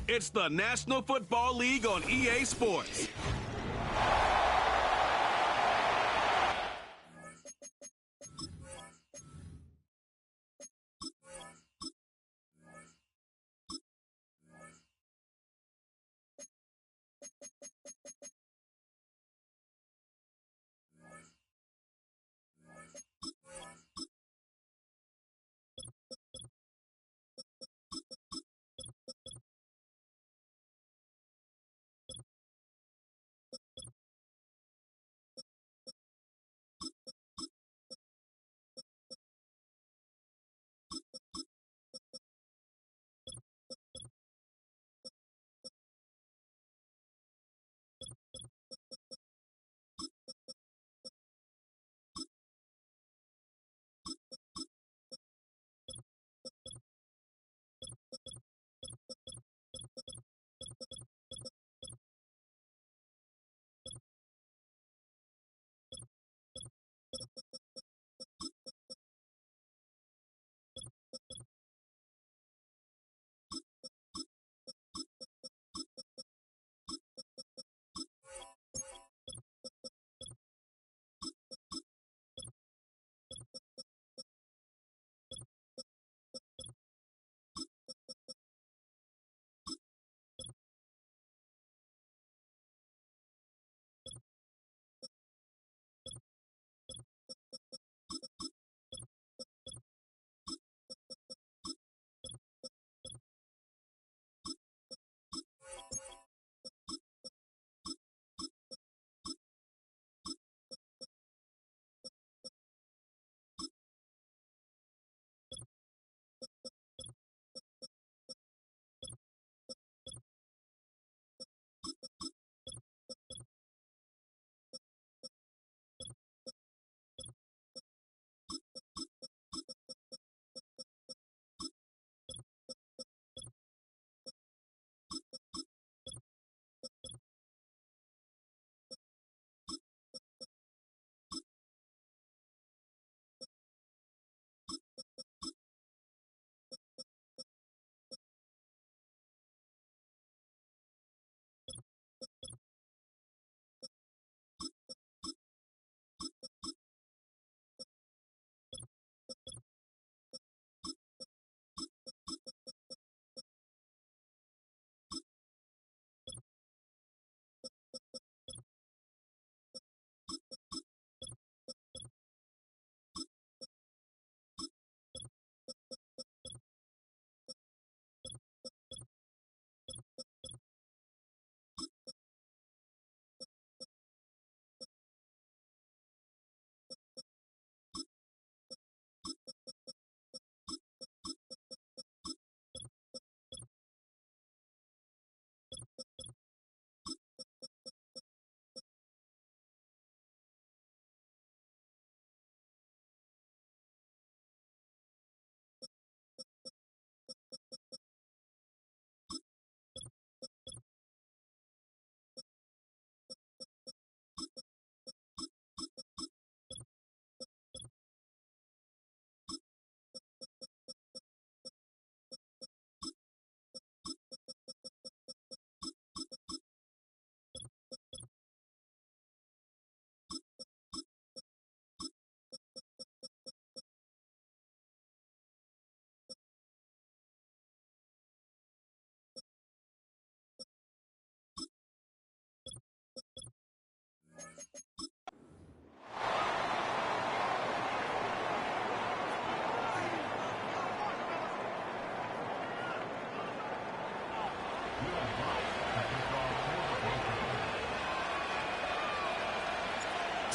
It's the National Football League on EA Sports.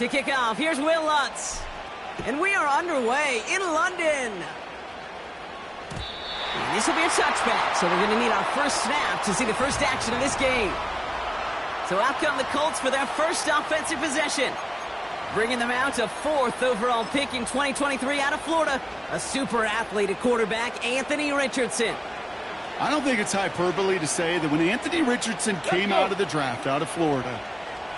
To kick off, here's Will Lutz. And we are underway in London. And this will be a touchback, so they're going to need our first snap to see the first action of this game. So out come the Colts for their first offensive possession. Bringing them out to 4th overall pick in 2023 out of Florida, a super athlete at quarterback, Anthony Richardson. I don't think it's hyperbole to say that when Anthony Richardson came out of the draft out of Florida,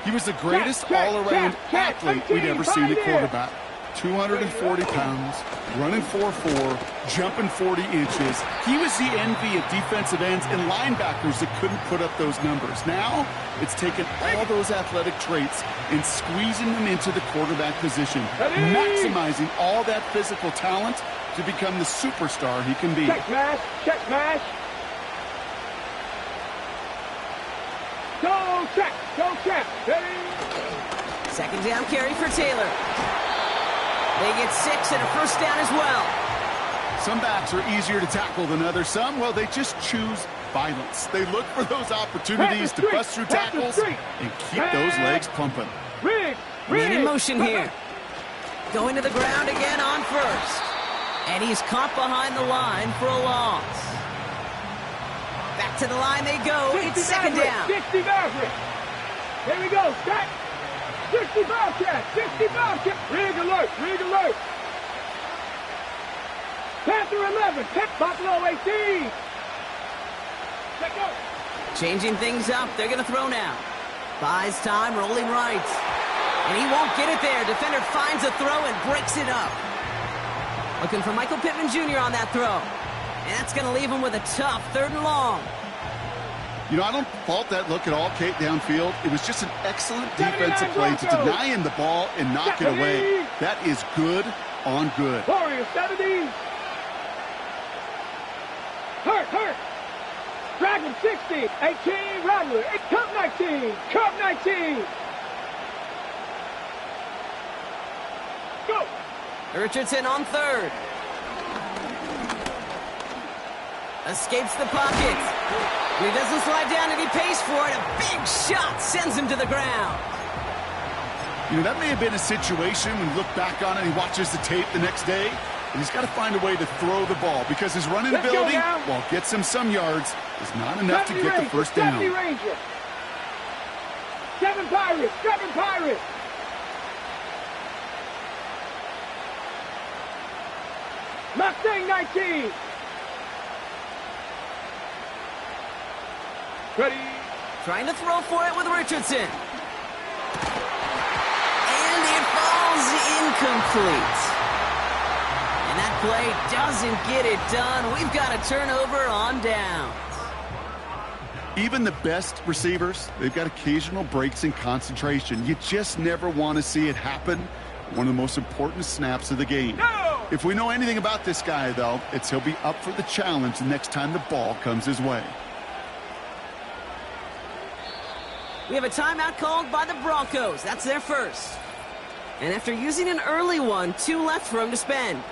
he was the greatest all-around athlete we'd ever seen at quarterback. 240 pounds, running 4'4", jumping 40 inches. He was the envy of defensive ends and linebackers that couldn't put up those numbers. Now, it's taken all those athletic traits and squeezing them into the quarterback position, maximizing all that physical talent to become the superstar he can be. Check smash, check smash. Gtowncapp, ready? Second down carry for Taylor. They get 6 and a first down as well. Some backs are easier to tackle than others. Some, well, they just choose violence. They look for those opportunities to bust through tackles and keep those legs pumping. Man in motion here. Going to the ground again on first. And he's caught behind the line for a loss. Back to the line they go. It's second down. 60 Maverick. Here we go. Stack. 60 Bobcat. 60 Bobcat. Rig alert. Rig alert. Panther 11. Buffalo 18. Let go. Changing things up. They're going to throw now. Buys time, rolling right. And he won't get it there. Defender finds a throw and breaks it up. Looking for Michael Pittman Jr. on that throw. And that's going to leave him with a tough 3rd and long. You know, I don't fault that look at all, Kate, downfield. It was just an excellent defensive play to deny him the ball and knock it away. That is good on good. Warrior 70. Hurt. Dragon 60. 18. Rattler. Cup 19. Cup 19. Go. Richardson on 3rd. Escapes the pocket. He doesn't slide down and he pays for it. A big shot sends him to the ground. You know, that may have been a situation when you look back on it and he watches the tape the next day, and he's got to find a way to throw the ball because his running ability, while gets him some yards, is not enough to get the first down. 70 Ranger. 7 Pirates. 7 Pirates. Mustang 19. Ready. Trying to throw for it with Richardson. And it falls incomplete. And that play doesn't get it done. We've got a turnover on downs. Even the best receivers, they've got occasional breaks in concentration. You just never want to see it happen. One of the most important snaps of the game. No! If we know anything about this guy, though, it's he'll be up for the challenge the next time the ball comes his way. We have a timeout called by the Broncos. That's their first. And after using an early one, 2 left for him to spend.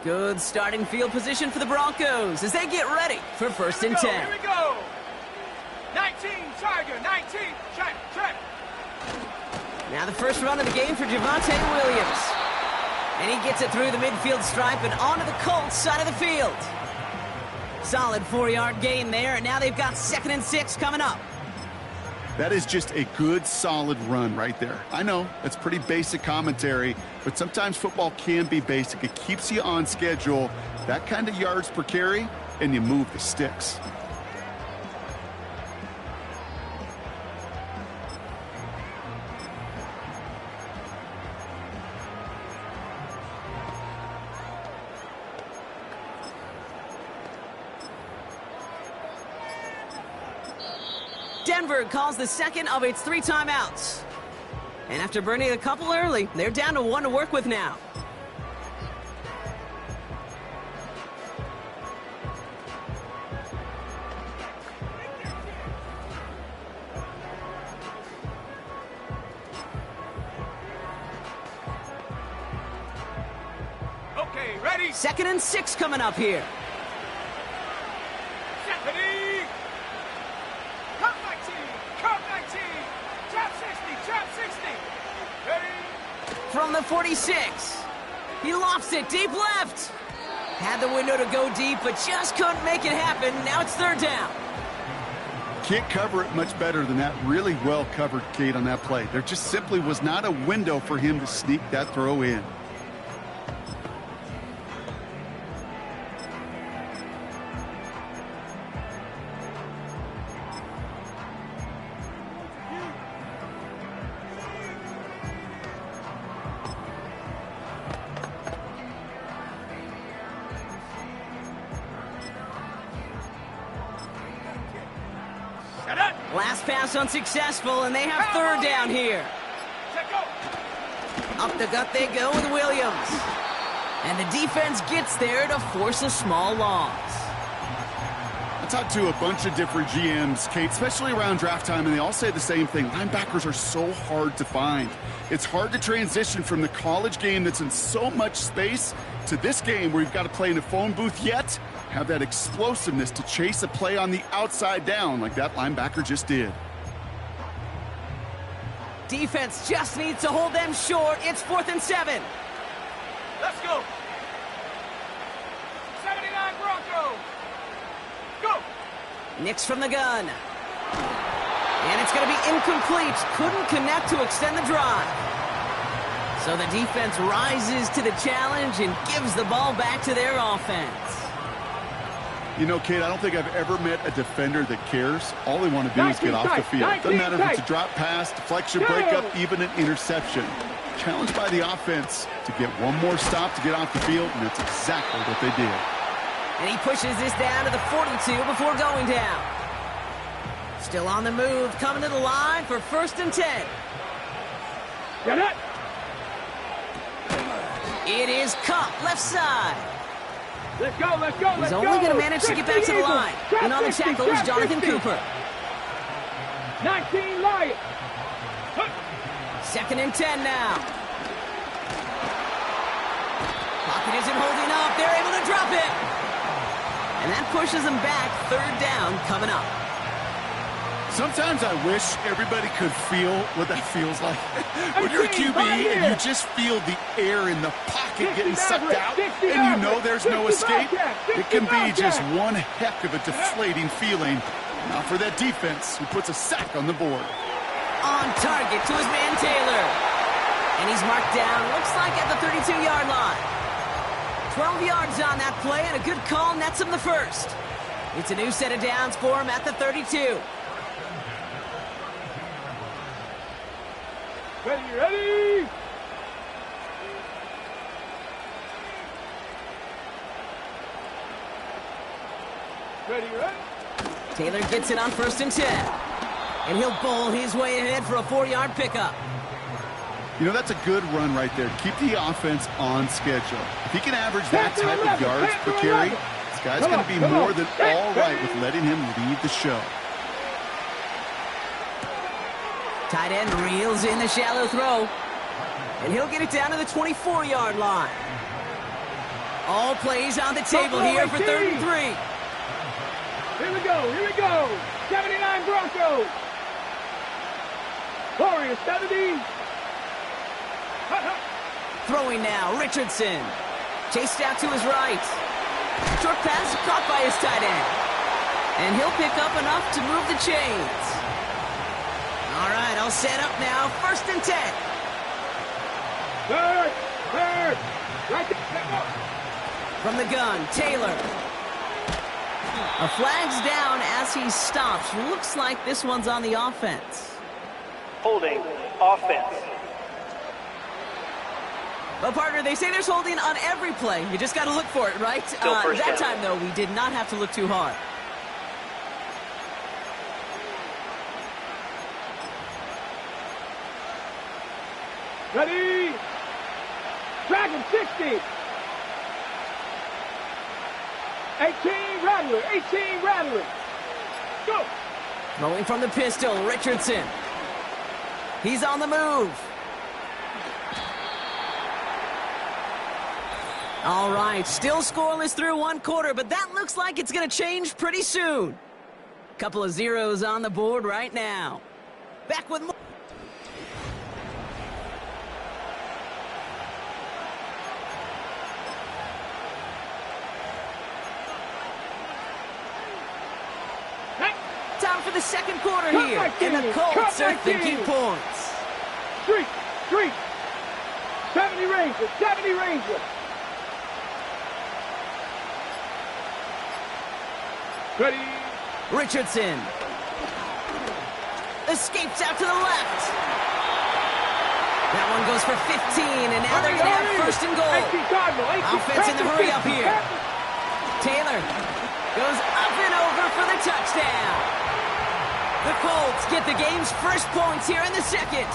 Good starting field position for the Broncos as they get ready for 1st and 10. Here we go. 19, Tiger, 19, check. Now the first run of the game for Javonte Williams. And he gets it through the midfield stripe and onto the Colts side of the field. Solid 4-yard gain there, and now they've got 2nd and 6 coming up. That is just a good, solid run right there. I know, that's pretty basic commentary, but sometimes football can be basic. It keeps you on schedule, that kind of yards per carry, and you move the sticks. Denver calls the second of its 3 timeouts. And after burning a couple early, they're down to 1 to work with now. Okay, ready. 2nd and 6 coming up here. Stephanie. Cup 19, Cup 19. Trap 60, Trap 60. Ready. From the 46. He lofts it deep left. Had the window to go deep, but just couldn't make it happen. Now it's 3rd down. Can't cover it much better than that. Really well covered, Kate, on that play. There just simply was not a window for him to sneak that throw in. Last pass unsuccessful, and they have third down here. Up the gut they go with Williams. And the defense gets there to force a small loss. I talked to a bunch of different GMs, Kate, especially around draft time, and they all say the same thing. Linebackers are so hard to find. It's hard to transition from the college game that's in so much space to this game where you've got to play in a phone booth, yet have that explosiveness to chase a play on the outside down like that linebacker just did. Defense just needs to hold them short. It's 4th and 7. Let's go. 79 Broncos. Go. Nix from the gun. And it's going to be incomplete. Couldn't connect to extend the drive. So the defense rises to the challenge and gives the ball back to their offense. You know, Kate, I don't think I've ever met a defender that cares. All they want to do is get off the field. Doesn't matter if it's a drop pass, deflection, breakup, even an interception. Challenged by the offense to get one more stop to get off the field, and that's exactly what they did. And he pushes this down to the 42 before going down. Still on the move, coming to the line for 1st and 10. Get it. It is Cup, left side. Let's go, let's go, let's He's go. only going to manage to get back to the line. And on the tackle is Jonathan Cooper. 19 Lions. 2nd and 10 now. Pocket isn't holding up. They're able to drop it. And that pushes them back. 3rd down coming up. Sometimes I wish everybody could feel what that feels like. When you're a QB and you just feel the air in the pocket getting sucked out and you know there's no escape, it can be just one heck of a deflating feeling. Now for that defense who puts a sack on the board. On target to his man Taylor. And he's marked down, looks like at the 32-yard line. 12 yards on that play, and a good call nets him the first. It's a new set of downs for him at the 32. Ready, ready. Ready, ready. Taylor gets it on 1st and 10. And he'll bowl his way ahead for a 4-yard pickup. You know, that's a good run right there. Keep the offense on schedule. If he can average that type of yards per carry, this guy's going to be more than all right with letting him lead the show. Tight end reels in the shallow throw. And he'll get it down to the 24-yard line. All plays on the table here for 3rd and 3. Here we go, here we go. 79 Broncos. Warriors 70. Throwing now, Richardson. Chased out to his right. Short pass caught by his tight end. And he'll pick up enough to move the chains. All right, all set up now. 1st and 10. Third. Right there. From the gun, Taylor. A flag's down as he stops. Looks like this one's on the offense. Holding, offense. Well, partner, they say there's holding on every play. You just got to look for it, right? That time, though, we did not have to look too hard. Ready. Dragon 60. 18 Rattler. 18 Rattler. Go. Throwing from the pistol, Richardson. He's on the move. All right, still scoreless through 1 quarter, but that looks like it's going to change pretty soon. Couple of zeros on the board right now. Back with more. Time for the second quarter here, and the Colts are thinking points. Street. 70 Rangers. Ready. Richardson escapes out to the left. That one goes for 15, and now they're going to have first and goal. Offense in the hurry up here. Taylor goes up and over for the touchdown. The Colts get the game's first points here in the second.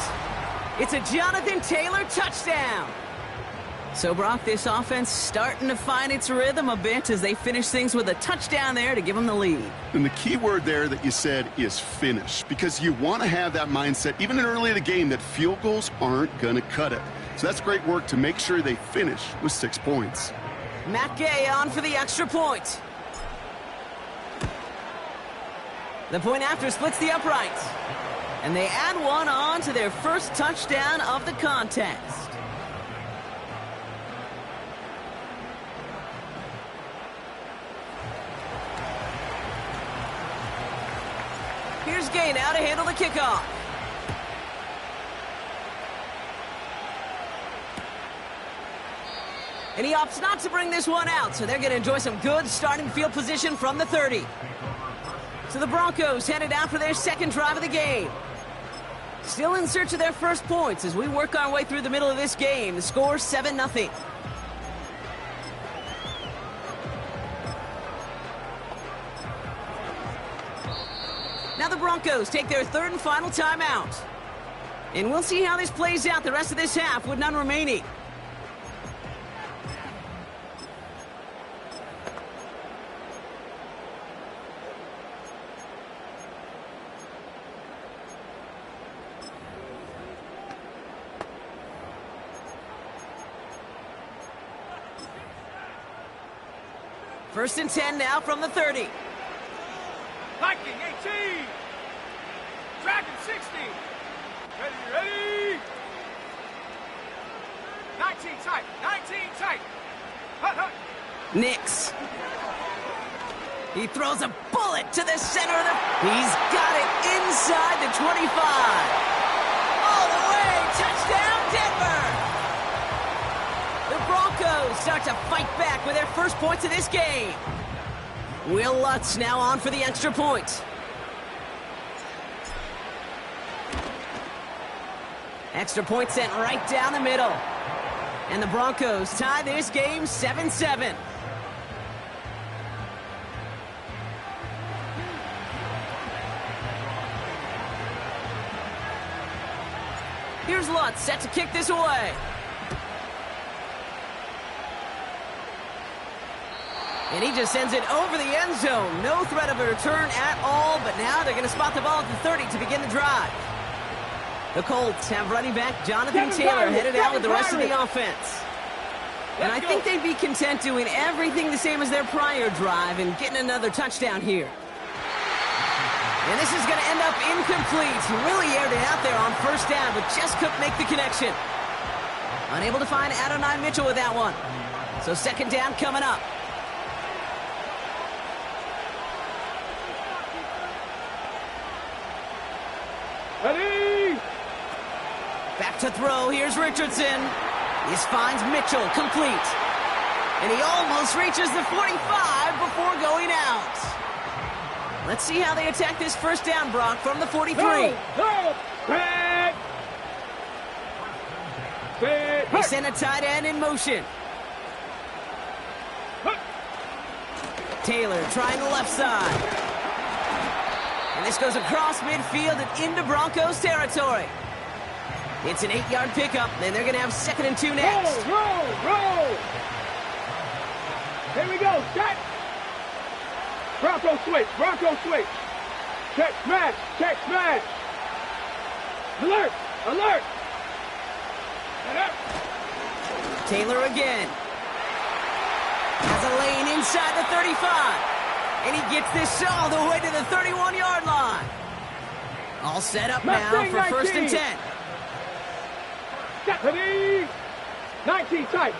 It's a Jonathan Taylor touchdown. So, Brock, this offense starting to find its rhythm a bit as they finish things with a touchdown there to give them the lead. And the key word there that you said is finish, because you want to have that mindset, even early in the game, that field goals aren't going to cut it. So that's great work to make sure they finish with 6 points. Matt Gay on for the extra point. The point after splits the uprights. And they add one on to their first touchdown of the contest. Here's Gay now to handle the kickoff. And he opts not to bring this one out, so they're going to enjoy some good starting field position from the 30. So the Broncos headed out for their second drive of the game. Still in search of their first points as we work our way through the middle of this game. The score 7-0. Now the Broncos take their third and final timeout. And we'll see how this plays out the rest of this half with none remaining. First and 10 now from the 30. Viking 18. Dragon 60. Ready. 19 tight. Nix. He throws a bullet to the center of the... He's got it inside the 25. All the way. Touchdown, Denver. The Broncos start to fight back with their first points of this game. Will Lutz now on for the extra point. Extra point sent right down the middle. And the Broncos tie this game 7-7. Here's Lutz set to kick this away. And he just sends it over the end zone. No threat of a return at all, but now they're going to spot the ball at the 30 to begin the drive. The Colts have running back Jonathan Taylor headed out with the rest of the offense. And I think they'd be content doing everything the same as their prior drive and getting another touchdown here. And this is going to end up incomplete. He really aired it out there on first down, but just couldn't make the connection. Unable to find Adonai Mitchell with that one. So second down coming up. Ready. Back to throw. Here's Richardson. This finds Mitchell complete. And he almost reaches the 45 before going out. Let's see how they attack this first down, Brock, from the 43. Back. They send a tight end in motion. Taylor trying the left side. And this goes across midfield and into Broncos territory. It's an 8-yard pickup, and they're going to have 2nd and 2 next. Roll. Here we go. Set. Bronco switch. Check smash. Alert. Taylor again. Has a lane inside the 35. And he gets this all the way to the 31-yard line. All set up now for 1st and 10. 19 tight.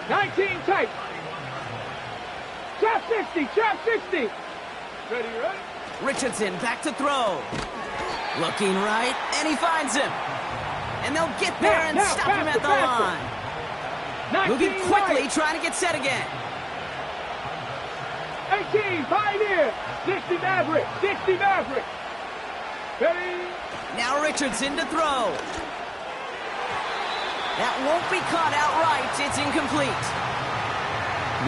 Trap 60. Ready. Richardson back to throw. Looking right, and he finds him. And they'll get there and stop him at the line. Moving quickly, trying to get set again. 18, Pioneer. 60 Maverick. 60 Maverick. Ready? Now Richardson to throw. That won't be caught outright. It's incomplete.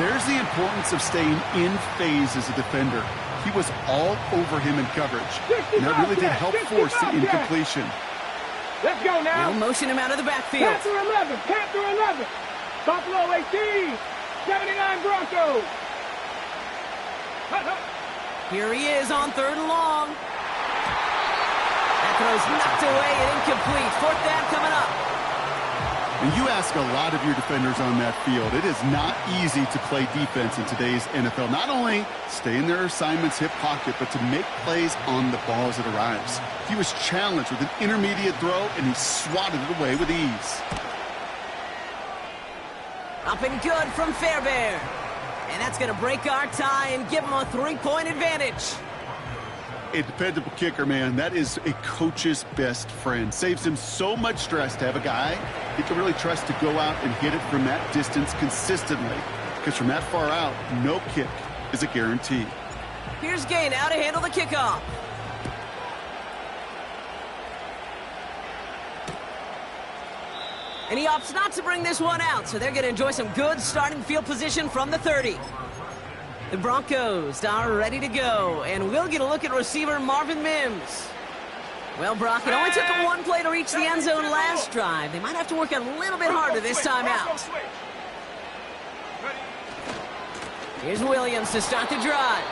There's the importance of staying in phase as a defender. He was all over him in coverage, and that really did help force the incompletion. Let's go now. Now motion him out of the backfield. Panther 11, Panther 11. Buffalo 18, 79 Broncos. Here he is on 3rd and long. That throw's knocked away and incomplete. 4th down coming up. And you ask a lot of your defenders on that field. It is not easy to play defense in today's NFL. Not only stay in their assignment's hip pocket, but to make plays on the ball as it arrives. He was challenged with an intermediate throw, and he swatted it away with ease. Up and good from Fairbairn. And that's going to break our tie and give him a 3-point advantage. A dependable kicker, man. That is a coach's best friend. Saves him so much stress to have a guy he can really trust to go out and hit it from that distance consistently. Because from that far out, no kick is a guarantee. Here's Gay now to handle the kickoff. And he opts not to bring this one out, so they're going to enjoy some good starting field position from the 30. The Broncos are ready to go, and we'll get a look at receiver Marvin Mims. Well, Brock, it only took them 1 play to reach the end zone last drive. They might have to work a little bit harder this time out. Here's Williams to start the drive,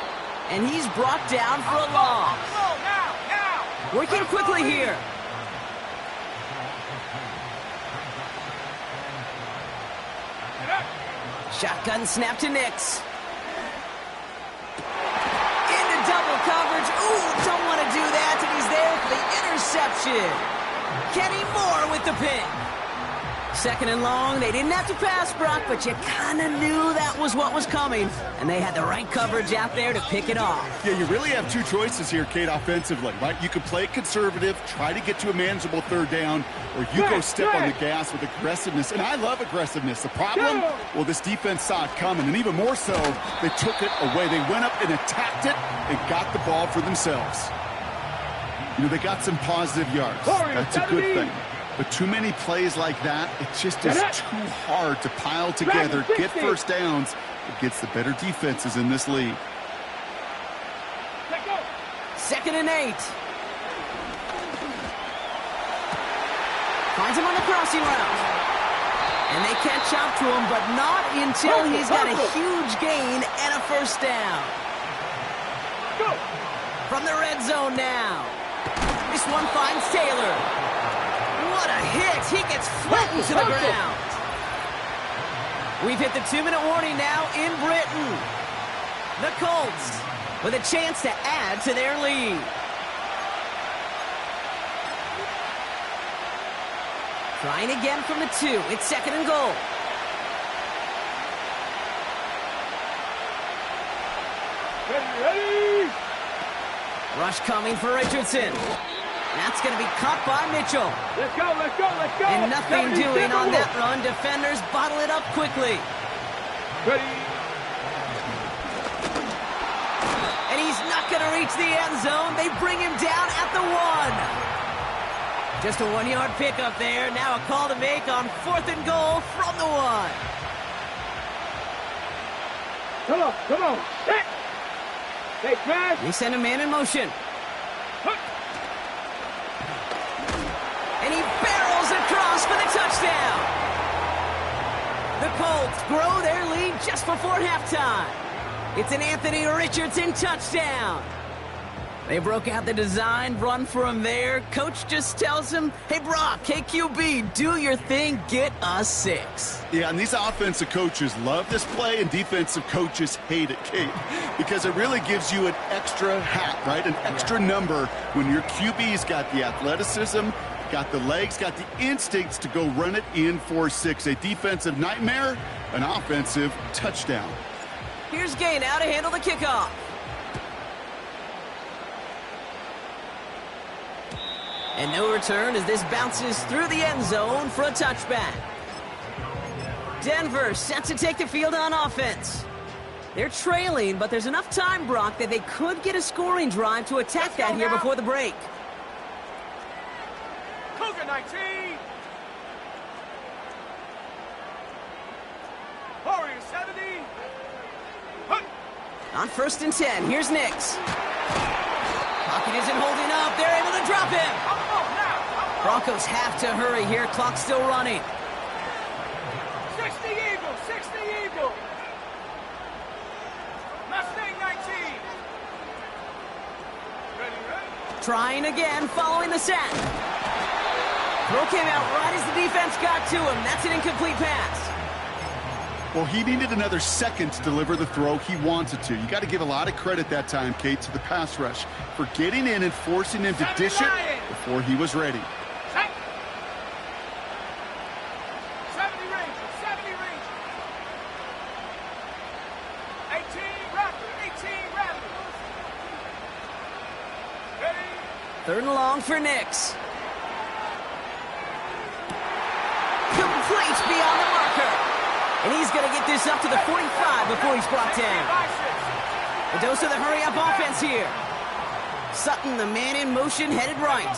and he's brought down for a loss. Working quickly here. Shotgun snap to Nix. Into double coverage. Ooh, don't want to do that, and he's there for the interception. Kenny Moore with the pick. 2nd and long. They didn't have to pass, Brock, but you kind of knew that was what was coming, and they had the right coverage out there to pick it off. Yeah, you really have 2 choices here, Kate, offensively, right? You can play conservative, try to get to a manageable 3rd down, or you go step on the gas with aggressiveness. And I love aggressiveness. The problem, well, this defense saw it coming, and even more so, they took it away. They went up and attacked it and got the ball for themselves. You know, they got some positive yards. That's a good thing. But too many plays like that, it just is too hard to pile together, get first downs against the better defenses in this league. 2nd and 8. Finds him on the crossing route. And they catch up to him, but not until he's got a huge gain and a first down. From the red zone now. This one finds Taylor. What a hit. He gets flattened to the ground. We've hit the 2-minute warning now in Britain. The Colts with a chance to add to their lead. Trying again from the 2. It's 2nd and goal. Ready. Rush coming for Richardson. That's going to be caught by Mitchell. Let's go, let's go, let's go. And nothing doing on that run. Defenders bottle it up quickly. Ready. And he's not going to reach the end zone. They bring him down at the 1. Just a 1-yard pickup there. Now a call to make on 4th and goal from the 1. Come on. Set. Hey, smash. They send a man in motion. And he barrels across for the touchdown. The Colts grow their lead just before halftime. It's an Anthony Richardson touchdown. They broke out the design, run for him there. Coach just tells him, hey, Brock, KQB, do your thing, get us 6. Yeah, and these offensive coaches love this play, and defensive coaches hate it, Kate, because it really gives you an extra hat, right? An extra number when your QB's got the athleticism, got the legs, got the instincts to go run it in for 6. A defensive nightmare, an offensive touchdown. Here's Gay now to handle the kickoff. And no return as this bounces through the end zone for a touchback. Denver set to take the field on offense. They're trailing, but there's enough time, Brock, that they could get a scoring drive to attack that here before the break. Cougar 19. Warrior 70. On 1st and 10, here's Nix. Pocket isn't holding up. They're able to drop him. Broncos have to hurry here. Clock's still running. 60 Eagle, 60 Eagle. Mustang 19. Ready. Trying again, following the sack. Throw came out right as the defense got to him. That's an incomplete pass. Well, he needed another second to deliver the throw he wanted to. You got to give a lot of credit that time, Kate, to the pass rush for getting in and forcing him to dish it before he was ready. 70 range, 70 range. 18 Raptor, 18 Raptor. Ready. 3rd and long for Nix. Complete beyond the marker. And he's going to get this up to the 45 before he's brought down. A dose of the hurry-up offense here. Sutton, the man in motion, headed right.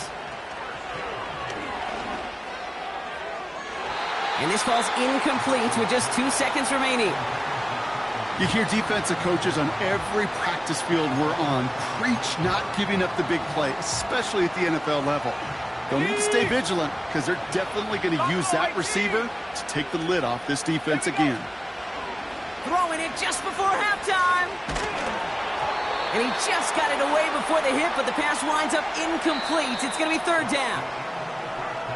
And this falls incomplete with just 2 seconds remaining. You hear defensive coaches on every practice field we're on preach not giving up the big play, especially at the NFL level. They'll need to stay vigilant because they're definitely going to use that receiver to take the lid off this defense again. Throwing it just before halftime. And he just got it away before the hit, but the pass winds up incomplete. It's going to be 3rd down.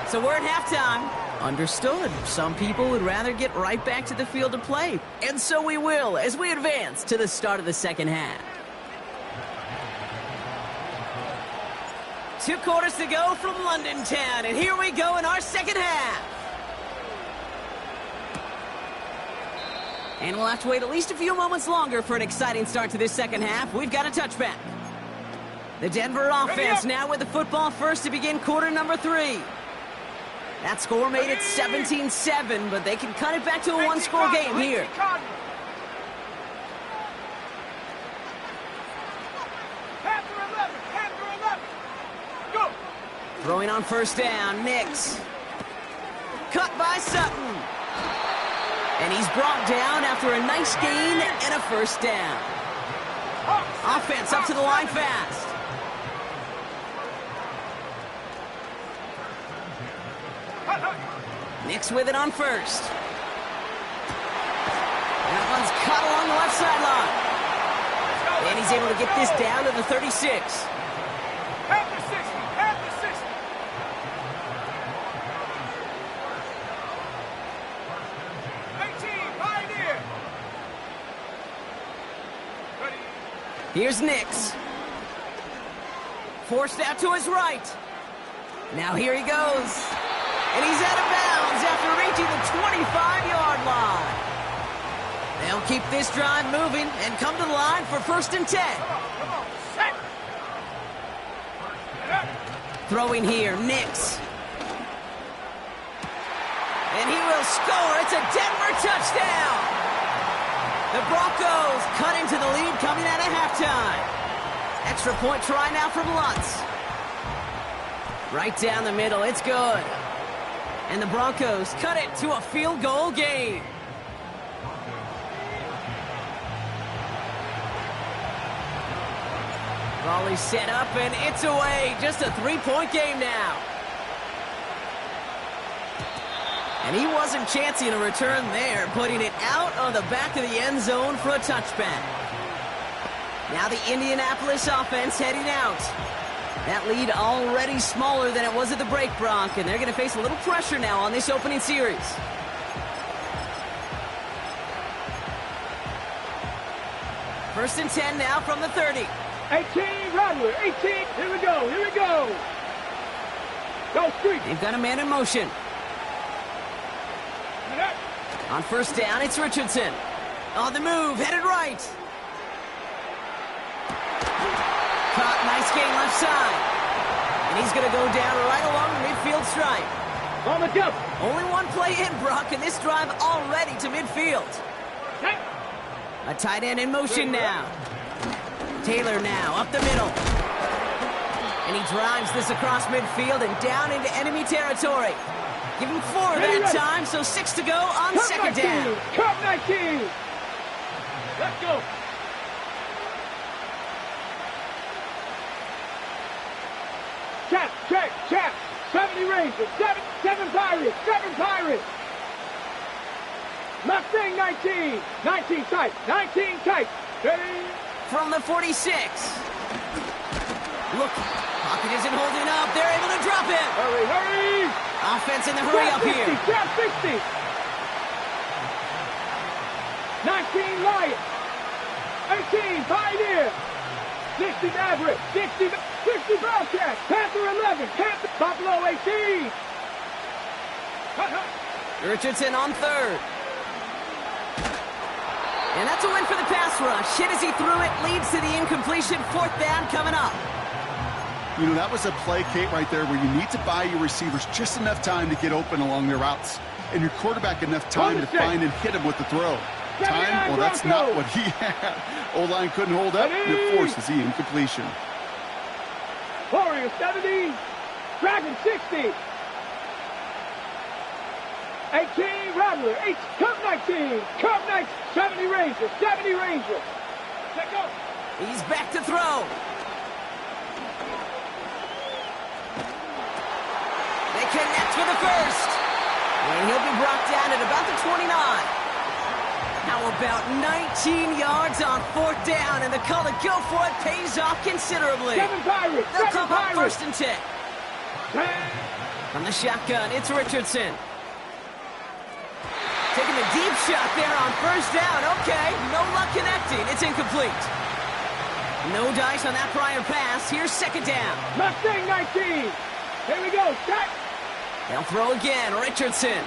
So we're at halftime. Understood. Some people would rather get right back to the field to play. And so we will as we advance to the start of the second half. 2 quarters to go from London Town, and here we go in our second half. And we'll have to wait at least a few moments longer for an exciting start to this second half. We've got a touchback. The Denver offense now with the football first to begin quarter number 3. That score made it 17-7, but they can cut it back to a one-score game here. Throwing on 1st down, Nix. Cut by Sutton. And he's brought down after a nice gain and a 1st down. Offense up to the line fast. Nix with it on 1st. That one's cut along the left sideline. And he's able to get this down to the 36. Here's Nix. Forced out to his right. Now here he goes. And he's out of bounds after reaching the 25-yard line. They'll keep this drive moving and come to the line for 1st and 10. Throwing here, Nix. And he will score. It's a Denver touchdown. The Broncos cut into the lead coming out of halftime. Extra point try now from Lutz. Right down the middle, it's good. And the Broncos cut it to a field goal game. Raleigh set up and it's away. Just a 3-point game now. And he wasn't chancing a return there, putting it out on the back of the end zone for a touchback. Now the Indianapolis offense heading out. That lead already smaller than it was at the break, Brock, and they're going to face a little pressure now on this opening series. First and 10 now from the 30. 18, Rodler, 18, here we go, here we go. Go, Street. They've got a man in motion. On 1st down, it's Richardson. On the move, headed right. Caught, nice gain left side. And he's going to go down right along the midfield stripe. On the jump. Only one play in, Brock, and this drive already to midfield. Hey. A tight end in motion now. Taylor now up the middle. And he drives this across midfield and down into enemy territory. Give him 4 that time, so 6 to go on second down. Cup 19. Let's go. Chap. 70 Rangers, 7 Pirates, 7 Pirates. Mustang 19, 19 tight, 19 tight. Ready? From the 46. Look, pocket isn't holding up. They're able to drop it. Hurry. Offense in the hurry up here. Chap 60. 19 Lions. 18 Pioneer. 60 Maverick. 60 Bobcat. Panther 11. Panther Buffalo 18. Richardson on third. And that's a win for the pass rush. Hit as he threw it, leads to the incompletion. 4th down coming up. You know, that was a play, Kate, right there where you need to buy your receivers just enough time to get open along their routes. And your quarterback enough time to find and hit him with the throw. Time? Well, that's not what he had. O-line couldn't hold up, and it forces the incompletion. Warrior 70. Dragon 60. 18 Rattler. 8. Cup 19. Cup 19. 70 Rangers. 70 Rangers. Let go. He's back to throw. They connect for the first. And he'll be brought down at about the 29. How about 19 yards on 4th down, and the call to go for it pays off considerably. 7 Pirates. They'll 7 come up Pirates. 1st and 10. From the shotgun, it's Richardson. Taking a deep shot there on 1st down. Okay, no luck connecting. It's incomplete. No dice on that prior pass. Here's 2nd down. Mustang 19. Here we go. Set. They'll throw again. Richardson.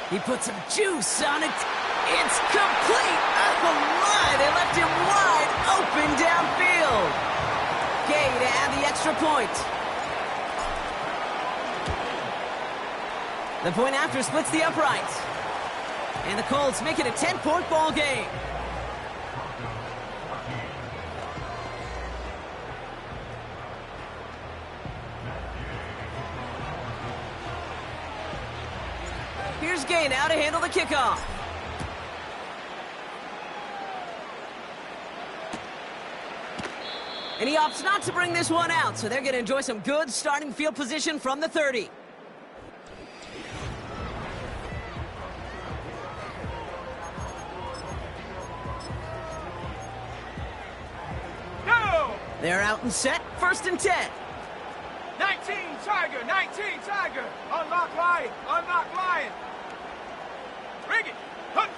He puts some juice on it. It's complete. Oh, my. They left him wide open downfield. Gay to add the extra point. The point after splits the uprights. And the Colts make it a 10-point ball game. Here's Gay now to handle the kickoff. And he opts not to bring this one out, so they're going to enjoy some good starting field position from the 30. They're out and set. 1st and 10. 19 Tiger. 19 Tiger. Unlock Lion. Unlock Lion. Bring it. Hunt.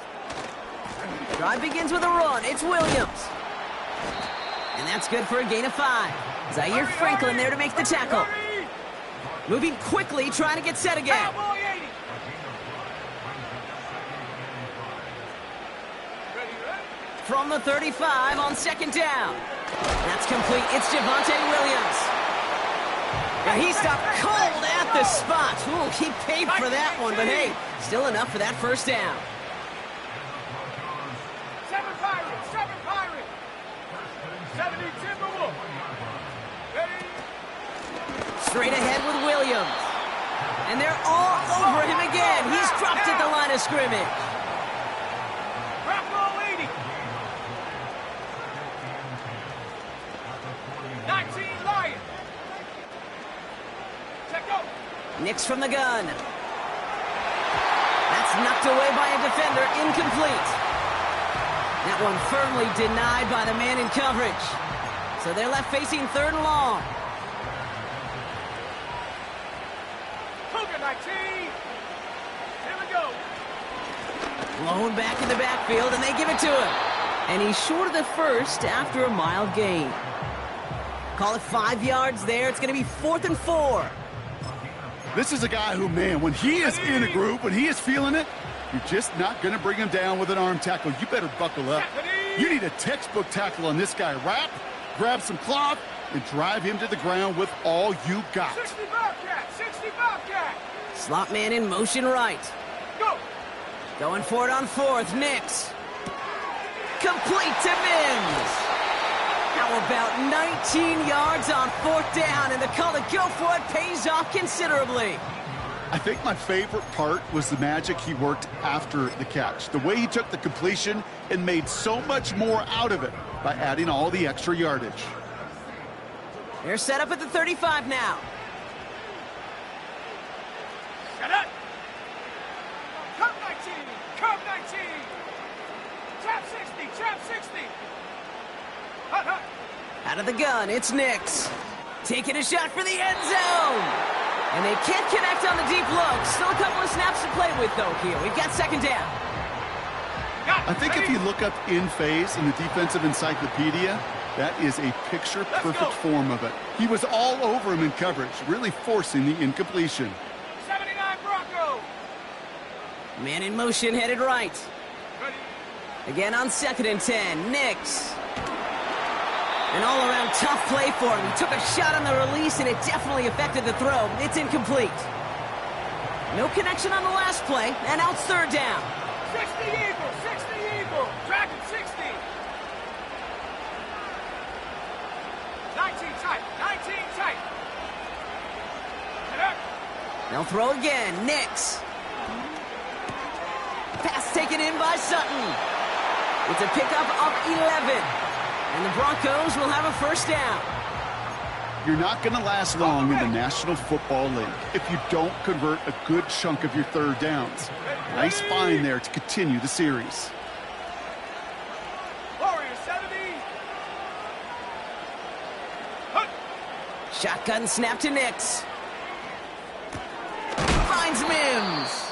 Drive begins with a run. It's Williams. And that's good for a gain of 5. Zaire Franklin there to make the tackle. Moving quickly, trying to get set again. From the 35 on 2nd down. That's complete. It's Javonte Williams. And he stopped cold at the spot. Ooh, he paid for that one, but hey, still enough for that 1st down. 7 Pirates. 7 Pirates. 70 Timberwolves. Ready? Straight ahead with Williams. And they're all over him again. He's dropped at the line of scrimmage. Drop ball 80. 19 Lions. Check go. Nix from the gun. That's knocked away by a defender. Incomplete. That one firmly denied by the man in coverage. So they're left facing 3rd and long. Cougar 19. Here we go. Blown back in the backfield, and they give it to him. And he's short of the first after a mild gain. Call it 5 yards there. It's going to be 4th and 4. This is a guy who, man, when he is in a group, when he is feeling it, you're just not going to bring him down with an arm tackle. You better buckle up. You need a textbook tackle on this guy. Wrap, grab some cloth, and drive him to the ground with all you got. 60 Bobcat, 60 Bobcat. Slot man in motion right. Go. Going for it on fourth, Nix. Complete to Mims. How about 19 yards on fourth down, and the call to go for it pays off considerably. I think my favorite part was the magic he worked after the catch. The way he took the completion and made so much more out of it by adding all the extra yardage. They're set up at the 35 now. Shut up. Curve 19, curve 19. Trap 60, trap 60. Hut, hut. Out of the gun, it's Nix. Taking a shot for the end zone. And they can't connect on the deep look. Still a couple of snaps to play with, though, here. We've got second down. I think if you look up in phase in the defensive encyclopedia, that is a picture-perfect form of it. He was all over him in coverage, really forcing the incompletion. 79 Bronco. Man in motion, headed right. Ready. Again on 2nd and 10, Nix. An all-around tough play for him. He took a shot on the release, and it definitely affected the throw. It's incomplete. No connection on the last play, and now it's third down. 60 Eagle, 60 Eagle. Dragon 60. 19 tight, 19 tight. Get up. They'll throw again, Nix. Pass taken in by Sutton. It's a pickup of 11. And the Broncos will have a first down. You're not going to last long in the National Football League if you don't convert a good chunk of your third downs. Nice find there to continue the series. Warrior 70. Hut. Shotgun snap to Nix. Finds Mims.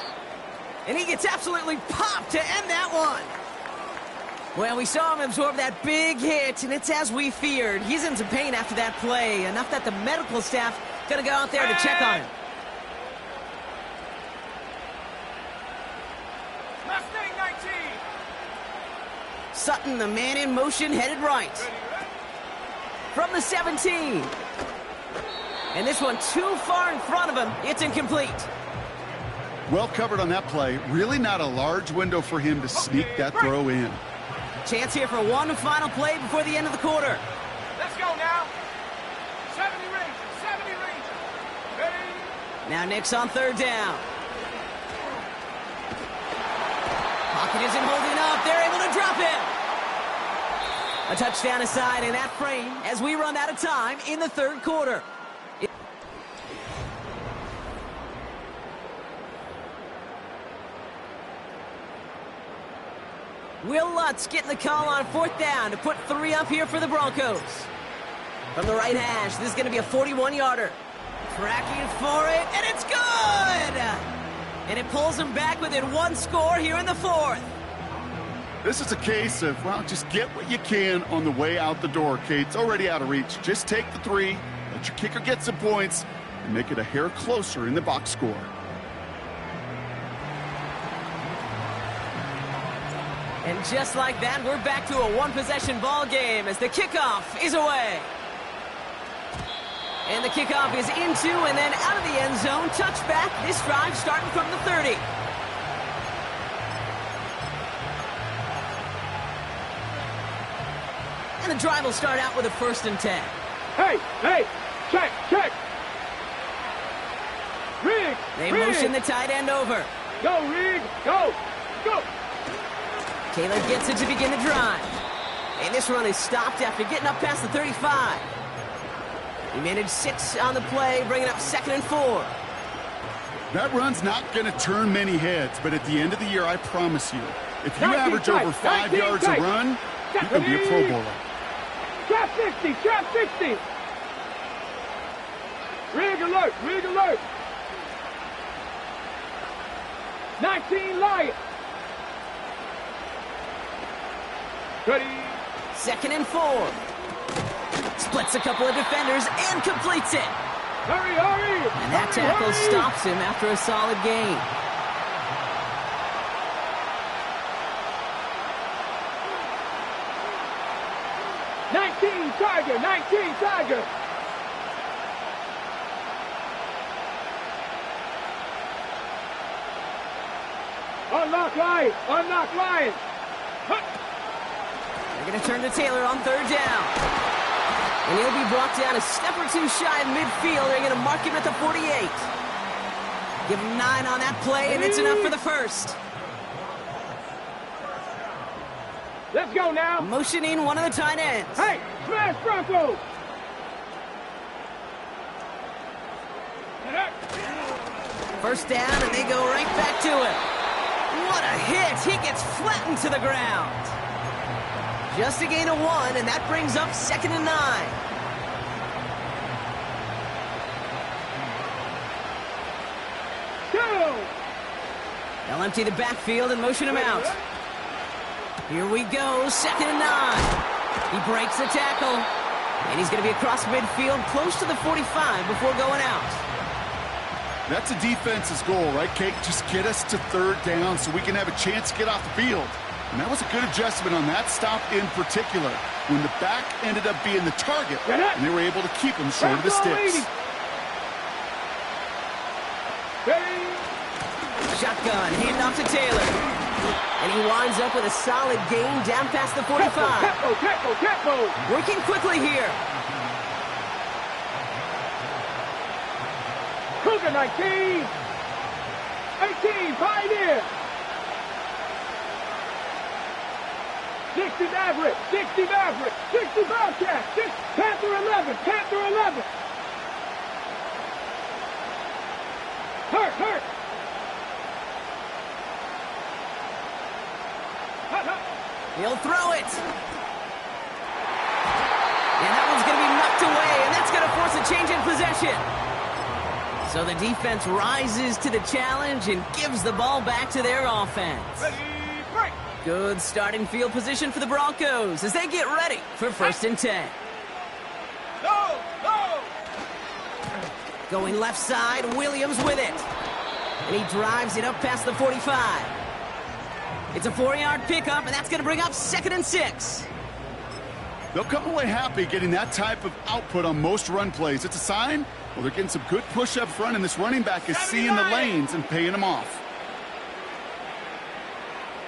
And he gets absolutely popped to end that one. Well, we saw him absorb that big hit, and it's as we feared. He's in some pain after that play, enough that the medical staff going to go out there to check on him. Mustang 19. Sutton, the man in motion, headed right. From the 17. And this one too far in front of him. It's incomplete. Well covered on that play. Really not a large window for him to sneak that throw in. Chance here for one final play before the end of the quarter. Let's go now. 70 Rangers, 70 Rangers. Ready. Now Nix on third down. Pocket isn't holding up. They're able to drop him. A touchdown aside in that frame as we run out of time in the third quarter. Will Lutz getting the call on fourth down to put 3 up here for the Broncos. From the right hash, this is going to be a 41-yarder. Tracking for it, and it's good! And it pulls them back within 1 score here in the fourth. This is a case of, well, just get what you can on the way out the door, Kate. It's already out of reach. Just take the 3, let your kicker get some points, and make it a hair closer in the box score. And just like that, we're back to a one-possession ball game as the kickoff is away. And the kickoff is into and then out of the end zone. Touchback, this drive starting from the 30. And the drive will start out with a 1st and 10. Hey, hey, check, check. Rig, They Rig. motion the tight end over. Go, Rig, go, go. Taylor gets it to begin the drive. And this run is stopped after getting up past the 35. He managed 6 on the play, bringing up 2nd and 4. That run's not going to turn many heads, but at the end of the year, I promise you, if you 19 average tight, over 5 yards a tight. run, you can be a Pro Bowler. Trap 60, trap 60. Rig alert, rig alert. 19 Lion. Ready. 2nd and 4. Splits a couple of defenders and completes it. Hurry, hurry. And that hurry, tackle hurry. stops him after a solid gain. 19 Tiger, 19 Tiger. Unlock Lion, unlock Lion. They're going to turn to Taylor on third down. And he'll be brought down a step or two shy of midfield. They're going to mark him at the 48. Give him 9 on that play, and it's enough for the first. Let's go now. Motioning one of the tight ends. Hey, smash Bronco. First down, and they go right back to it. What a hit. He gets flattened to the ground. Just a gain of 1, and that brings up 2nd and 9. They'll empty the backfield and motion him out. Here we go, 2nd and 9. He breaks the tackle, and he's going to be across midfield close to the 45 before going out. That's a defense's goal, right, Kate? Just get us to third down so we can have a chance to get off the field. And that was a good adjustment on that stop in particular, when the back ended up being the target, and they were able to keep him short of the sticks. Shotgun, handoff to Taylor. And he winds up with a solid gain down past the 45. Tempo. Working quickly here. Cougar 19. 18, Pioneer. 60 Maverick, 60 Maverick, 60 Bobcat, Panther 11, Panther 11. Hurt. He'll throw it. And that one's going to be knocked away, and that's going to force a change in possession. So the defense rises to the challenge and gives the ball back to their offense. Ready, break. Good starting field position for the Broncos as they get ready for 1st and 10. Go. Going left side, Williams with it. And he drives it up past the 45. It's a 4-yard pickup, and that's going to bring up 2nd and 6. They'll come away happy getting that type of output on most run plays. It's a sign, well, they're getting some good push up front, and this running back is seeing the lanes and paying them off.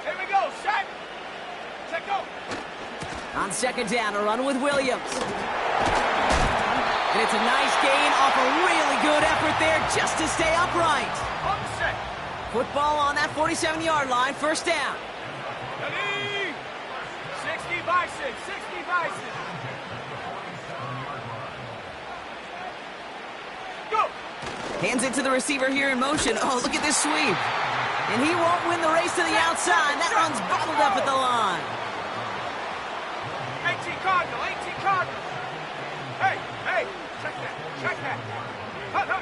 Here we go, set, go. On 2nd down, a run with Williams. And it's a nice gain off a really good effort there just to stay upright. On the set. Football on that 47-yard line, 1st down. Ready, 60 Bison, 60 Bison. Go. Hands it to the receiver here in motion. Oh, look at this sweep. And he won't win the race to the outside. That run's bottled up at the line. 18 Cardinal, 18 Cardinal. Hey, check that. Hut.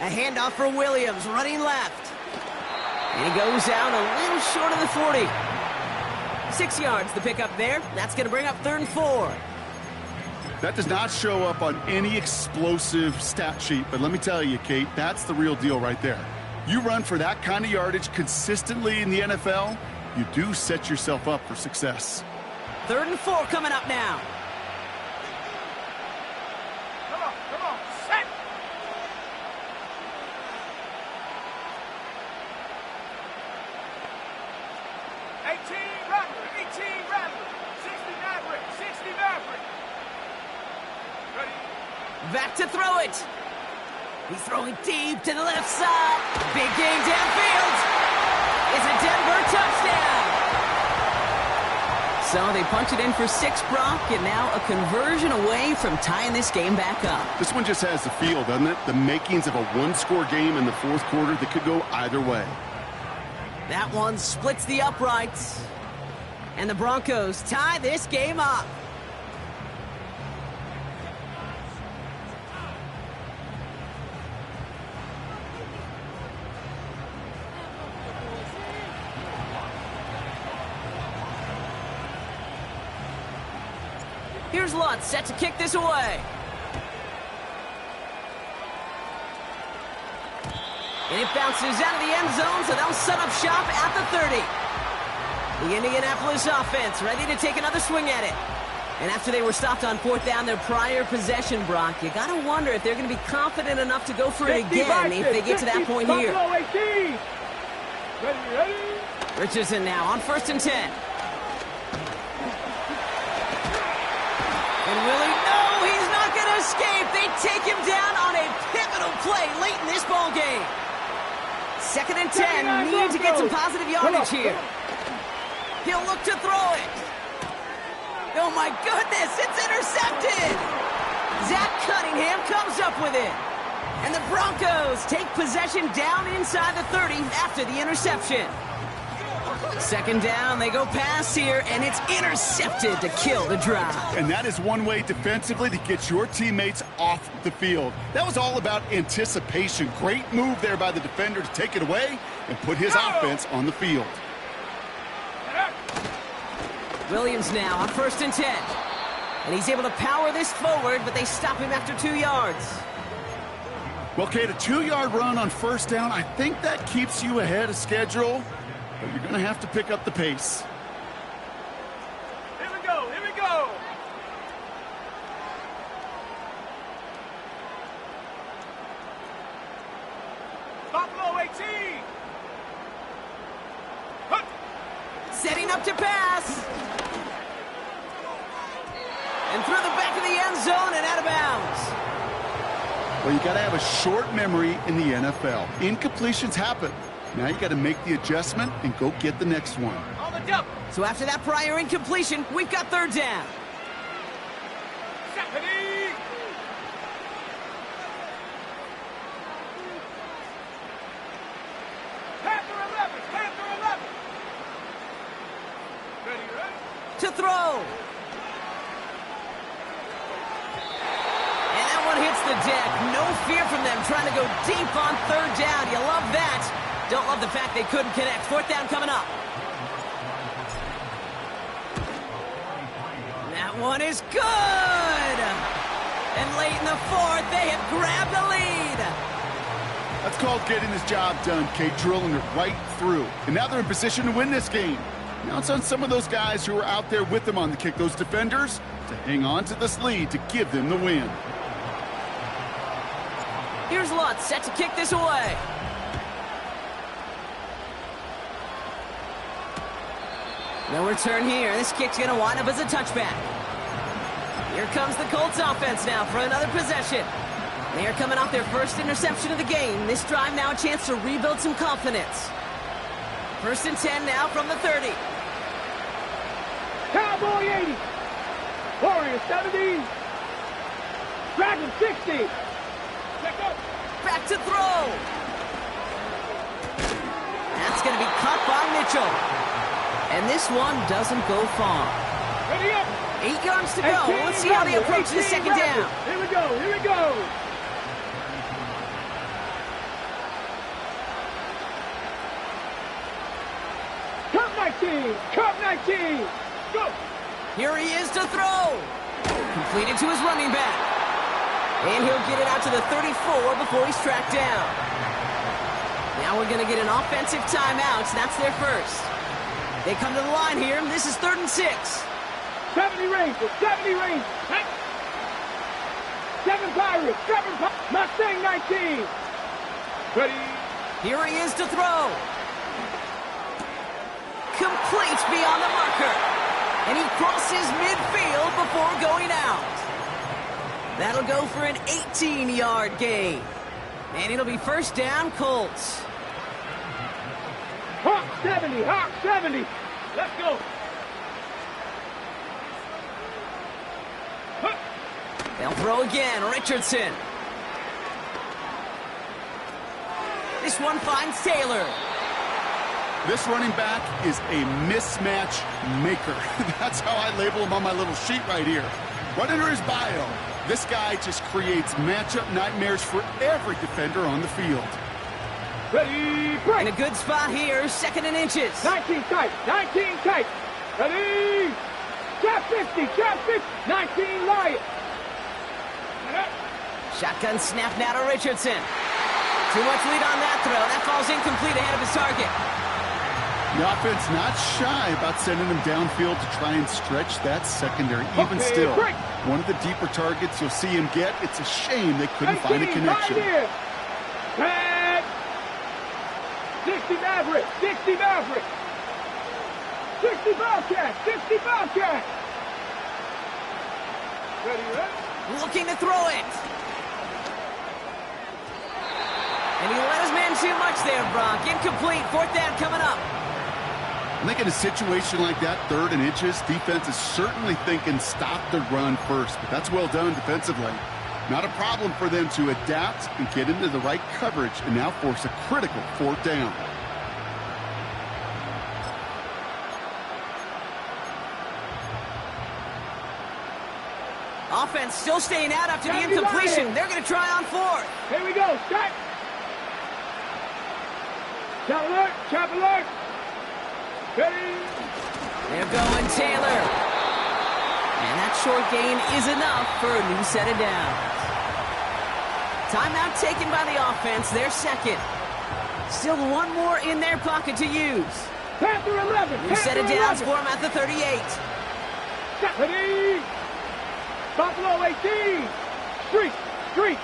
A handoff for Williams, running left. And he goes out a little short of the 40. 6 yards the pickup there. That's going to bring up 3rd and 4. That does not show up on any explosive stat sheet, but let me tell you, Kate, that's the real deal right there. You run for that kind of yardage consistently in the NFL, you do set yourself up for success. 3rd and 4 coming up now. Come on, set. Back to throw it. He's throwing deep to the left side. Big game downfield. It's a Denver touchdown. So they punch it in for 6, Brock, and now a conversion away from tying this game back up. This one just has the feel, doesn't it? The makings of a one-score game in the 4th quarter that could go either way. That one splits the uprights. And the Broncos tie this game up. Here's Lutz set to kick this away. And it bounces out of the end zone, so they'll set up shop at the 30. The Indianapolis offense ready to take another swing at it. And after they were stopped on fourth down their prior possession, Brock, you got to wonder if they're going to be confident enough to go for it again if they get to that point here. Ready. Richardson now on 1st and 10. And Willie, no, he's not going to escape. They take him down on a pivotal play late in this ball game. 2nd and 10, need to get some positive yardage here. He'll look to throw it. Oh my goodness, it's intercepted. Zach Cunningham comes up with it. And the Broncos take possession down inside the 30 after the interception. 2nd down, they go pass here, and it's intercepted to kill the drive. And that is one way defensively to get your teammates off the field. That was all about anticipation. Great move there by the defender to take it away and put his offense on the field. Williams now on 1st and 10. And he's able to power this forward, but they stop him after 2 yards. Well, Kate, a 2-yard run on 1st down, I think that keeps you ahead of schedule. But you're going to have to pick up the pace. Here we go. Buffalo 18. Setting up to pass. And through the back of the end zone and out of bounds. Well, you got to have a short memory in the NFL. Incompletions happen. Now you got to make the adjustment and go get the next one. On the jump. So after that prior incompletion, we've got 3rd down. Ready. Panther 11. Ready. To throw. And that one hits the deck. No fear from them trying to go deep on 3rd down. You love that. Don't love the fact they couldn't connect. 4th down coming up. That one is good. And late in the 4th, they have grabbed the lead. That's called getting this job done, Kate, drilling it right through. And now they're in position to win this game. Now it's on some of those guys who are out there with them on the kick, those defenders, to hang on to this lead to give them the win. Here's Lutz set to kick this away. No return here. This kick's going to wind up as a touchback. Here comes the Colts offense now for another possession. They are coming off their first interception of the game. This drive now a chance to rebuild some confidence. 1st and 10 now from the 30. Cowboy 80. Warrior 70. Dragon 60. Check up. Back to throw. That's going to be caught by Mitchell. And this one doesn't go far. Ready up. 8 yards to go. Let's see how they approach the 2nd down. Here we go. Cup 19. Go. Here he is to throw. Completed to his running back. And he'll get it out to the 34 before he's tracked down. Now we're going to get an offensive timeout. That's their first. They come to the line here. This is 3rd and 6. 70 range. 70 range. 7 Pirates. Mustang 19. Ready. Here he is to throw. Complete beyond the marker. And he crosses midfield before going out. That'll go for an 18-yard gain. And it'll be 1st down, Colts. Hawk 70. Let's go. They'll throw again. Richardson. This one finds Taylor. This running back is a mismatch maker. That's how I label him on my little sheet right here. Right under his bio, this guy just creates matchup nightmares for every defender on the field. Ready, break. In a good spot here, 2nd and inches. 19 tight. Ready. Trap 50. 19 Lion. Shotgun snap now to Richardson. Too much lead on that throw. That falls incomplete ahead of his target. The offense not shy about sending them downfield to try and stretch that secondary. Even still, one of the deeper targets you'll see him get. It's a shame they couldn't find a connection. 60 Maverick, 60 Maverick, 60 Bobcat, 60 Bobcat. Ready? Looking to throw it. And he let his man too much there, Brock. Incomplete. Fourth down coming up. I think in a situation like that, 3rd and inches, defense is certainly thinking stop the run first. But that's well done defensively. Not a problem for them to adapt and get into the right coverage and now force a critical 4th down. Offense still staying out after the incompletion. They're going to try on 4th. Here we go. Start. Chop alert. Chop alert. Ready. They're going Taylor. And that short gain is enough for a new set of downs. Timeout taken by the offense. Their second. Still one more in their pocket to use. Panther 11. New set of downs for them at the 38. Ready. Buffalo 18. Street.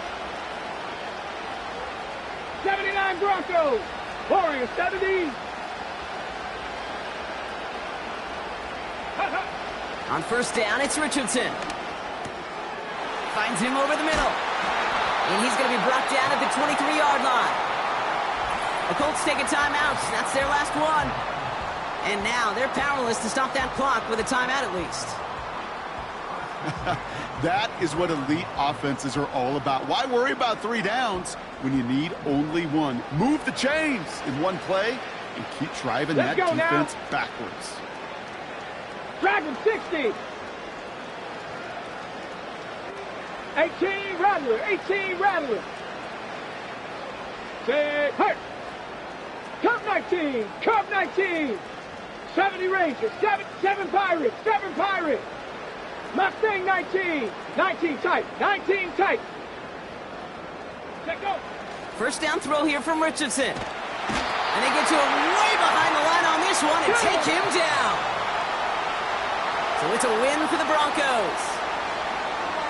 79 Broncos. Warriors 70. On first down, it's Richardson. Finds him over the middle. And he's going to be brought down at the 23-yard line. The Colts take a timeout. That's their last one. And now they're powerless to stop that clock with a timeout at least. That is what elite offenses are all about. Why worry about 3 downs when you need only 1? Move the chains in one play and keep driving that defense backwards. Dragon 60. 18 Rattler. 18 Rattler. Say hurt. Cup 19. Cup 19. 70 Rangers. 7 Pirates. 7 Pirates. Mustang 19. 19 tight. 19 tight. Let go. First down throw here from Richardson. And they get to him way behind the line on this one and take him down. So it's a win for the Broncos.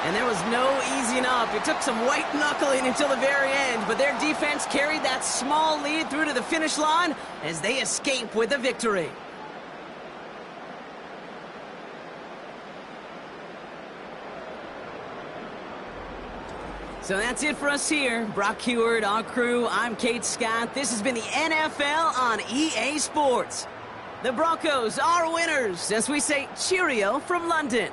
And there was no easing up. It took some white knuckling until the very end, but their defense carried that small lead through to the finish line as they escape with a victory. So that's it for us here. Brock Heward, our crew, I'm Kate Scott. This has been the NFL on EA Sports. The Broncos are winners, as we say cheerio from London.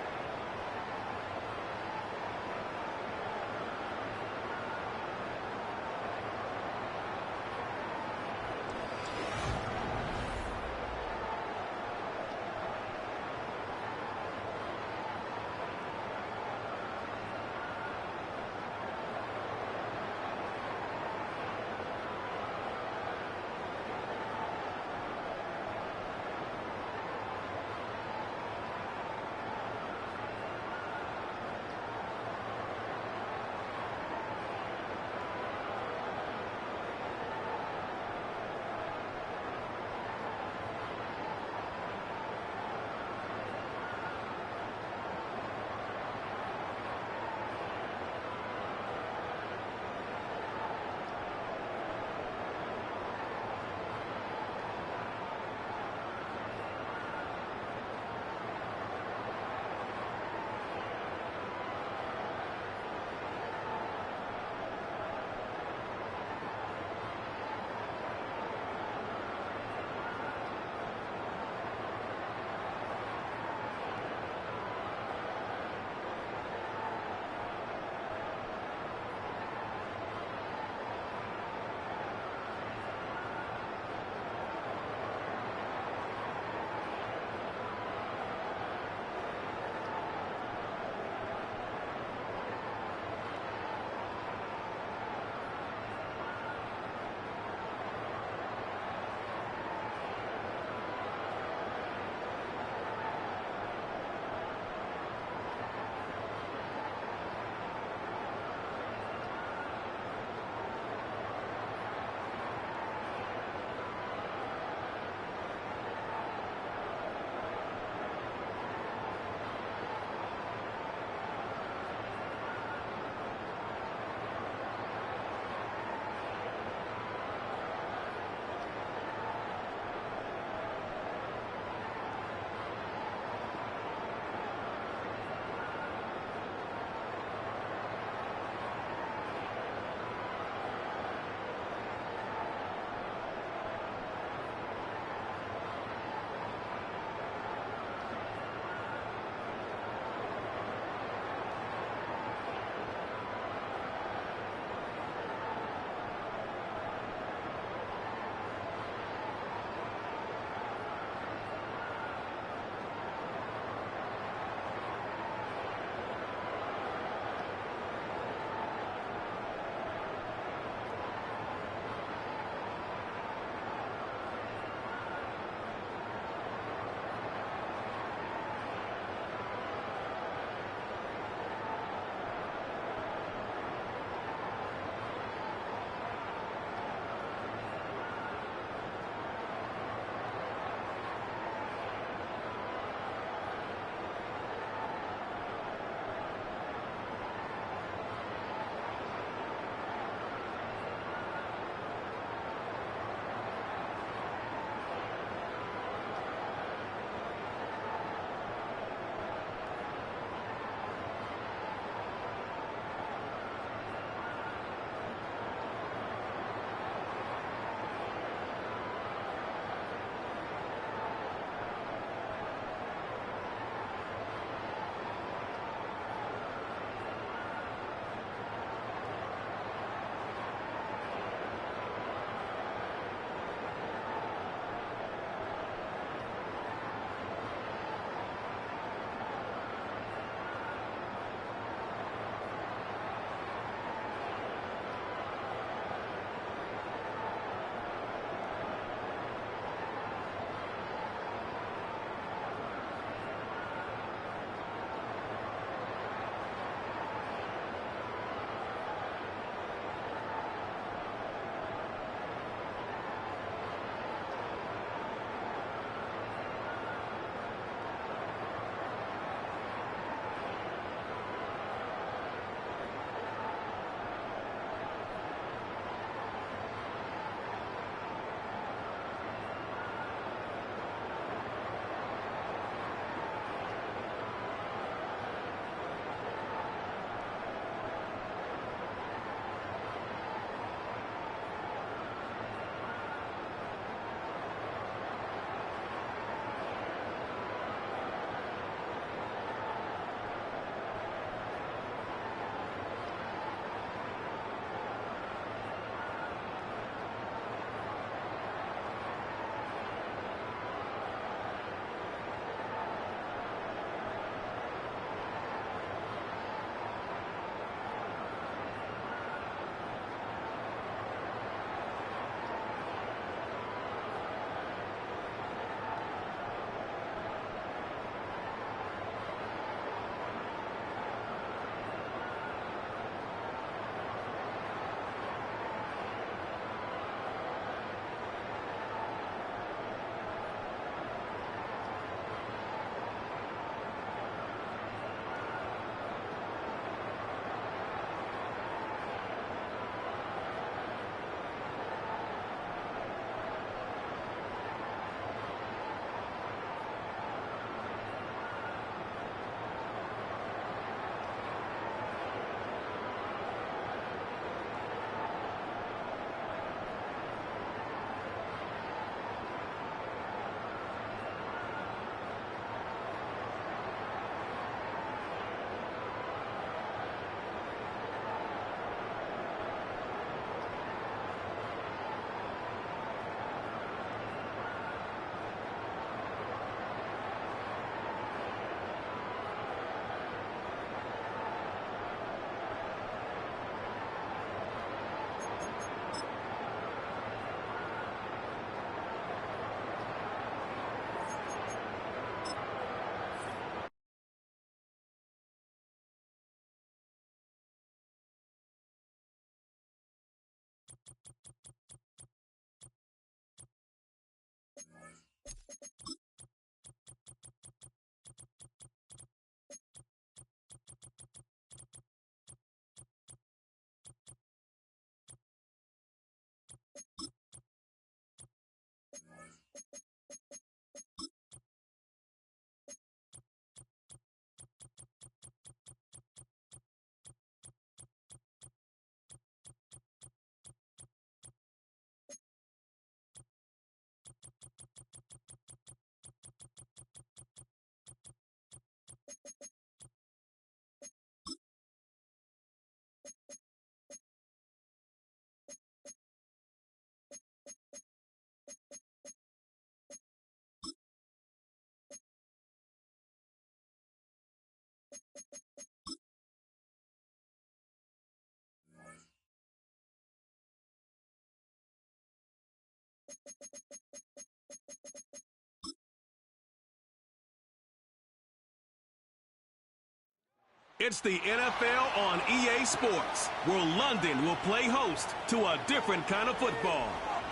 It's the NFL on EA Sports, where London will play host to a different kind of football.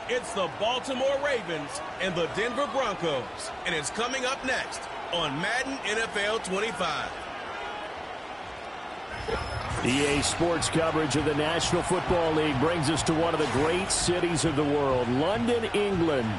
It's the Baltimore Ravens and the Denver Broncos, and it's coming up next on Madden NFL 25. EA Sports coverage of the National Football League brings us to one of the great cities of the world, London, England.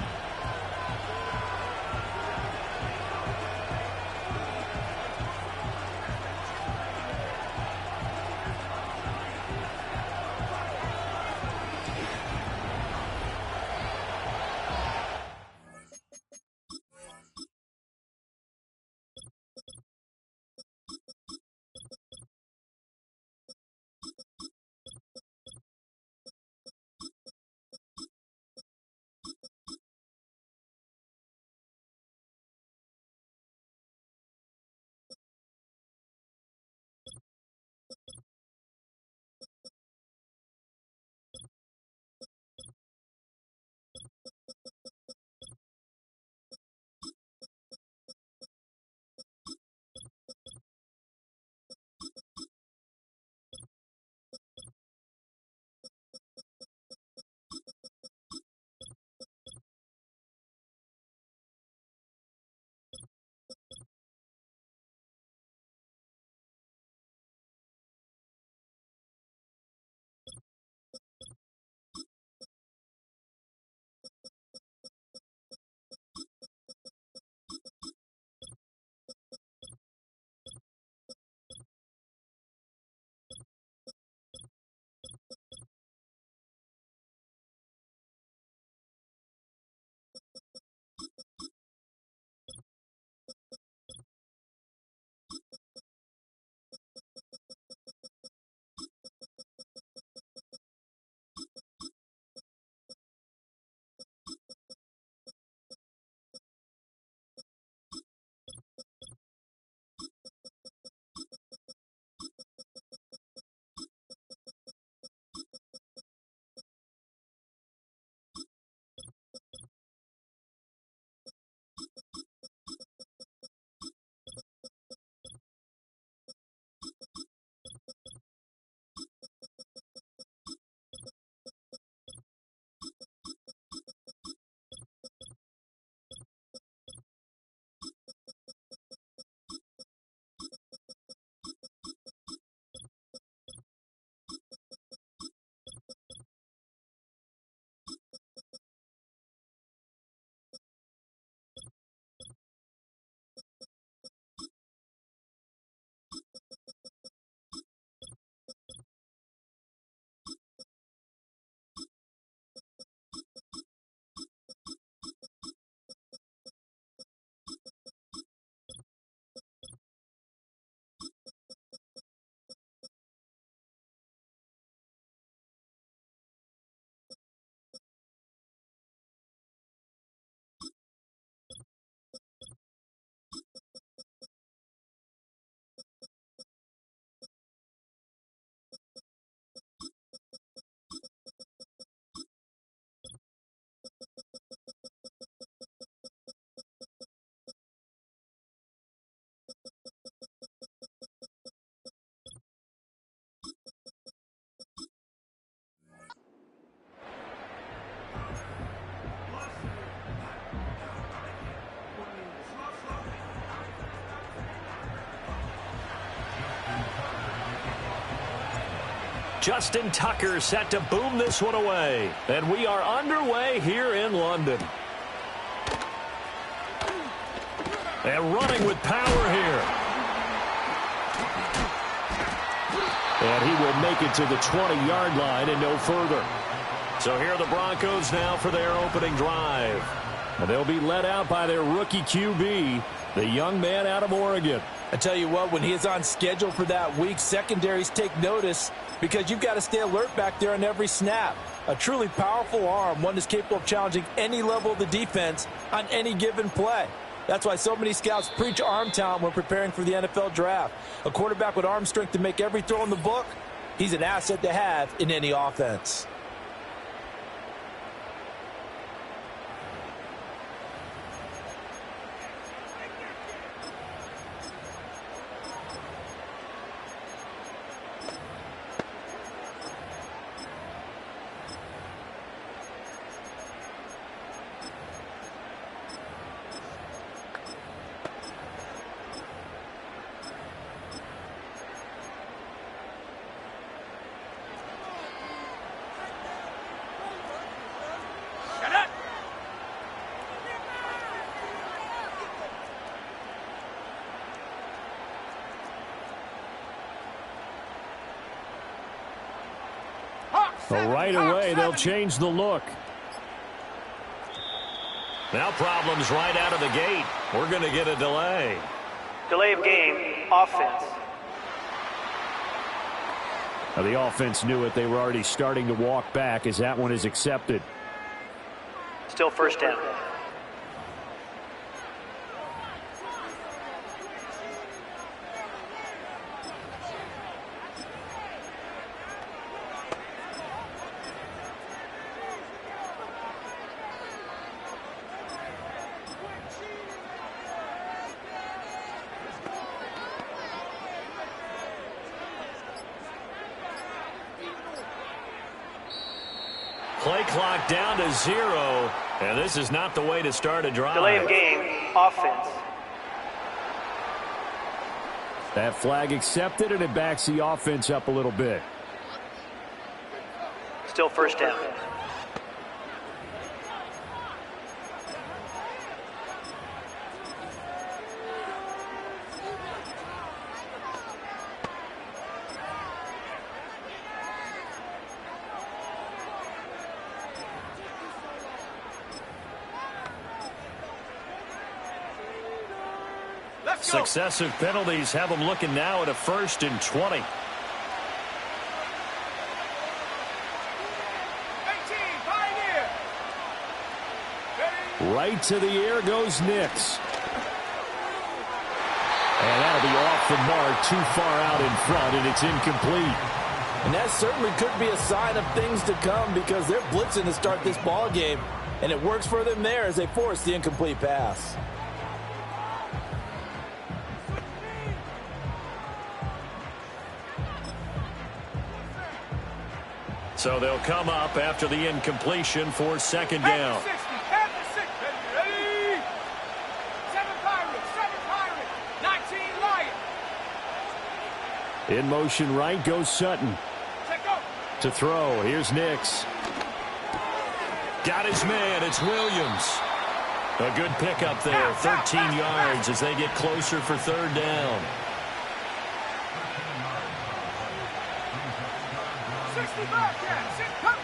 Justin Tucker set to boom this one away. And we are underway here in London. And running with power here. And he will make it to the 20-yard line and no further. So here are the Broncos now for their opening drive. And they'll be led out by their rookie QB, the young man out of Oregon. I tell you what, when he is on schedule for that week, secondaries take notice because you've got to stay alert back there on every snap. A truly powerful arm, one that's capable of challenging any level of the defense on any given play. That's why so many scouts preach arm talent when preparing for the NFL draft. A quarterback with arm strength to make every throw in the book, he's an asset to have in any offense. Well, right away, they'll change the look. Now problems right out of the gate. We're going to get a delay. Delay of game, offense. Now, the offense knew it. They were already starting to walk back as that one is accepted. Still first down. Play clock down to 0, and this is not the way to start a drive. Delay of game, offense. That flag accepted, and it backs the offense up a little bit. Still first down. Successive penalties have them looking now at a 1st and 20. 18, Pioneer. Right to the air goes Nix. And that'll be off the mark, too far out in front, and it's incomplete. And that certainly could be a sign of things to come because they're blitzing to start this ball game, and it works for them there as they force the incomplete pass. So they'll come up after the incompletion for 2nd down. 60, at the 6, ready? 7 Pirates, 19 Lions. In motion right goes Sutton. Check go. To throw, here's Nix. Got his man, it's Williams. A good pickup there, 13 yards as they get closer for 3rd down. 60 Bobcats, cut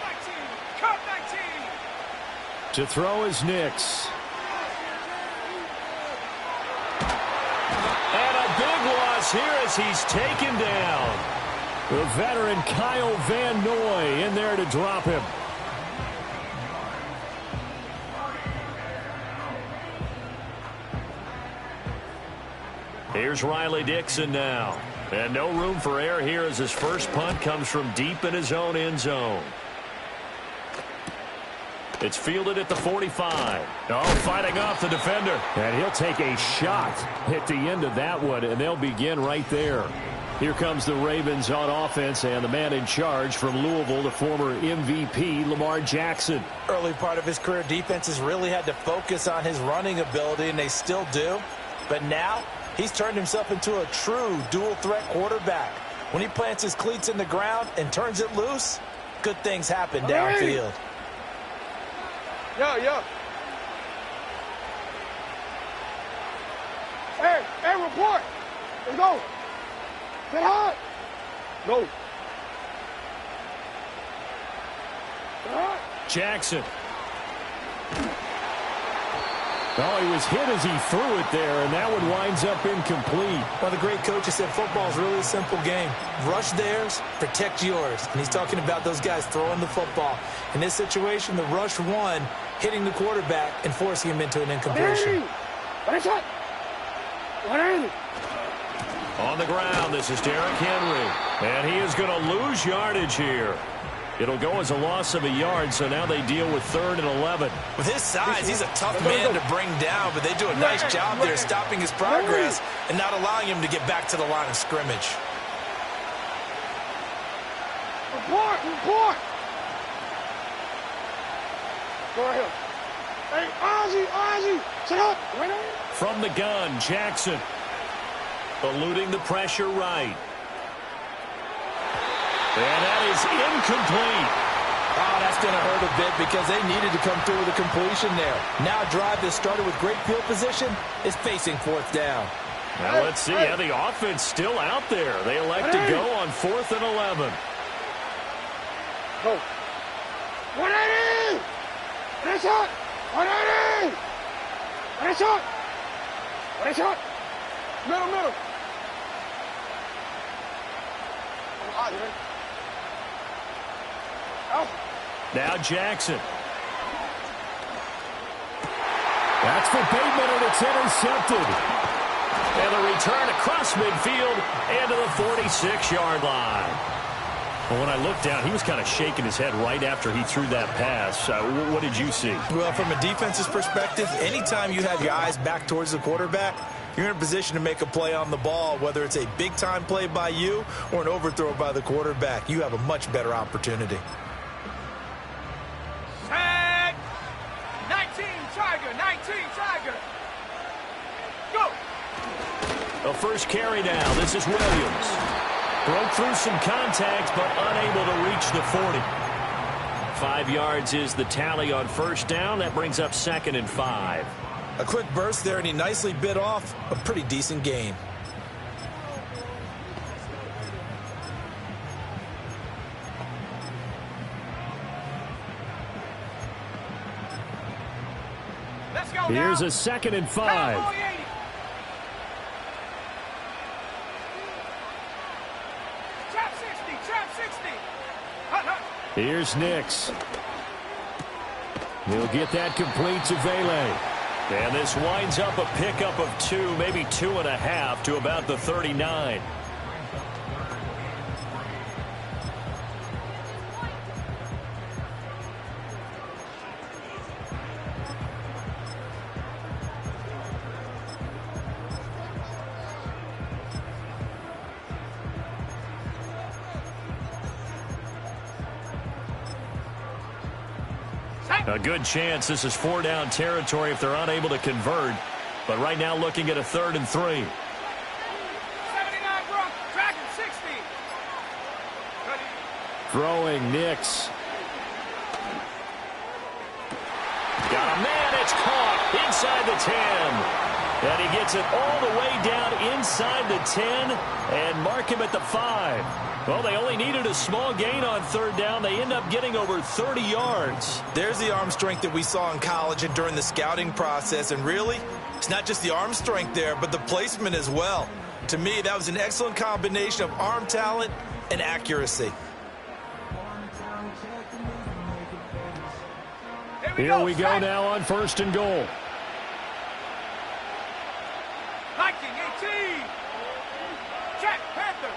19. To throw is Nix. And a big loss here as he's taken down. The veteran Kyle Van Noy in there to drop him. Here's Riley Dixon now. And no room for error here as his first punt comes from deep in his own end zone. It's fielded at the 45. Oh, fighting off the defender. And he'll take a shot at the end of that one, and they'll begin right there. Here comes the Ravens on offense, and the man in charge from Louisville, the former MVP, Lamar Jackson. Early part of his career, defenses really had to focus on his running ability, and they still do. But now, he's turned himself into a true dual-threat quarterback. When he plants his cleats in the ground and turns it loose, good things happen downfield. Yo. Hey, report. Let's go. Get hot. Go. Jackson. Oh, he was hit as he threw it there, and that one winds up incomplete. Well, the great coaches said football is really a simple game. Rush theirs, protect yours. And he's talking about those guys throwing the football. In this situation, the rush one, hitting the quarterback and forcing him into an incompletion. On the ground, this is Derrick Henry. And he is going to lose yardage here. It'll go as a loss of a yard, so now they deal with 3rd and 11. With his size, he's a tough man to bring down, but they do a nice job there stopping his progress and not allowing him to get back to the line of scrimmage. Report. Go right here. Hey, Ozzy, sit up. From the gun, Jackson. Eluding the pressure right. And that is incomplete. Oh, that's going to hurt a bit because they needed to come through with a completion there. Now a drive that started with great field position is facing 4th down. Now let's see how the offense still out there. They elect to go on 4th and 11. Go. 180! Finish shot! 180! Finish shot! Finish shot! Middle. Out. Now Jackson. That's for Bateman, and it's intercepted. And the return across midfield and to the 46-yard line. Well, when I looked down, he was kind of shaking his head right after he threw that pass. What did you see? Well, from a defense's perspective, anytime you have your eyes back towards the quarterback, you're in a position to make a play on the ball, whether it's a big-time play by you or an overthrow by the quarterback. You have a much better opportunity. Tag! 19 Tiger! Go! The first carry now. This is Williams. Broke through some contact, but unable to reach the 40. 5 yards is the tally on first down. That brings up 2nd and 5. A quick burst there, and he nicely bit off a pretty decent gain. Let's go. Here's now. a 2nd and 5. Cowboy 80. Trap 60. Hut. Here's Nix. He'll get that complete to Vele. And this winds up a pickup of 2, maybe 2.5 to about the 39. A good chance this is 4-down territory if they're unable to convert. But right now looking at a 3rd and 3. 79 Bronx, Dragon 60. Throwing Nix. Got a man, it's caught inside the 10. And he gets it all the way down inside the 10 and mark him at the 5. Well, they only needed a small gain on 3rd down. They end up getting over 30 yards. There's the arm strength that we saw in college and during the scouting process. And really, it's not just the arm strength there, but the placement as well. To me, that was an excellent combination of arm talent and accuracy. Here we go now on 1st and goal. Viking 18. Check, Panther.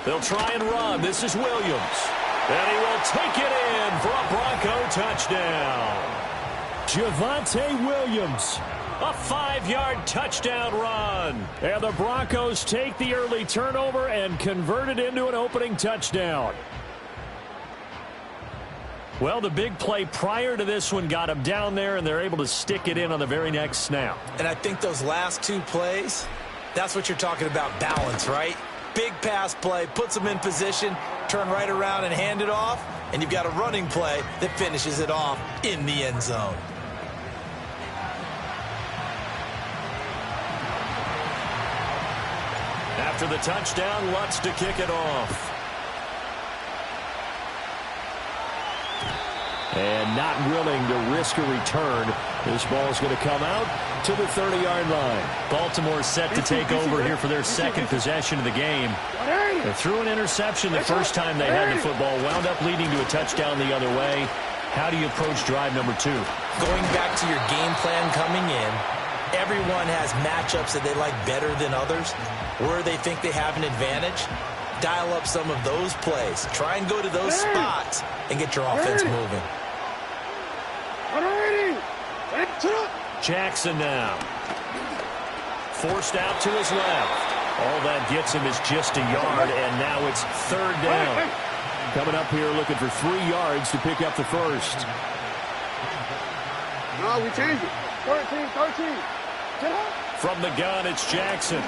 They'll try and run. This is Williams. And he will take it in for a Bronco touchdown. Javonte Williams. A 5-yard touchdown run. And the Broncos take the early turnover and convert it into an opening touchdown. Well, the big play prior to this one got them down there, and they're able to stick it in on the very next snap. And I think those last 2 plays, that's what you're talking about, balance, right? Big pass play, puts them in position, turn right around and hand it off, and you've got a running play that finishes it off in the end zone. After the touchdown, Lutz to kick it off. And not willing to risk a return. This ball is going to come out to the 30-yard line. Baltimore set to take over here for their 2nd possession of the game. They threw an interception the first time they had the football, wound up leading to a touchdown the other way. How do you approach drive number 2? Going back to your game plan coming in, everyone has matchups that they like better than others, where they think they have an advantage. Dial up some of those plays. Try and go to those spots and get your offense moving. Jackson now. Forced out to his left. All that gets him is just a yard, and now it's 3rd down. Coming up here looking for 3 yards to pick up the first. No, we changed it. 13. From the gun, it's Jackson.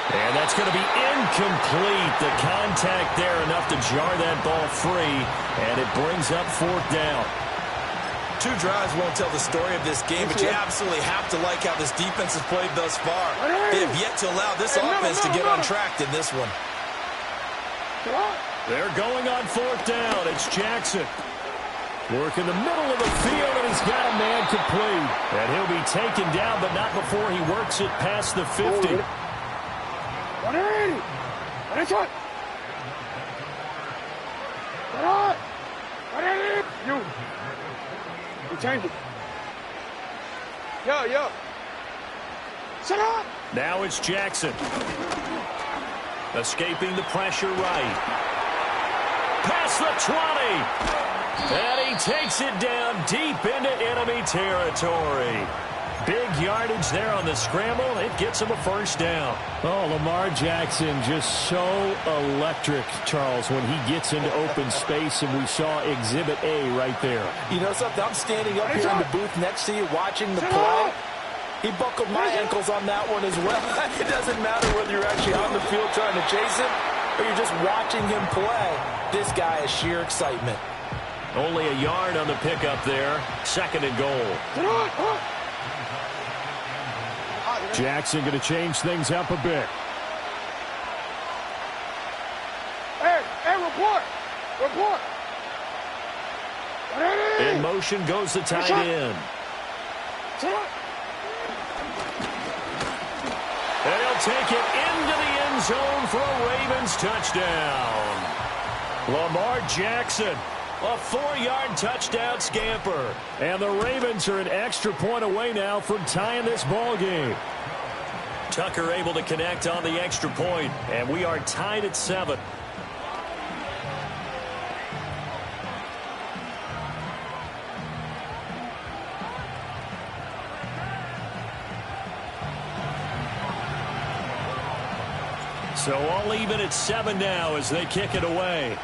And that's going to be incomplete. The contact there enough to jar that ball free, and it brings up 4th down. 2 drives won't tell the story of this game, but you absolutely have to like how this defense has played thus far. They have yet to allow this offense to get on track in this one. They're going on fourth down. It's Jackson. Work in the middle of the field, and he's got a man complete. And he'll be taken down, but not before he works it past the 50. You change it. Yo. Shut up. Now it's Jackson. Escaping the pressure right. Past the 20. And he takes it down deep into enemy territory. Big yardage there on the scramble. It gets him a first down. Oh, Lamar Jackson just so electric, Charles, when he gets into open space, and we saw Exhibit A right there. You know something? I'm standing up here in the booth next to you watching the play. He buckled my ankles on that one as well. It doesn't matter whether you're actually on the field trying to chase him or you're just watching him play. This guy is sheer excitement. Only a yard on the pickup there. Second and goal. Jackson going to change things up a bit. Hey, report. In motion goes the tight end. And he'll take it into the end zone for a Ravens touchdown. Lamar Jackson, a 4-yard touchdown scamper. And the Ravens are an extra point away now from tying this ball game. Tucker able to connect on the extra point, and we are tied at 7. So all even at 7 now as they kick it away.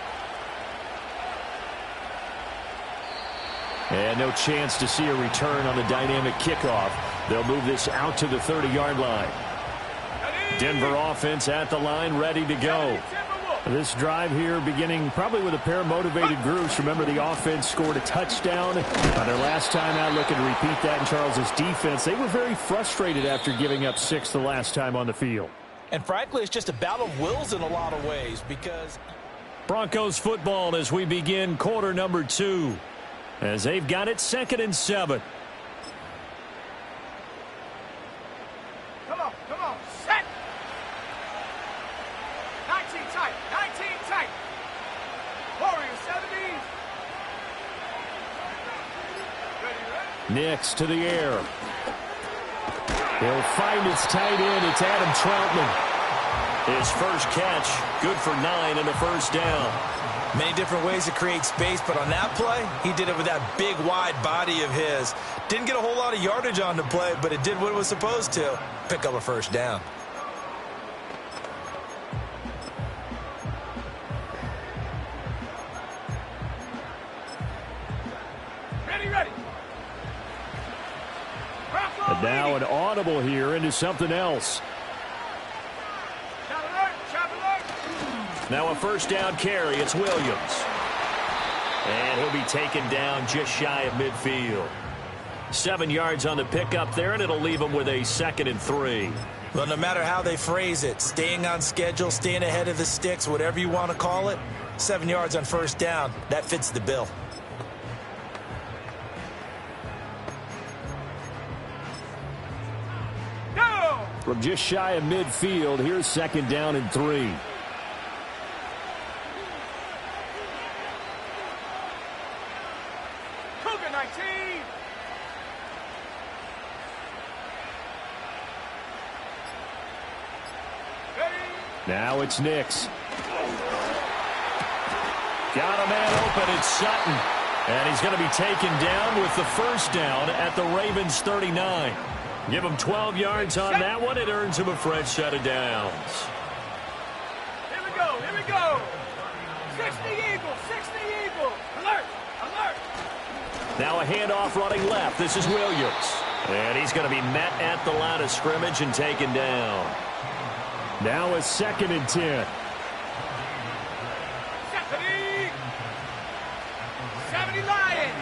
And no chance to see a return on the dynamic kickoff. They'll move this out to the 30-yard line. Denver offense at the line, ready to go. This drive here beginning probably with a pair of motivated groups. Remember, the offense scored a touchdown on their last time out, looking to repeat that in Charles's defense. They were very frustrated after giving up 6 the last time on the field. And frankly, it's just a battle of wills in a lot of ways because Broncos football as we begin quarter number 2. As they've got it 2nd and 7. Come on, set. 19 tight. Warriors 70s. Ready. Nix to the air. He'll find his tight end. It's Adam Troutman. His first catch, good for 9 and a first down. many different ways to create space, but on that play, he did it with that big, wide body of his. Didn't get a whole lot of yardage on the play, but it did what it was supposed to. Pick up a first down. Ready. And now an audible here into something else. Now a first down carry. It's Williams. And he'll be taken down just shy of midfield. 7 yards on the pickup there, and it'll leave him with a 2nd and 3. Well, no matter how they phrase it, staying on schedule, staying ahead of the sticks, whatever you want to call it, 7 yards on first down, that fits the bill. From just shy of midfield, here's 2nd down and 3. Cougar 19. Ready. Now it's Nix. Got a man open. It's Sutton. And he's going to be taken down with the first down at the Ravens 39. Give him 12 yards on that one. It earns him a fresh set of downs. Here we go. 60 Eagles. Alert. Now a handoff running left. This is Williams. And he's going to be met at the line of scrimmage and taken down. Now a 2nd and 10. 70 Lions.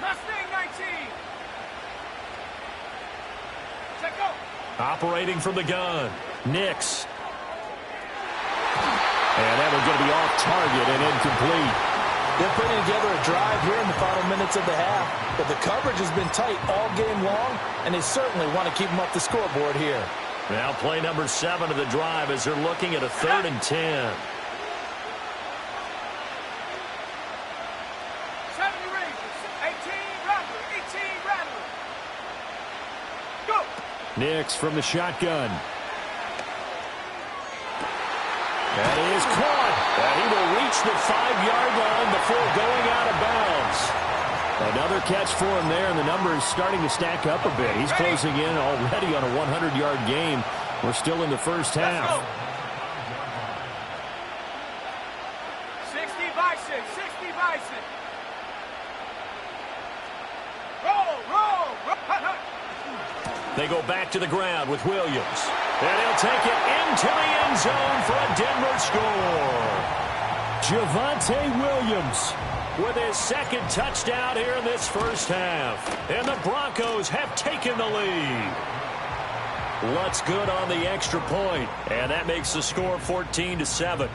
Mustang 19. Check go. Operating from the gun, Nix. And that one's going to be off target and incomplete. They're putting together a drive here in the final minutes of the half, but the coverage has been tight all game long, and they certainly want to keep them up the scoreboard here. Now play number 7 of the drive as they're looking at a 3rd and 10. Nix from the shotgun. That is caught. And he will reach the 5-yard line before going out of bounds. Another catch for him there, and the number is starting to stack up a bit. He's closing in already on a 100-yard game. We're still in the first half. 60 Bison, 60 Bison. Roll, roll, roll. They go back to the ground with Williams. And he'll take it into the end zone for a Denver score. Javonte Williams with his 2nd touchdown here in this first half. And the Broncos have taken the lead. What's good on the extra point? And that makes the score 14-7.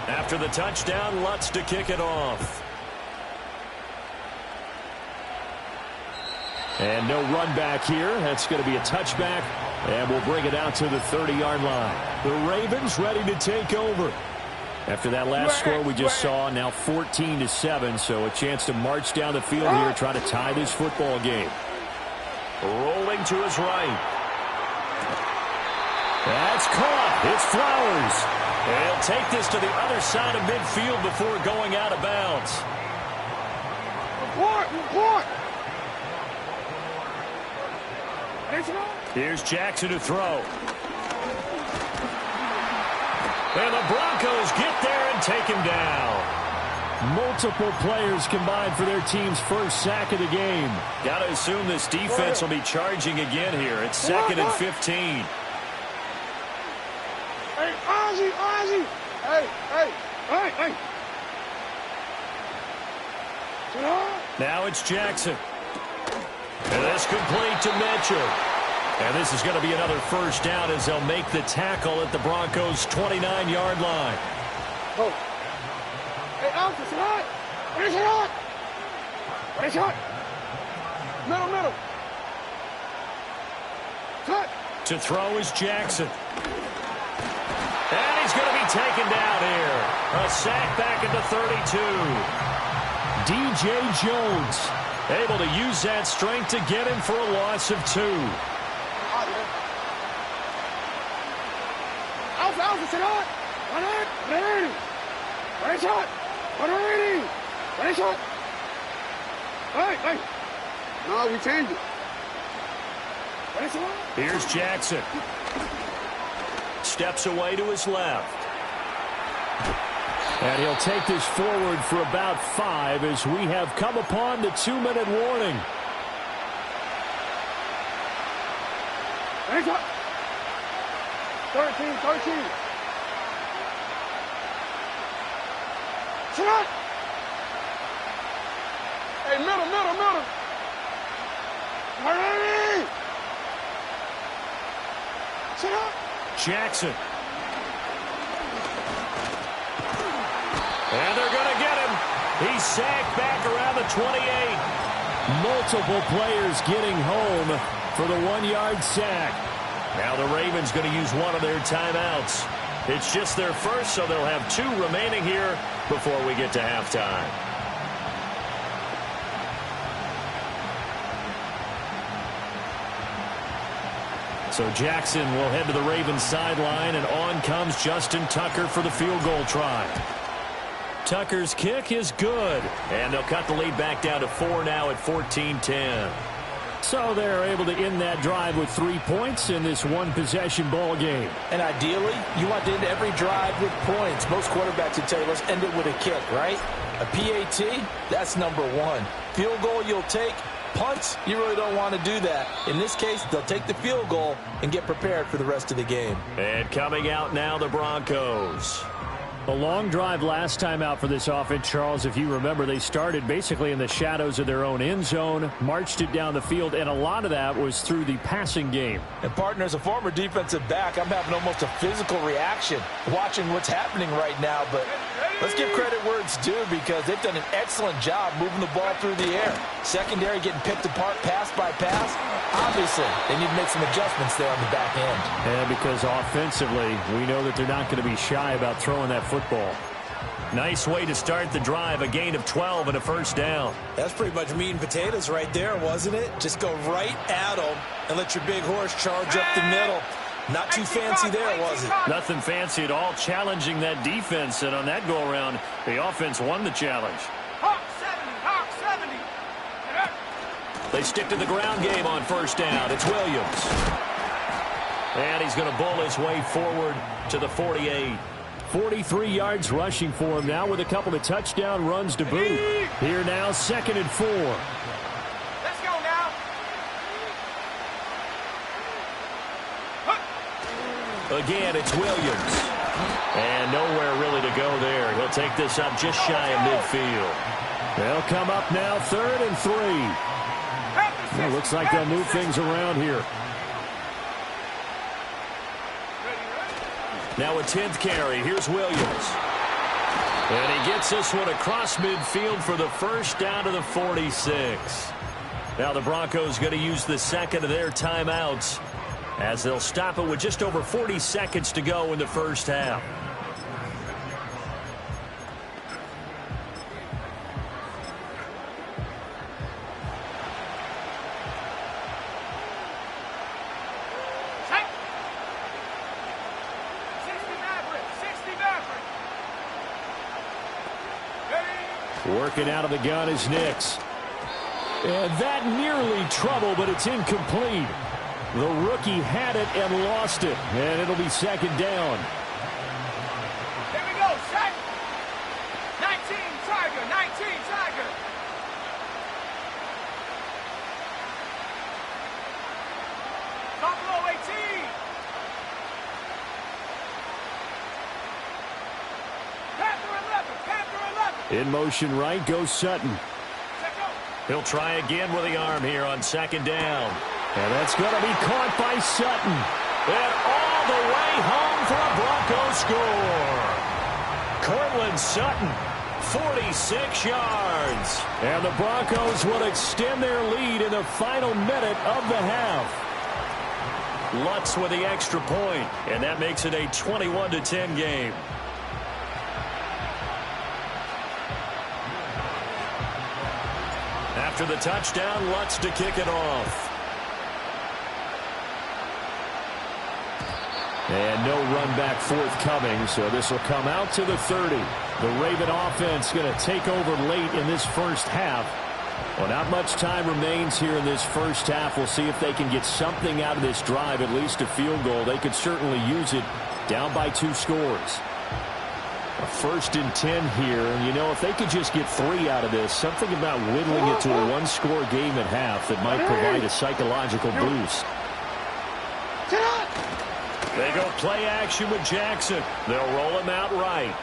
After the touchdown, Lutz to kick it off. And no run back here. That's going to be a touchback, and we'll bring it out to the 30-yard line. The Ravens ready to take over. After that last score we just saw, now 14-7, so a chance to march down the field here, try to tie this football game. Rolling to his right. That's caught. It's Flowers. And he'll take this to the other side of midfield before going out of bounds. Report. Here's Jackson to throw. And the Broncos get there and take him down. Multiple players combined for their team's first sack of the game. Got to assume this defense will be charging again here. It's 2nd and 15. Hey, Ozzie. Hey. Now it's Jackson. And this complete to Mitchell. And this is going to be another first down as they'll make the tackle at the Broncos' 29-yard line. Oh. Hey, Alex, it's hot. It's hot. Middle. Cut. To throw is Jackson. And he's going to be taken down here. A sack back at the 32. DJ Jones able to use that strength to get him for a loss of 2. Alpha, sit on. One shot. Hey. No, we changed it. Here's Jackson. Steps away to his left. And he'll take this forward for about 5 as we have come upon the 2-minute warning. Thanks, 13. Sit up. Hey, middle. Hurry. Sit up. Jackson. And they're going to get him. He's sacked back around the 28. Multiple players getting home for the 1-yard sack. Now the Ravens going to use one of their timeouts. It's just their first, so they'll have 2 remaining here before we get to halftime. So Jackson will head to the Ravens sideline, and on comes Justin Tucker for the field goal try. Tucker's kick is good, and they'll cut the lead back down to 4 now at 14-10. So they're able to end that drive with 3 points in this one-possession ball game. And ideally, you want to end every drive with points. Most quarterbacks would tell you, let's end it with a kick, right? A PAT, that's number 1. Field goal you'll take. Punts, you really don't want to do that. In this case, they'll take the field goal and get prepared for the rest of the game. And coming out now, the Broncos. A long drive last time out for this offense, Charles. If you remember, they started basically in the shadows of their own end zone, marched it down the field, and a lot of that was through the passing game. And, partner, as a former defensive back, I'm having almost a physical reaction watching what's happening right now. But let's give credit where it's due because they've done an excellent job moving the ball through the air. Secondary getting picked apart pass by pass. Obviously, they need to make some adjustments there on the back end. And because offensively, we know that they're not going to be shy about throwing that football. Nice way to start the drive, a gain of 12 and a first down. That's pretty much meat and potatoes right there, wasn't it? Just go right at them and let your big horse charge up the middle. Not too fancy there, was it? Nothing fancy at all, challenging that defense, and on that go-around, the offense won the challenge. Hawk 70. They stick to the ground game on first down. It's Williams. And he's going to bull his way forward to the 48. 43 yards rushing for him now with a couple of touchdown runs to boot. Here now, 2nd and 4. Let's go now. Again, it's Williams. And nowhere really to go there. He'll take this up just shy of midfield. They'll come up now, 3rd and 3. Well, looks like they'll move things around here. Now a 10th carry. Here's Williams. And he gets this one across midfield for the first down to the 46. Now the Broncos going to use the second of their timeouts as they'll stop it with just over 40 seconds to go in the first half. Working out of the gun is Nix. And that nearly trouble, but it's incomplete. The rookie had it and lost it. And it'll be 2nd down. Here we go, set. 19, Tiger, 19, Tiger. Buffalo 18. Panther 11. In motion right goes Sutton. He'll try again with the arm here on 2nd down. And that's going to be caught by Sutton. And all the way home for a Bronco score. Cortland Sutton, 46 yards. And the Broncos will extend their lead in the final minute of the half. Lutz with the extra point, and that makes it a 21-10 game. After the touchdown, Lutz to kick it off. And no run back forthcoming, so this will come out to the 30. The Raven offense going to take over late in this first half. Well, not much time remains here in this first half. We'll see if they can get something out of this drive, at least a field goal. They could certainly use it down by 2 scores. A 1st and 10 here, and you know, if they could just get 3 out of this, something about whittling it to a 1-score game at half that might provide a psychological boost. They go play action with Jackson. They'll roll him out right.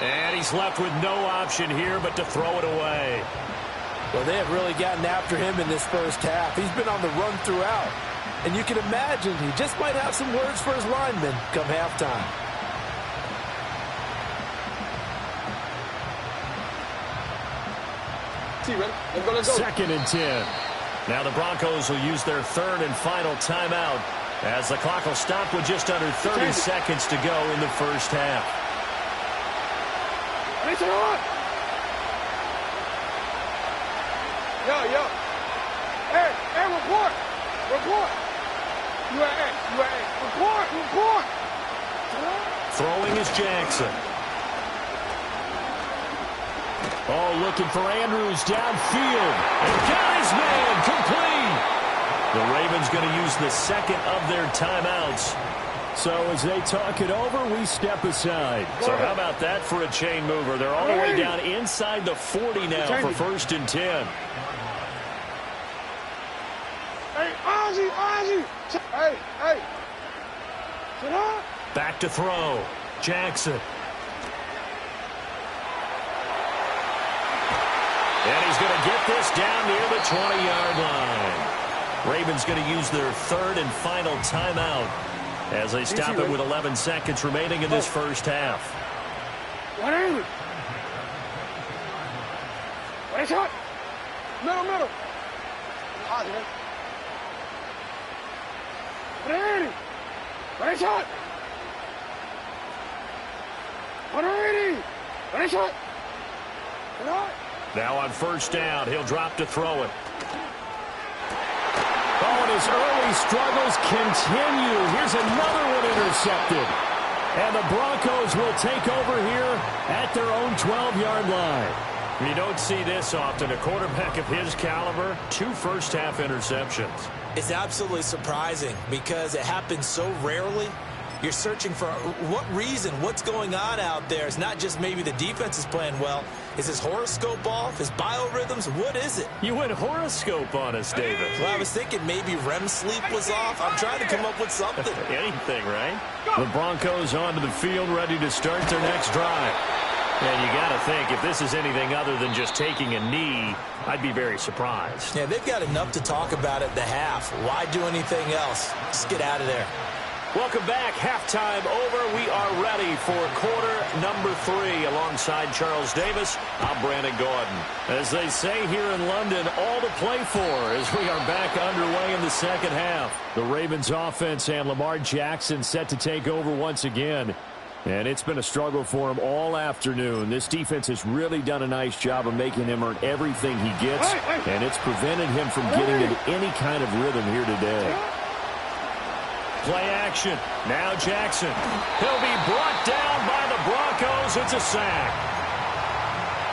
And he's left with no option here but to throw it away. Well, they have really gotten after him in this first half. He's been on the run throughout. And you can imagine he just might have some words for his linemen come halftime. Let's go. 2nd and 10. Now the Broncos will use their 3rd and final timeout as the clock will stop with just under 30 seconds to go in the first half. Yo. Hey, report. You at A. Report. Throwing is Jackson. Oh, looking for Andrews downfield. And got his man complete. The Ravens going to use the 2nd of their timeouts. So as they talk it over, we step aside. So how about that for a chain mover? They're all the way down inside the 40 now for 1st and 10. Hey, Ozzy. Hey. Sit up. Back to throw. Jackson. this down near the 20-yard line. Ravens going to use their third and final timeout as they stop it with 11 seconds remaining in this first half. Shot. Middle. Ready shot. Ready shot. Now on first down, he'll drop to throw it. Oh, and his early struggles continue. Here's another one intercepted. And the Broncos will take over here at their own 12-yard line. You don't see this often. A quarterback of his caliber, 2 first-half interceptions. It's absolutely surprising because it happens so rarely. You're searching for what reason, what's going on out there. It's not just maybe the defense is playing well. Is his horoscope off? His biorhythms? What is it? You went horoscope on us, David. Well, I was thinking maybe REM sleep was off. I'm trying to come up with something. Anything, right? The Broncos onto the field, ready to start their next drive. And you got to think, if this is anything other than just taking a knee, I'd be very surprised. Yeah, they've got enough to talk about at the half. Why do anything else? Just get out of there. Welcome back. Halftime over. We are ready for quarter number 3. Alongside Charles Davis, I'm Brandon Gordon. As they say here in London, all to play for as we are back underway in the second half. The Ravens offense and Lamar Jackson set to take over once again. And it's been a struggle for him all afternoon. This defense has really done a nice job of making him earn everything he gets. And it's prevented him from getting into any kind of rhythm here today. Play action. Now Jackson. He'll be brought down by the Broncos. It's a sack.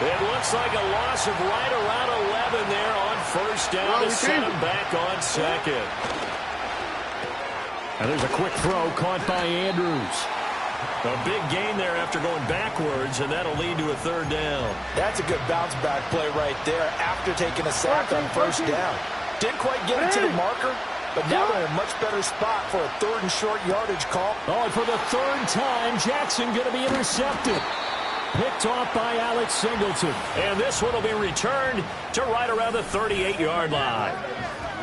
It looks like a loss of right around 11 there on first down to set him back on second. And there's a quick throw caught by Andrews. A big gain there after going backwards, and that'll lead to a third down. That's a good bounce-back play right there after taking a sack on first down. Didn't quite get it to the marker, but now they're in a much better spot for a third and short yardage call. Oh, and for the third time, Jackson going to be intercepted. Picked off by Alex Singleton. And this one will be returned to right around the 38-yard line.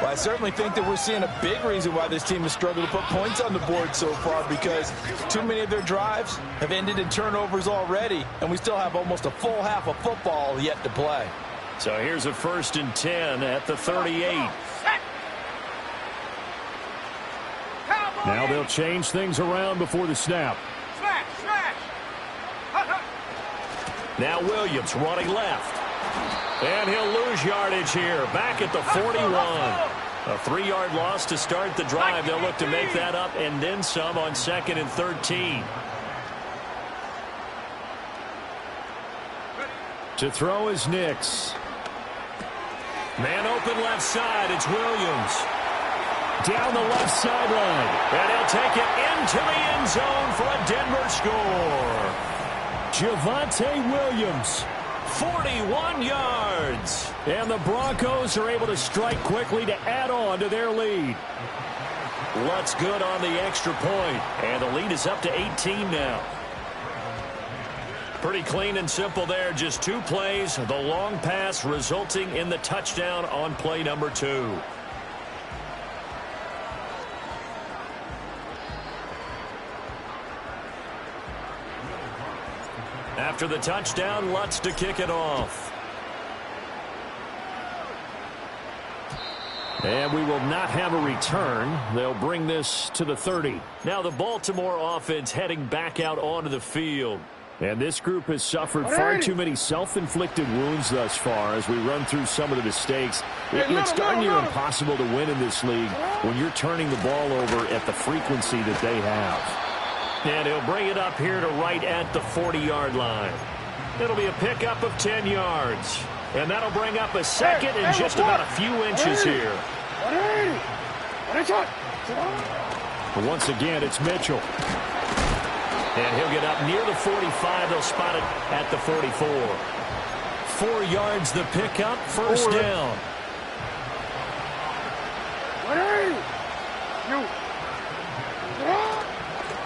Well, I certainly think that we're seeing a big reason why this team has struggled to put points on the board so far, because too many of their drives have ended in turnovers already, and we still have almost a full half of football yet to play. So here's a 1st and 10 at the 38. Now they'll change things around before the snap. Now Williams running left. And he'll lose yardage here, back at the 41. A 3-yard loss to start the drive. They'll look to make that up and then some on 2nd and 13. To throw is Nix. Man open left side, it's Williams. Down the left sideline. And he'll take it into the end zone for a Denver score. Javonte Williams. 41 yards. And the Broncos are able to strike quickly to add on to their lead. Lutz good on the extra point. And the lead is up to 18 now. Pretty clean and simple there. Just 2 plays. The long pass resulting in the touchdown on play number 2. After the touchdown, Lutz to kick it off. And we will not have a return. They'll bring this to the 30. Now the Baltimore offense heading back out onto the field. And this group has suffered far too many self-inflicted wounds thus far as we run through some of the mistakes. It's darn near impossible to win in this league when you're turning the ball over at the frequency that they have. And he'll bring it up here to right at the 40-yard line. It'll be a pickup of 10 yards. And that'll bring up a second and just about a few inches here. But once again, it's Mitchell. And he'll get up near the 45. They'll spot it at the 44. 4 yards the pickup, first down.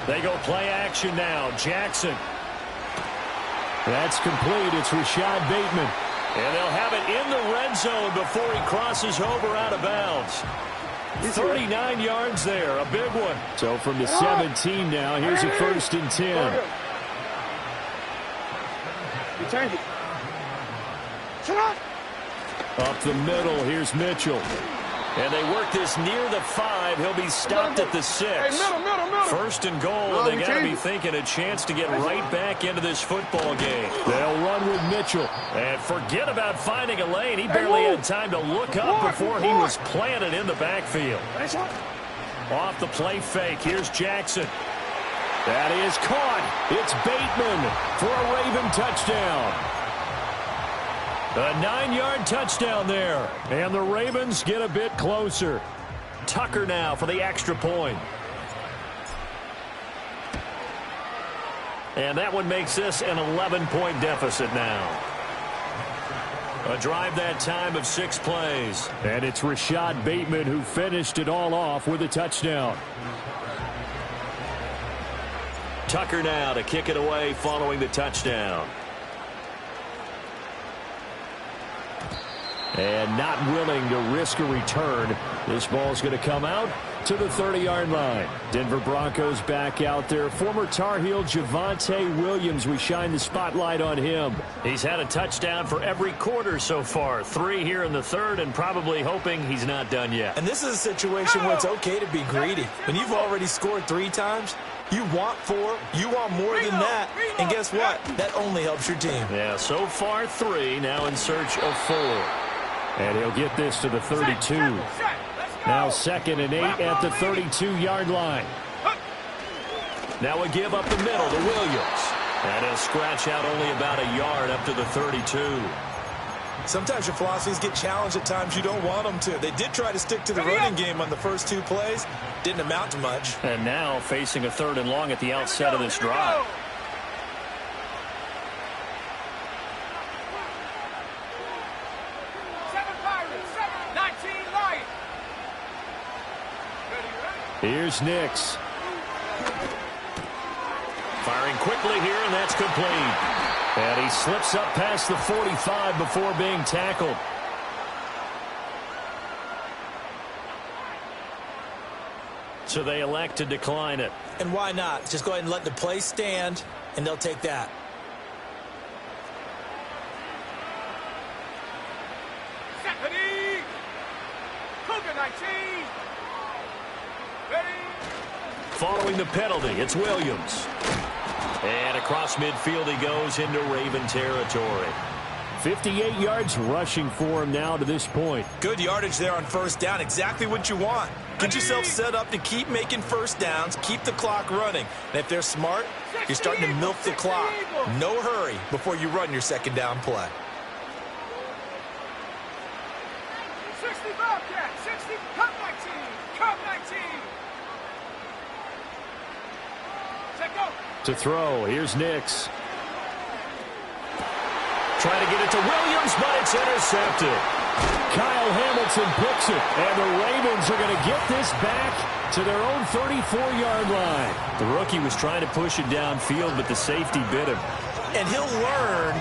They go play action now. Jackson. That's complete. It's Rashad Bateman. And they'll have it in the red zone before he crosses over out of bounds. 39 yards there, a big one. So from the 17 now, here's a 1st and 10. You change it. Up the middle, here's Mitchell. And they work this near the 5. He'll be stopped at the 6. Hey, middle. 1st and goal, and they got to be thinking a chance to get right back into this football game. They'll run with Mitchell. And forget about finding a lane. He barely had time to look up before he was planted in the backfield. Off the play fake, here's Jackson. That is caught. It's Bateman for a Raven touchdown. A 9-yard touchdown there. And the Ravens get a bit closer. Tucker now for the extra point. And that one makes this an 11-point deficit now. A drive that time of 6 plays. And it's Rashad Bateman who finished it all off with a touchdown. Tucker now to kick it away following the touchdown. And not willing to risk a return. This ball's going to come out to the 30-yard line. Denver Broncos back out there. Former Tar Heel Javonte Williams, we shine the spotlight on him. He's had a touchdown for every quarter so far. 3 here in the 3rd, and probably hoping he's not done yet. And this is a situation where it's okay to be greedy. When you've already scored 3 times, you want 4, you want more than that, and guess what? That only helps your team. Yeah, so far 3, now in search of 4. And he'll get this to the 32. Now 2nd and 8 at the 32-yard line. Now a give up the middle to Williams. And he'll scratch out only about a yard up to the 32. Sometimes your philosophies get challenged at times you don't want them to. They did try to stick to the running game on the first 2 plays. Didn't amount to much. And now facing a 3rd and long at the outset of this drive. Here's Nix. Firing quickly here, and that's complete. And he slips up past the 45 before being tackled. So they elect to decline it. And why not? Just go ahead and let the play stand, and they'll take that. Following the penalty, it's Williams. And across midfield he goes into Raven territory. 58 yards rushing for him now to this point. Good yardage there on 1st down. Exactly what you want. Get yourself set up to keep making 1st downs, keep the clock running. And if they're smart, you're starting to milk the clock. No hurry before you run your 2nd down play. 60 Bobcat, 60, come 19, come 19. To throw, here's Nix. Trying to get it to Williams, but it's intercepted. Kyle Hamilton picks it, and the Ravens are going to get this back to their own 34-yard line. The rookie was trying to push it downfield, but the safety bit him. And he'll learn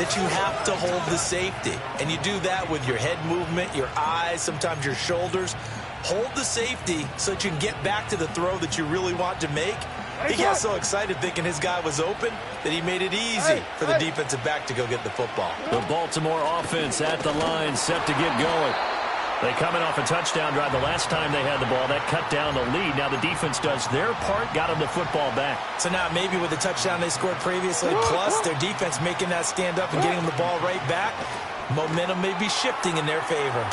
that you have to hold the safety. And you do that with your head movement, your eyes, sometimes your shoulders. Hold the safety so that you can get back to the throw that you really want to make. He got so excited thinking his guy was open that he made it easy for the defensive back to go get the football. The Baltimore offense at the line, set to get going. They coming off a touchdown drive the last time they had the ball. That cut down the lead. Now the defense does their part, got them the football back. So now maybe with the touchdown they scored previously, plus their defense making that stand up and getting them the ball right back, momentum may be shifting in their favor.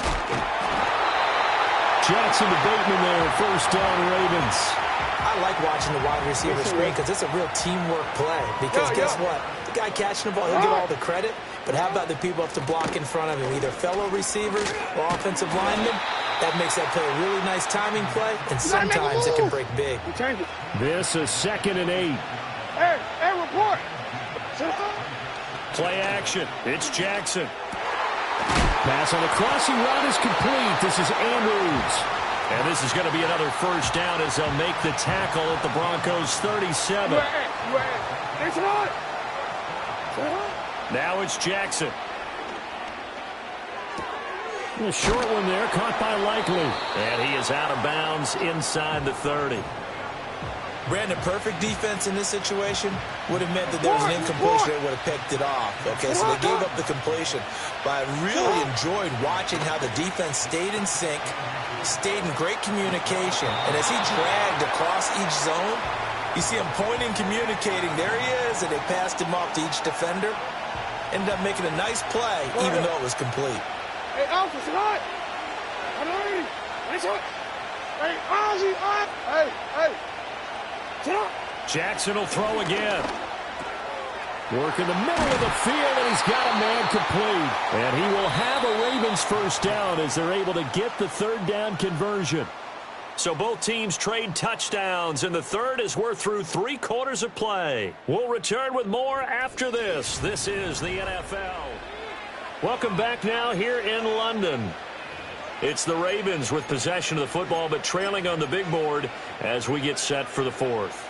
Jackson to Bateman there, 1st down Ravens. I like watching the wide receiver screen because it's a real teamwork play. Because guess what? The guy catching the ball, he'll get all the credit. But how about the people have to block in front of him, either fellow receivers or offensive linemen? That makes that play a really nice timing play, and sometimes it can break big. This is 2nd and 8. Hey, report. Play action. It's Jackson. Pass on the crossing route is complete. This is Andrews. And this is going to be another 1st down as they'll make the tackle at the Broncos' 37. It's not. Now it's Jackson. A short one there, caught by Likely. And he is out of bounds inside the 30. Brandon, perfect defense in this situation would have meant that there was an incompletion that would have picked it off. Okay, so they gave up the completion. But I really enjoyed watching how the defense stayed in sync, stayed in great communication. And as he dragged across each zone, you see him pointing, communicating. There he is, and they passed him off to each defender. Ended up making a nice play, even though it was complete. Hey, Alpha, sit on. Hey, Ozzy, up. Hey. Jackson will throw again. Work in the middle of the field, and he's got a man complete. And he will have a Ravens first down as they're able to get the third down conversion. So both teams trade touchdowns in the third as we're through 3 quarters of play. We'll return with more after this. This is the NFL. Welcome back now here in London. It's the Ravens with possession of the football, but trailing on the big board as we get set for the fourth.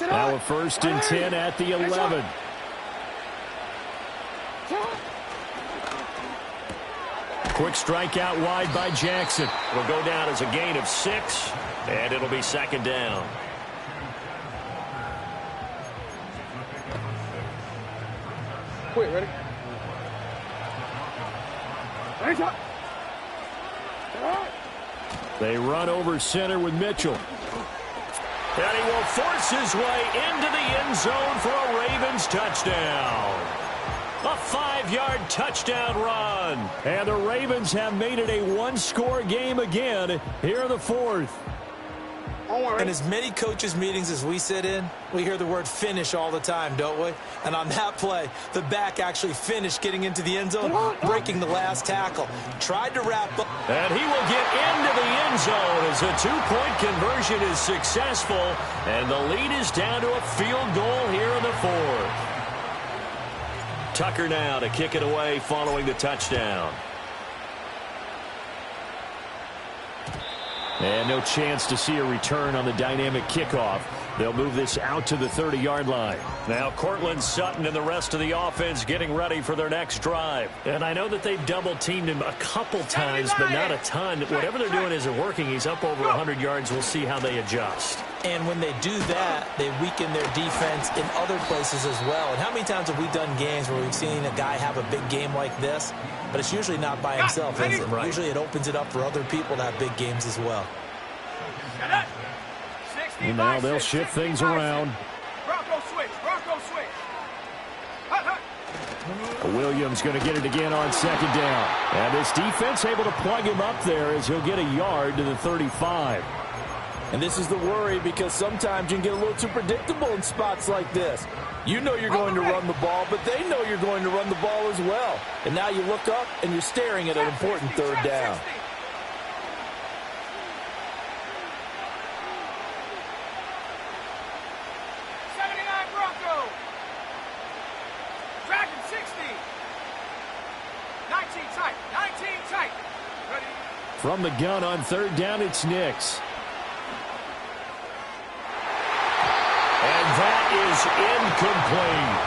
Now a 1st and 10 at the 11. Quick strike out wide by Jackson. Will go down as a gain of 6, and it'll be 2nd down. Quick, ready? They run over center with Mitchell. And he will force his way into the end zone for a Ravens touchdown. A 5-yard touchdown run. And the Ravens have made it a 1-score game again here in the fourth. In as many coaches' meetings as we sit in, we hear the word finish all the time, don't we? And on that play, the back actually finished getting into the end zone, breaking the last tackle. Tried to wrap up. And he will get into the end zone as a 2-point conversion is successful. And the lead is down to a field goal here in the fourth. Tucker now to kick it away following the touchdown. And no chance to see a return on the dynamic kickoff. They'll move this out to the 30-yard line. Now Cortland Sutton and the rest of the offense getting ready for their next drive. And I know that they've double-teamed him a couple times, but not a ton. Whatever they're doing isn't working. He's up over 100 yards. We'll see how they adjust. And when they do that, they weaken their defense in other places as well. And how many times have we done games where we've seen a guy have a big game like this? But it's usually not by himself, is it? Right. Usually it opens it up for other people to have big games as well. And now they'll shift things around. Bronco switch. Williams going to get it again on 2nd down. And this defense able to plug him up there as he'll get a yard to the 35. And this is the worry because sometimes you can get a little too predictable in spots like this. You know you're going to run the ball, but they know you're going to run the ball as well. And now you look up and you're staring at an important 3rd down. From the gun on 3rd down, it's Nix. And that is incomplete.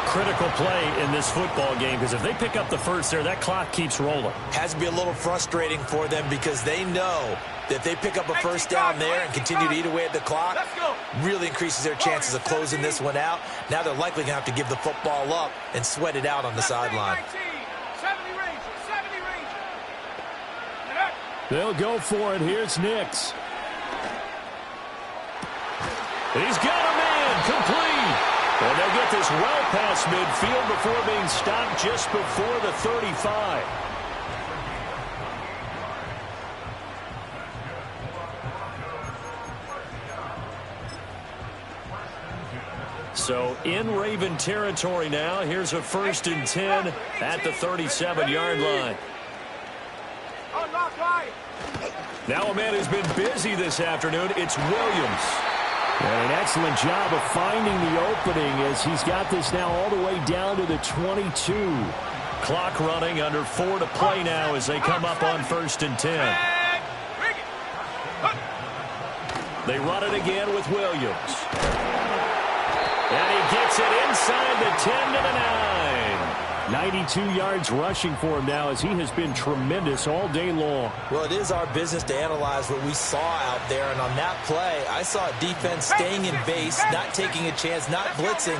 Critical play in this football game because if they pick up the first there, that clock keeps rolling. Has to be a little frustrating for them because they know that if they pick up a first down there and continue to eat away at the clock, really increases their chances of closing this one out. Now they're likely going to have to give the football up and sweat it out on the sideline. They'll go for it. Here's Nix. He's got a man complete. And they'll get this well past midfield before being stopped just before the 35. So in Raven territory now. Here's a 1st and 10 at the 37-yard line. Now a man who's been busy this afternoon, it's Williams. And an excellent job of finding the opening as he's got this now all the way down to the 22. Clock running, under 4 to play now as they come up on 1st and 10. They run it again with Williams. And he gets it inside the 10 to the 9. 92 yards rushing for him now as he has been tremendous all day long. Well, it is our business to analyze what we saw out there, and on that play, I saw a defense staying in base, not taking a chance, not blitzing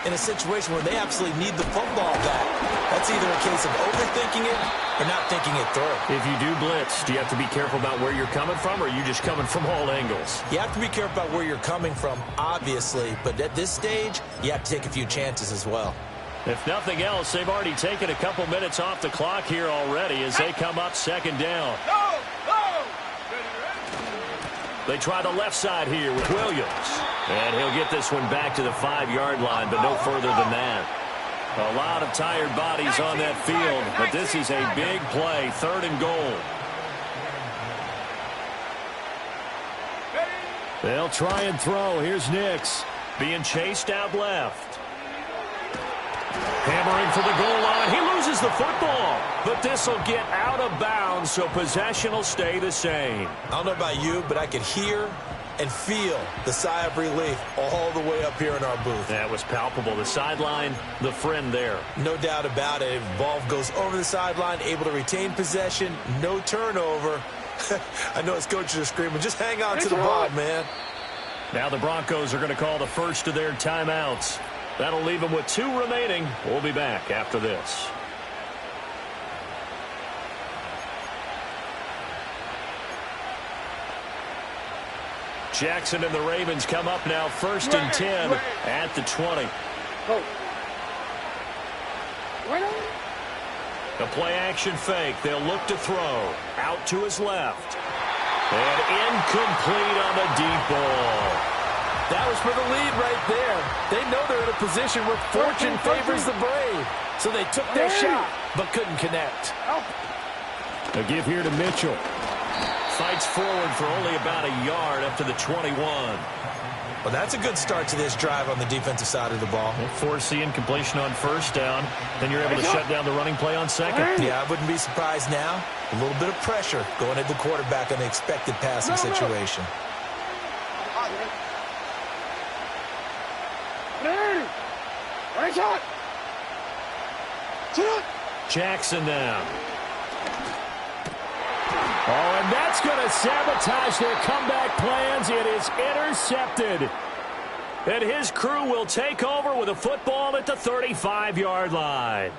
in a situation where they absolutely need the football back. That's either a case of overthinking it or not thinking it through. If you do blitz, do you have to be careful about where you're coming from, or are you just coming from all angles? You have to be careful about where you're coming from, obviously, but at this stage, you have to take a few chances as well. If nothing else, they've already taken a couple minutes off the clock here already as they come up second down. They try the left side here with Williams. And he'll get this one back to the 5-yard line, but no further than that. A lot of tired bodies on that field, but this is a big play, 3rd and goal. They'll try and throw. Here's Nix being chased out left. Hammering for the goal line. He loses the football, but this will get out of bounds, so possession will stay the same. I don't know about you, but I could hear and feel the sigh of relief all the way up here in our booth. That was palpable. The sideline, the friend there. No doubt about it. Ball goes over the sideline, able to retain possession, no turnover. I know his coaches are screaming, just hang on to the ball, man. Now the Broncos are going to call the first of their timeouts. That'll leave them with 2 remaining. We'll be back after this. Jackson and the Ravens come up now 1st and 10 at the 20. The play action fake. They'll look to throw. Out to his left. And incomplete on the deep ball. That was for the lead right there. They know they're in a position where fortune favors the brave. So they took their shot, but couldn't connect. A give here to Mitchell. Fights forward for only about a yard up to the 21. Well, that's a good start to this drive on the defensive side of the ball. Force the incompletion on 1st down. Then you're able to shut down the running play on 2nd. Yeah, I wouldn't be surprised now. A little bit of pressure going at the quarterback on the expected passing situation. Jackson now. Oh, and that's going to sabotage their comeback plans. It is intercepted. And his crew will take over with a football at the 35-yard line.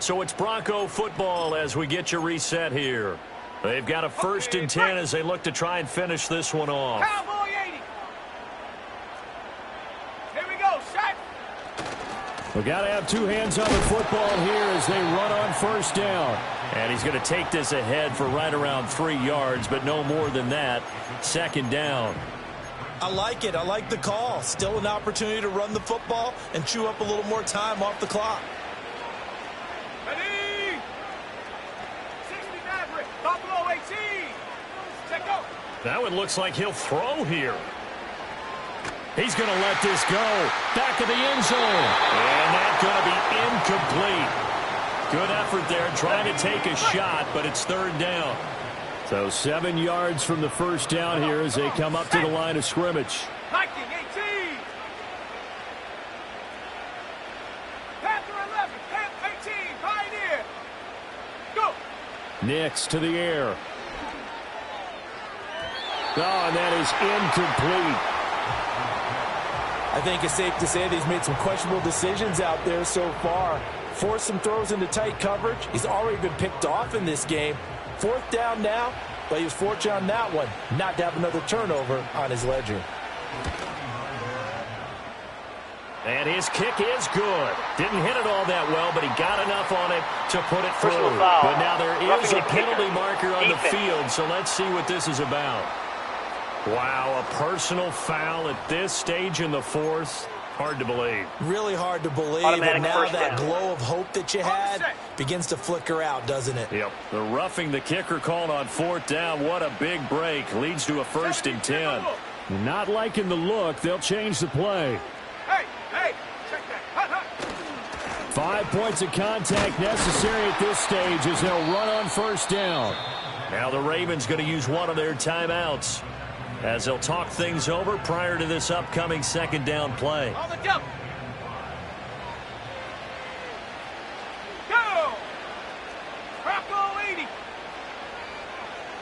So it's Bronco football as we get you reset here. They've got a 1st and 10 as they look to try and finish this one off. Cowboy 80. Here we go, shot. We've got to have 2 hands on the football here as they run on 1st down. And he's going to take this ahead for right around 3 yards, but no more than that. 2nd down. I like it. I like the call. Still an opportunity to run the football and chew up a little more time off the clock. Ready? 60 Maverick. Buffalo 18. Check go. Now it looks like he'll throw here. He's going to let this go. Back of the end zone. And that's going to be incomplete. Good effort there trying to take a shot, but it's 3rd down. So 7 yards from the 1st down here as they come up to the line of scrimmage. Viking 18. Panther 11. Panther 18. Pioneer. Go. Nix to the air. Oh, and that is incomplete. I think it's safe to say that he's made some questionable decisions out there so far. Forced some throws into tight coverage. He's already been picked off in this game. 4th down now, but he was fortunate on that one not to have another turnover on his ledger. And his kick is good. Didn't hit it all that well, but he got enough on it to put it through. But now there is a penalty marker on the field, so let's see what this is about. Wow, a personal foul at this stage in the 4th. Hard to believe. Really hard to believe. Automatic And now first that down. glow of hope that you had begins to flicker out, doesn't it? Yep. The roughing the kicker called on 4th down. What a big break. Leads to a 1st and 10. Not liking the look. They'll change the play. Hey, check that. Hut, hut. 5 points of contact necessary at this stage as they'll run on 1st down. Now the Ravens going to use one of their timeouts. as they'll talk things over prior to this upcoming second down play. On the jump. Go! Bronco 80.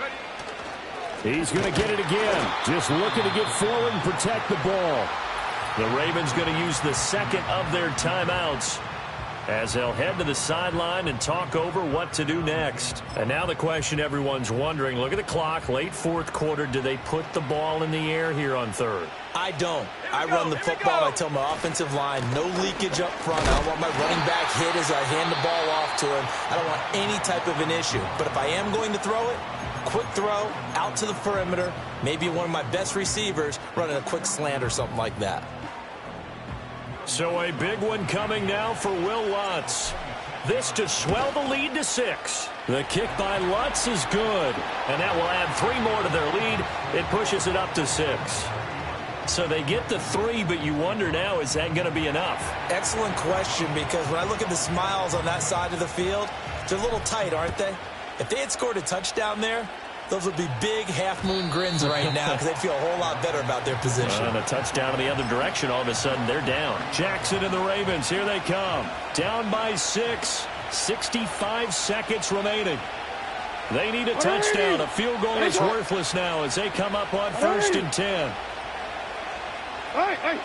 Ready. He's going to get it again. Just looking to get forward and protect the ball. The Ravens going to use the second of their timeouts as they'll head to the sideline and talk over what to do next. And now the question everyone's wondering, look at the clock, late fourth quarter, do they put the ball in the air here on third? I don't. I run the football. I tell my offensive line, no leakage up front. I don't want my running back hit as I hand the ball off to him. I don't want any type of an issue. But if I am going to throw it, quick throw, out to the perimeter, maybe one of my best receivers running a quick slant or something like that. So a big one coming now for Will Lutz. This to swell the lead to 6. The kick by Lutz is good, and that will add 3 more to their lead. It pushes it up to 6. So they get the 3, but you wonder now, is that going to be enough? Excellent question, because when I look at the smiles on that side of the field, they're a little tight, aren't they? If they had scored a touchdown there, those would be big half-moon grins right now because they'd feel a whole lot better about their position. And a touchdown in the other direction, all of a sudden they're down. Jackson and the Ravens, here they come. Down by 6, 65 seconds remaining. They need a touchdown. A field goal is worthless now as they come up on 1st and 10. Hey.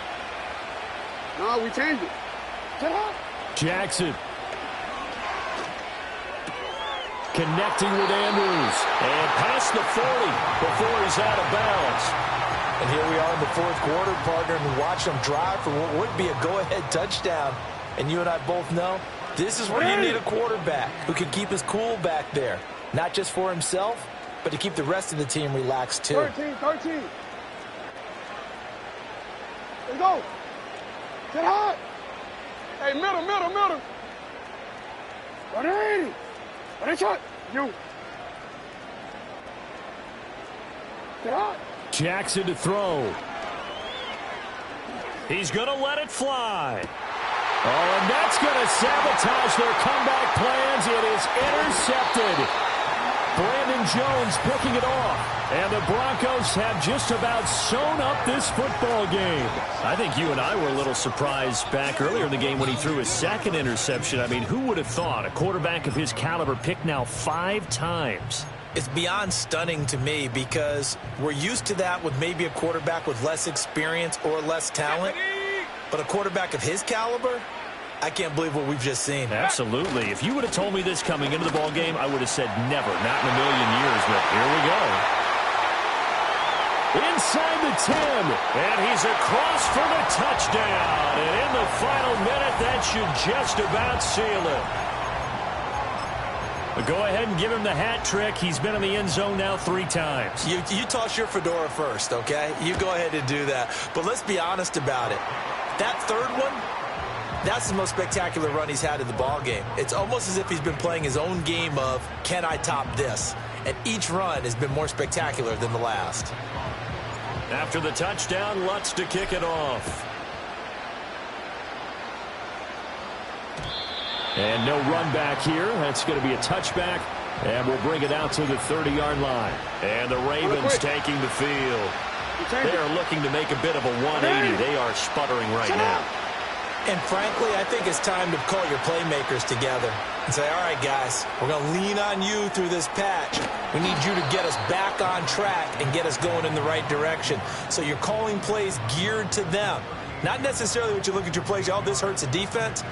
No, we changed it. Jackson. Connecting with Andrews. And past the 40 before he's out of bounds. And here we are in the fourth quarter, partner, and watch them drive for what would be a go-ahead touchdown. And you and I both know this is where you need a quarterback who can keep his cool back there. Not just for himself, but to keep the rest of the team relaxed too. 13. Let's go. Get hot. Hey, middle. 180. What a shot. You. Get hot. Jackson to throw. He's going to let it fly. Oh, and that's going to sabotage their comeback plans. It is intercepted. Brandon Jones picking it off. And the Broncos have just about sewn up this football game. I think you and I were a little surprised back earlier in the game when he threw his second interception. I mean, who would have thought a quarterback of his caliber picked now 5 times? It's beyond stunning to me because we're used to that with maybe a quarterback with less experience or less talent. But a quarterback of his caliber, I can't believe what we've just seen. Absolutely. If you would have told me this coming into the ball game, I would have said never, not in a million years. But here we go. Inside the 10, and he's across for the touchdown. And in the final minute, that should just about seal it. But go ahead and give him the hat trick. He's been in the end zone now 3 times. You toss your fedora first, okay? You go ahead and do that. But let's be honest about it. That third one, that's the most spectacular run he's had in the ball game. It's almost as if he's been playing his own game of, can I top this? And each run has been more spectacular than the last. After the touchdown, Lutz to kick it off. And no run back here. That's going to be a touchback. And we'll bring it out to the 30-yard line. And the Ravens taking the field. They are looking to make a bit of a 180. They are sputtering right now. And frankly, I think it's time to call your playmakers together and say, all right, guys, we're going to lean on you through this patch. We need you to get us back on track and get us going in the right direction. So you're calling plays geared to them. Not necessarily what you look at your plays, oh, this hurts the defense.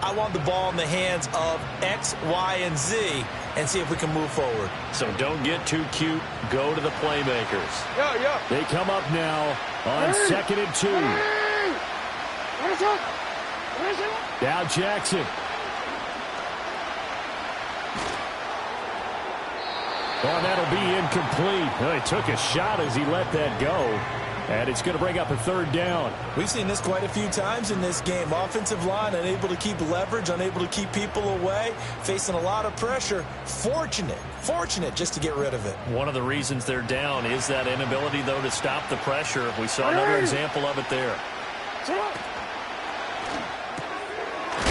I want the ball in the hands of X, Y, and Z and see if we can move forward. So don't get too cute. Go to the playmakers. Yeah. They come up now on 2nd and 2. Now Jackson. Oh, that'll be incomplete. Well, he took a shot as he let that go. And it's going to bring up a 3rd down. We've seen this quite a few times in this game. Offensive line unable to keep leverage, unable to keep people away, facing a lot of pressure. Fortunate just to get rid of it. One of the reasons they're down is that inability, though, to stop the pressure. We saw another example of it there.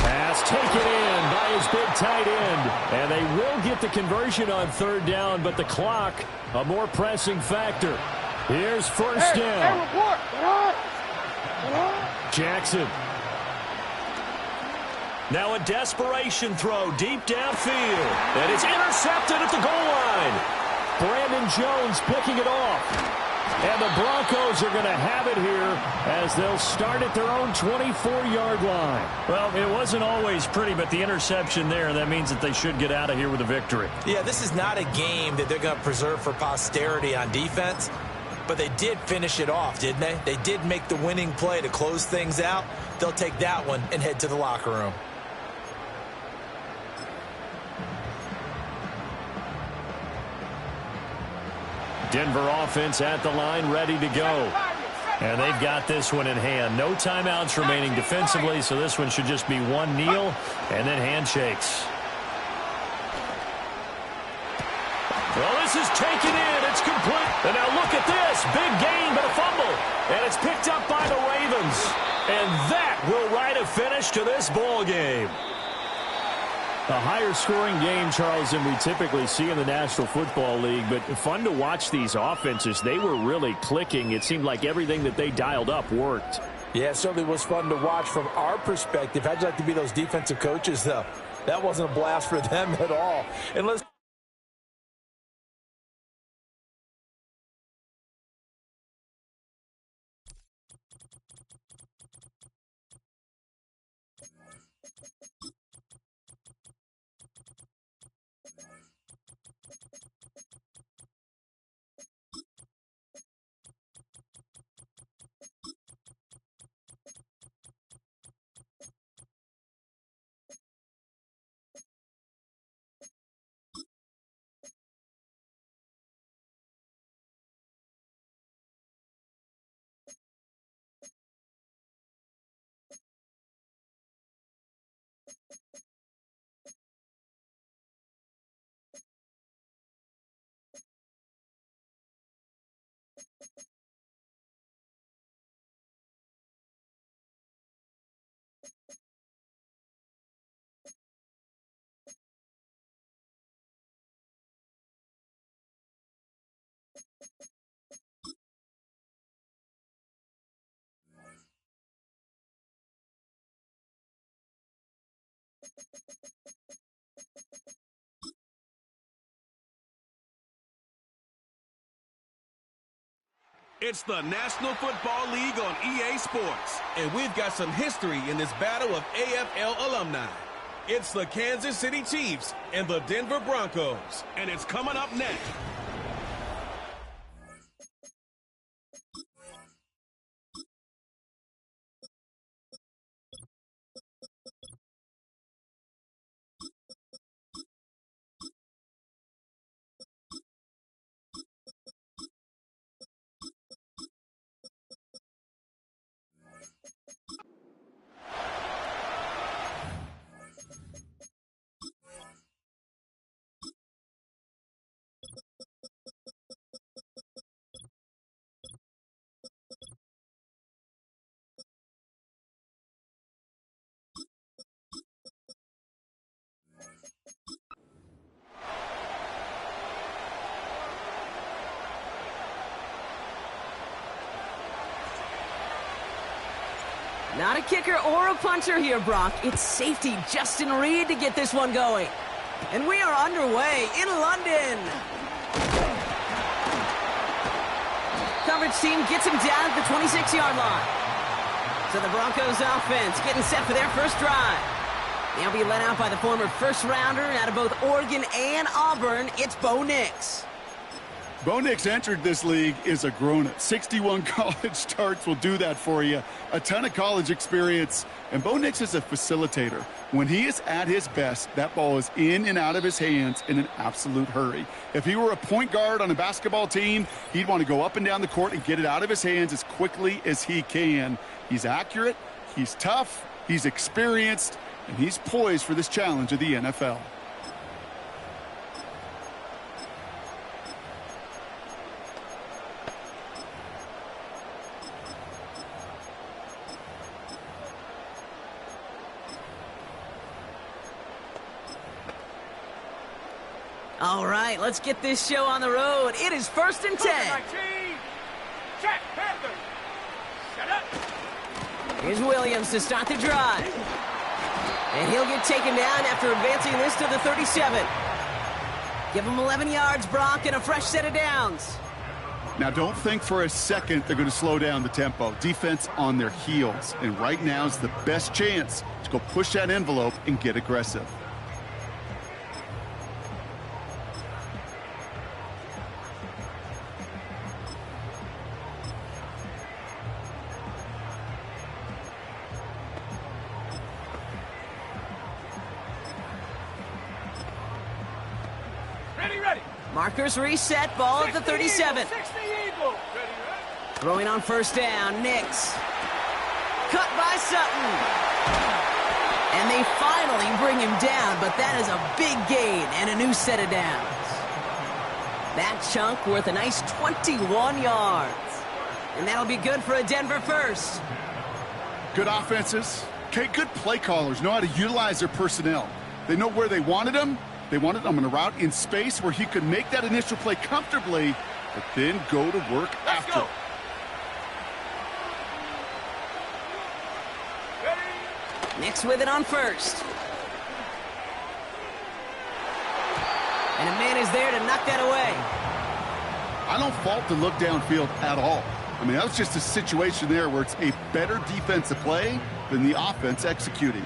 Pass taken in by his big tight end. And they will get the conversion on 3rd down, but the clock, a more pressing factor. Here's first down. Report. Jackson. Now a desperation throw deep downfield. And it's intercepted at the goal line. Brandon Jones picking it off. And the Broncos are going to have it here as they'll start at their own 24-yard line. Well, it wasn't always pretty, but the interception there, that means that they should get out of here with a victory. Yeah, this is not a game that they're going to preserve for posterity on defense, but they did finish it off, didn't they? They did make the winning play to close things out. They'll take that one and head to the locker room. Denver offense at the line, ready to go. And they've got this one in hand. No timeouts remaining defensively, so this one should just be one kneel and then handshakes. Well, this is taken in. It's complete. And now look at this. Big gain, but a fumble. And it's picked up by the Ravens. And that will write a finish to this ball game. A higher scoring game, Charles, than we typically see in the National Football League, but fun to watch these offenses. They were really clicking. It seemed like everything that they dialed up worked. Yeah, it certainly was fun to watch from our perspective. How'd you like to be those defensive coaches, though? That wasn't a blast for them at all. And let's It's the National Football League on EA Sports, and we've got some history in this battle of AFL alumni. It's the Kansas City Chiefs and the Denver Broncos, and it's coming up next. Not a kicker or a puncher here, Brock. It's safety Justin Reed to get this one going. And we are underway in London. Coverage team gets him down at the 26-yard line. So the Broncos offense getting set for their first drive. They'll be led out by the former first-rounder out of both Oregon and Auburn. It's Bo Nix. Bo Nix entered this league as a grown-up. 61 college starts will do that for you. A ton of college experience. And Bo Nix is a facilitator. When he is at his best, that ball is in and out of his hands in an absolute hurry. If he were a point guard on a basketball team, he'd want to go up and down the court and get it out of his hands as quickly as he can. He's accurate, he's tough, he's experienced, and he's poised for this challenge of the NFL. All right, let's get this show on the road. It is 1st and 10. Check, Panthers. Shut up. Here's Williams to start the drive. And he'll get taken down after advancing this to the 37. Give him 11 yards, Brock, and a fresh set of downs. Now, don't think for a second they're going to slow down the tempo. Defense on their heels. And right now is the best chance to go push that envelope and get aggressive. Markers reset, ball at the 37. 60 Eagles. Throwing on first down, Nix. Cut by Sutton. And they finally bring him down, but that is a big gain and a new set of downs. That chunk worth a nice 21 yards. And that'll be good for a Denver first. Good offenses. Okay, good play callers know how to utilize their personnel. They know where they wanted them. They wanted him in a route in space where he could make that initial play comfortably, but then go to work after. Nix with it on first. And a man is there to knock that away. I don't fault the look downfield at all. I mean, that was just a situation there where it's a better defensive play than the offense executing.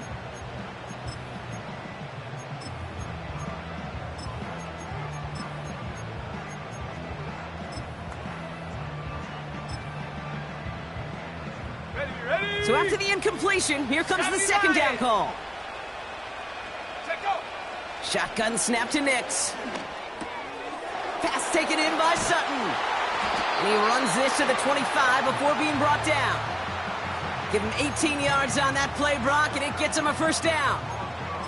So after the incompletion, here comes the second down call. Shotgun snap to Nix. Pass taken in by Sutton. And he runs this to the 25 before being brought down. Give him 18 yards on that play, Brock, and it gets him a first down.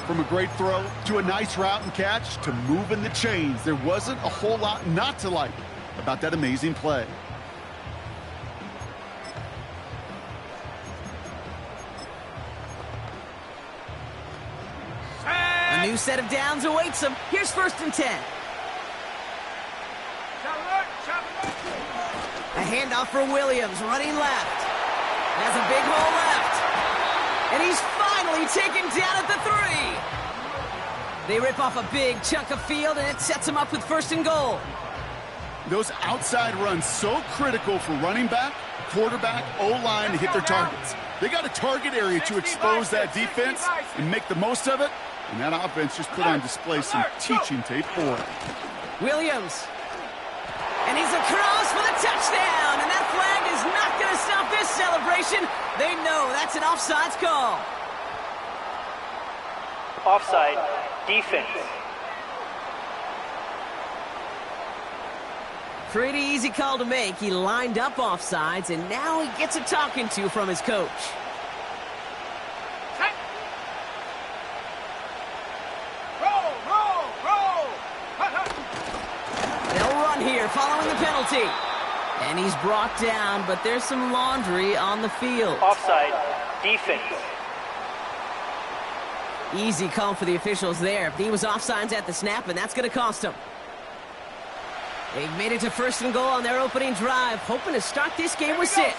From a great throw to a nice route and catch to moving the chains, there wasn't a whole lot not to like about that amazing play. A new set of downs awaits him. Here's 1st and 10. A handoff for Williams, running left. Has a big hole left. And he's finally taken down at the 3. They rip off a big chunk of field, and it sets him up with 1st and goal. Those outside runs so critical for running back, quarterback, O-line to hit their targets. They got a target area to expose that defense and make the most of it. And that offense just put on display some teaching tape for it. Williams. And he's across for the touchdown. And that flag is not going to stop this celebration. They know that's an offsides call. Offside. Defense. Pretty easy call to make. He lined up offsides, and now he gets a talking to from his coach. Following the penalty. And he's brought down, but there's some laundry on the field. Offside. Defense. Easy call for the officials there. He was offsides at the snap, and that's going to cost him. They've made it to 1st and goal on their opening drive, hoping to start this game with 6.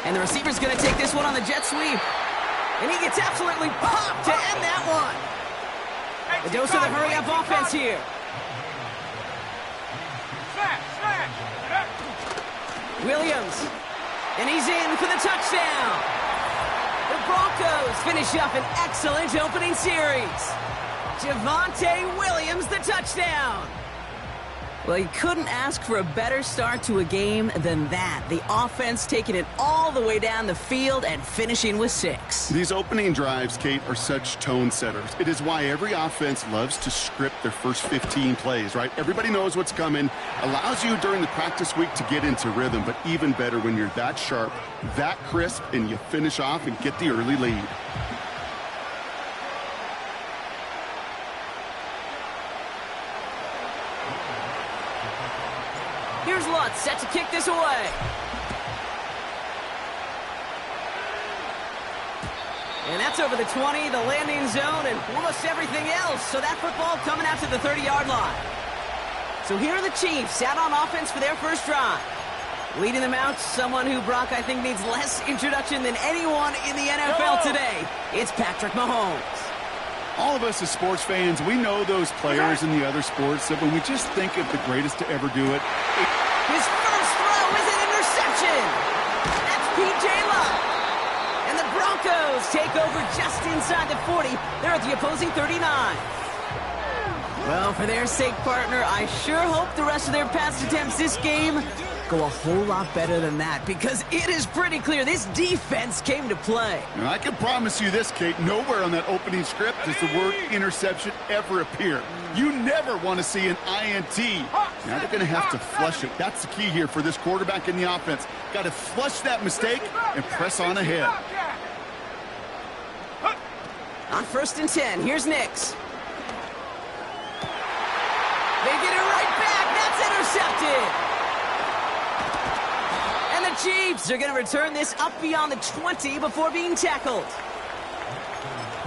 And the receiver's going to take this one on the jet sweep. And he gets absolutely popped to end that one. A dose of the hurry-up offense here. Williams. And he's in for the touchdown. The Broncos finish up an excellent opening series. Javonte Williams, the touchdown. Well, you couldn't ask for a better start to a game than that. The offense taking it all the way down the field and finishing with 6. These opening drives, Kate, are such tone setters. It is why every offense loves to script their first 15 plays, right? Everybody knows what's coming. Allows you during the practice week to get into rhythm, but even better when you're that sharp, that crisp, and you finish off and get the early lead. Here's Lutz, set to kick this away. And that's over the 20, the landing zone, and almost everything else. So that football coming out to the 30-yard line. So here are the Chiefs out on offense for their first drive. Leading them out, someone who, Brock, I think needs less introduction than anyone in the NFL today. It's Patrick Mahomes. All of us as sports fans, we know those players in the other sports that when we just think of the greatest to ever do it. His first throw is an interception. That's P.J. Love. And the Broncos take over just inside the 40. They're at the opposing 39. Well, for their sake, partner, I sure hope the rest of their pass attempts this game go a whole lot better than that, because it is pretty clear this defense came to play. And I can promise you this, Kate, nowhere on that opening script does the word interception ever appear. You never want to see an INT. Now they're going to have to flush it. That's the key here for this quarterback in the offense. Got to flush that mistake and press on ahead. On 1st and 10, here's Nix. They get it right back. That's intercepted. And the Chiefs are going to return this up beyond the 20 before being tackled.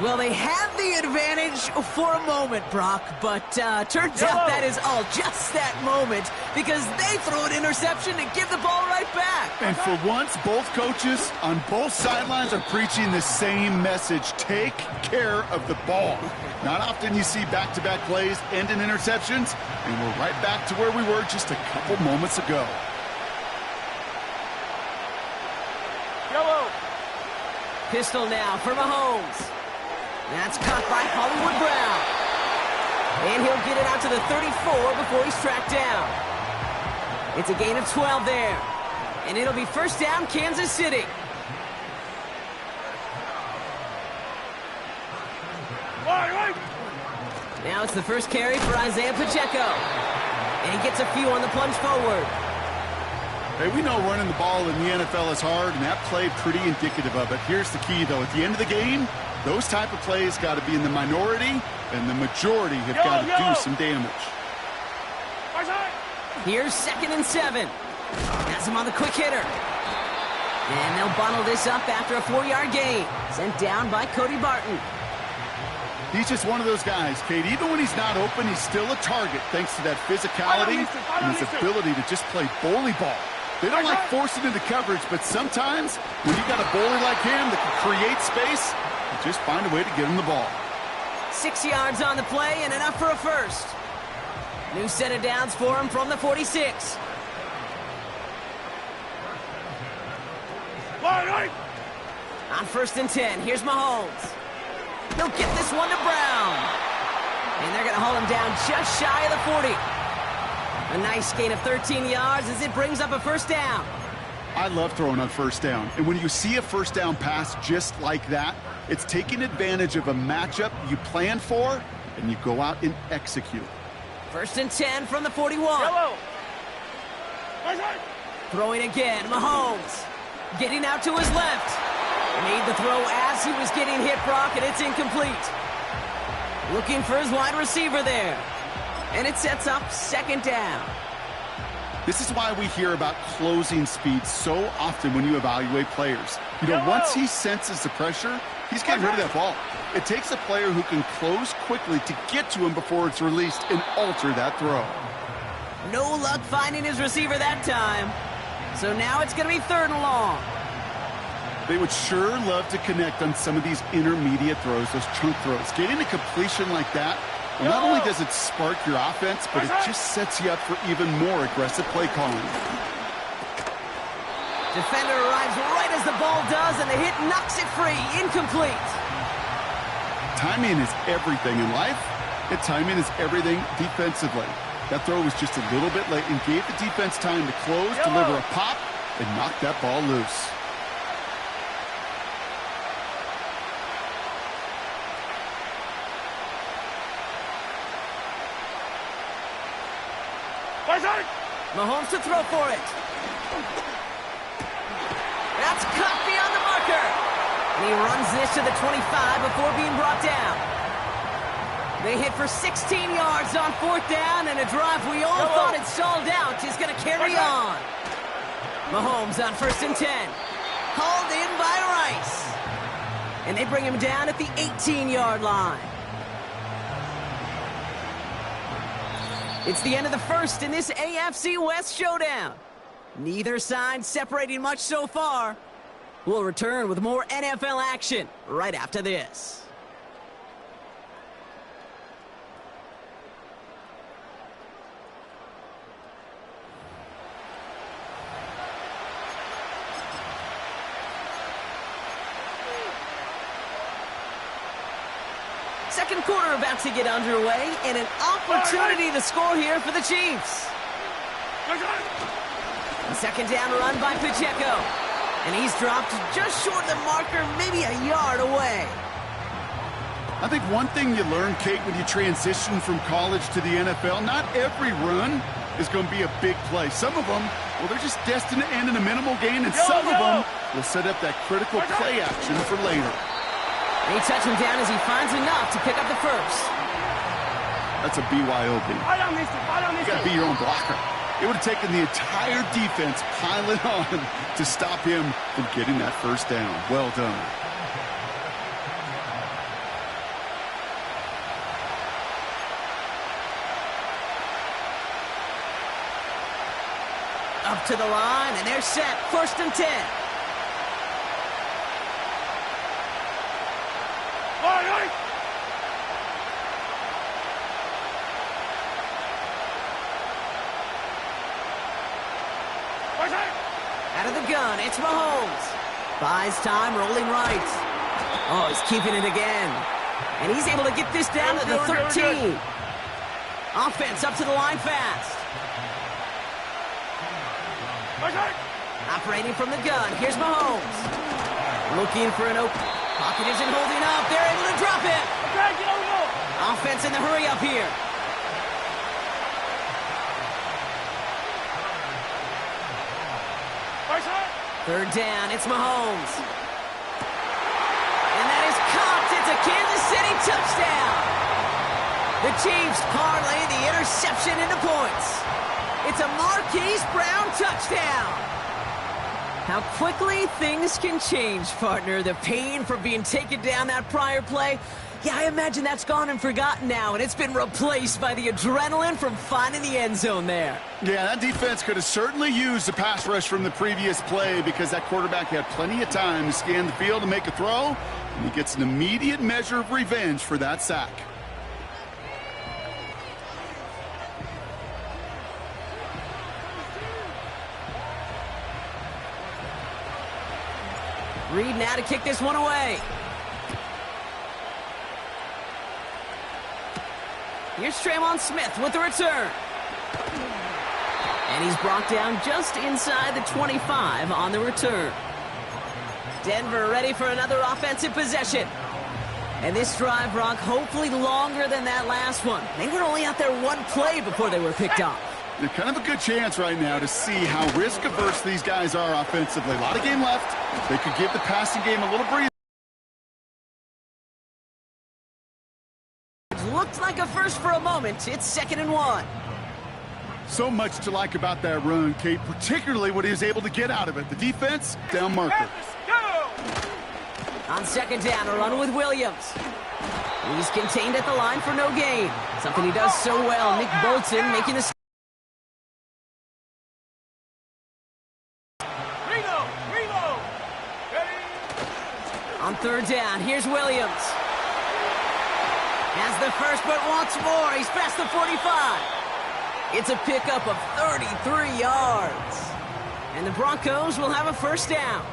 Well, they have the advantage for a moment, Brock, but turns out that is all just that moment, because they throw an interception and give the ball right back. And for once, both coaches on both sidelines are preaching the same message. Take care of the ball. Not often you see back-to-back plays end in interceptions, and we're right back to where we were just a couple moments ago. Pistol now for Mahomes. That's caught by Hollywood Brown. And he'll get it out to the 34 before he's tracked down. It's a gain of 12 there. And it'll be first down, Kansas City. Now it's the first carry for Isaiah Pacheco. And he gets a few on the plunge forward. Hey, we know running the ball in the NFL is hard, and that play pretty indicative of it. Here's the key, though. At the end of the game, those type of plays got to be in the minority, and the majority have got to do some damage. Here's 2nd and 7. Has him on the quick hitter. And they'll bundle this up after a 4-yard gain. Sent down by Cody Barton. He's just one of those guys, Kate. Even when he's not open, he's still a target thanks to that physicality and his ability to just play bully ball. They don't like forcing into coverage, but sometimes when you got a bully like him that can create space, you just find a way to get him the ball. 6 yards on the play and enough for a first. New set of downs for him from the 46. On 1st and 10, here's Mahomes. He'll get this one to Brown. And they're going to haul him down just shy of the 40. A nice gain of 13 yards as it brings up a first down. I love throwing on first down. And when you see a first down pass just like that, it's taking advantage of a matchup you plan for, and you go out and execute. 1st and 10 from the 41. Throwing again, Mahomes. Getting out to his left. Made the throw as he was getting hit, Brock, and it's incomplete. Looking for his wide receiver there. And it sets up 2nd down. This is why we hear about closing speed so often when you evaluate players. You know, once he senses the pressure, he's getting rid of that ball. It takes a player who can close quickly to get to him before it's released and alter that throw. No luck finding his receiver that time. So now it's going to be 3rd and long. They would sure love to connect on some of these intermediate throws, those chunk throws. Getting a completion like that, well, not only does it spark your offense, but it just sets you up for even more aggressive play calling. Defender arrives right as the ball does, and the hit knocks it free. Incomplete. Timing is everything in life, and timing is everything defensively. That throw was just a little bit late and gave the defense time to close, deliver a pop, and knock that ball loose. Mahomes to throw for it. That's cut beyond the marker. And he runs this to the 25 before being brought down. They hit for 16 yards on 4th down, and a drive we all thought had stalled out is going to carry on. Mahomes on 1st and 10. Hauled in by Rice. And they bring him down at the 18-yard line. It's the end of the first in this AFC West showdown. Neither side separating much so far. We'll return with more NFL action right after this. Second quarter about to get underway, and an opportunity to score here for the Chiefs. A second down run by Pacheco. And he's dropped just short of the marker, maybe a yard away. I think one thing you learn, Kate, when you transition from college to the NFL, not every run is going to be a big play. Some of them, well, they're just destined to end in a minimal gain, and some of them will set up that critical play action for later. They touch him down as he finds enough to pick up the first. That's a BYOB. You got to be your own blocker. It would have taken the entire defense piling on to stop him from getting that first down. Well done. Up to the line, and they're set. First and 10. Out of the gun, it's Mahomes. Buys time, rolling right. Oh, he's keeping it again. And he's able to get this down to the 13. Offense up to the line fast. Operating from the gun, here's Mahomes. Looking for an open. Pocket isn't holding up. They're able to drop it. Offense in the hurry up here. Third down, it's Mahomes. And that is caught. It's a Kansas City touchdown. The Chiefs parlay the interception into points. It's a Marquise Brown touchdown. How quickly things can change, partner. The pain for being taken down that prior play, yeah, I imagine that's gone and forgotten now, and it's been replaced by the adrenaline from finding the end zone there. Yeah, that defense could have certainly used the pass rush from the previous play because that quarterback had plenty of time to scan the field and make a throw, and he gets an immediate measure of revenge for that sack. Reed now to kick this one away. Here's Traymon Smith with the return. And he's brought down just inside the 25 on the return. Denver ready for another offensive possession. And this drive, Brock, hopefully longer than that last one. They were only out there one play before they were picked off. They're kind of a good chance right now to see how risk-averse these guys are offensively. A lot of game left. They could give the passing game a little breather. Looked like a first for a moment. It's 2nd and 1. So much to like about that run, Kate, particularly what he was able to get out of it. The defense, down marker. On 2nd down, a run with Williams. He's contained at the line for no gain. Something he does so well. Nick Bolton making the... On 3rd down, here's Williams. Has the first, but wants more. He's past the 45. It's a pickup of 33 yards. And the Broncos will have a first down.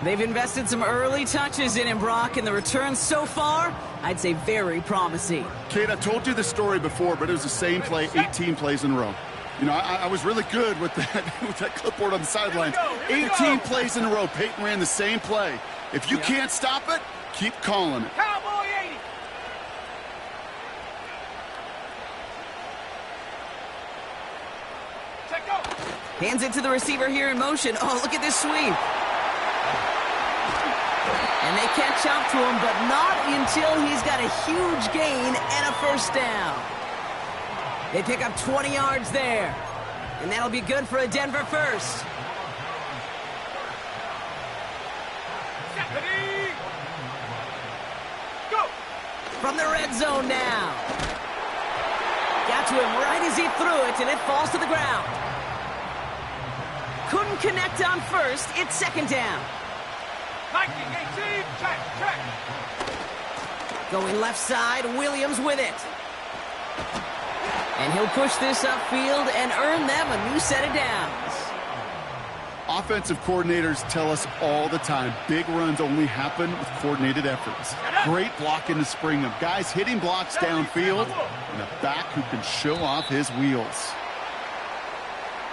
They've invested some early touches in him, Brock, and the returns so far, I'd say very promising. Kate, I told you this story before, but it was the same play 18 plays in a row. You know, I was really good with that clipboard on the sidelines. 18 plays in a row. Peyton ran the same play. If you can't stop it, keep calling it. Cowboy 80. Check go. Hands it to the receiver here in motion. Oh, look at this sweep. And they catch up to him, but not until he's got a huge gain and a first down. They pick up 20 yards there. And that'll be good for a Denver first. From the red zone now. Got to him right as he threw it, and it falls to the ground. Couldn't connect on first. It's second down. Viking 18, check. Going left side, Williams with it. And he'll push this upfield and earn them a new set of downs. Offensive coordinators tell us all the time, big runs only happen with coordinated efforts. Great blocking to spring them. Guys hitting blocks downfield, and a back who can show off his wheels.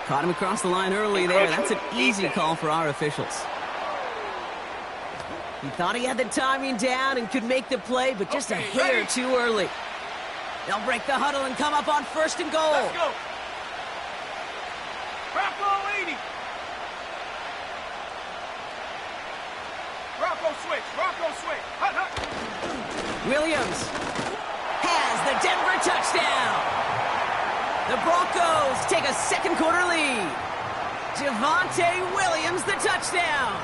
Caught him across the line early there. That's an easy call for our officials. He thought he had the timing down and could make the play, but just a hair too early. They'll break the huddle and come up on first and goal. Let's go. Rocco 80. Rocco switch. Hut. Williams has the Denver touchdown. The Broncos take a second quarter lead. Javonte Williams, the touchdown.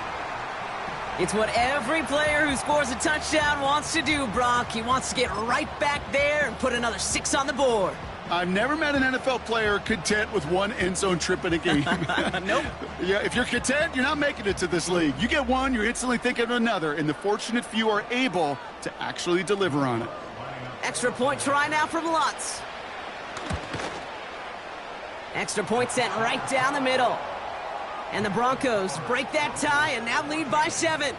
It's what every player who scores a touchdown wants to do, Brock. He wants to get right back there and put another 6 on the board. I've never met an NFL player content with one end zone trip in a game. Nope. Yeah, if you're content, you're not making it to this league. You get one, you're instantly thinking of another, and the fortunate few are able to actually deliver on it. Extra point try now from Lutz. Extra point sent right down the middle. And the Broncos break that tie and now lead by 7.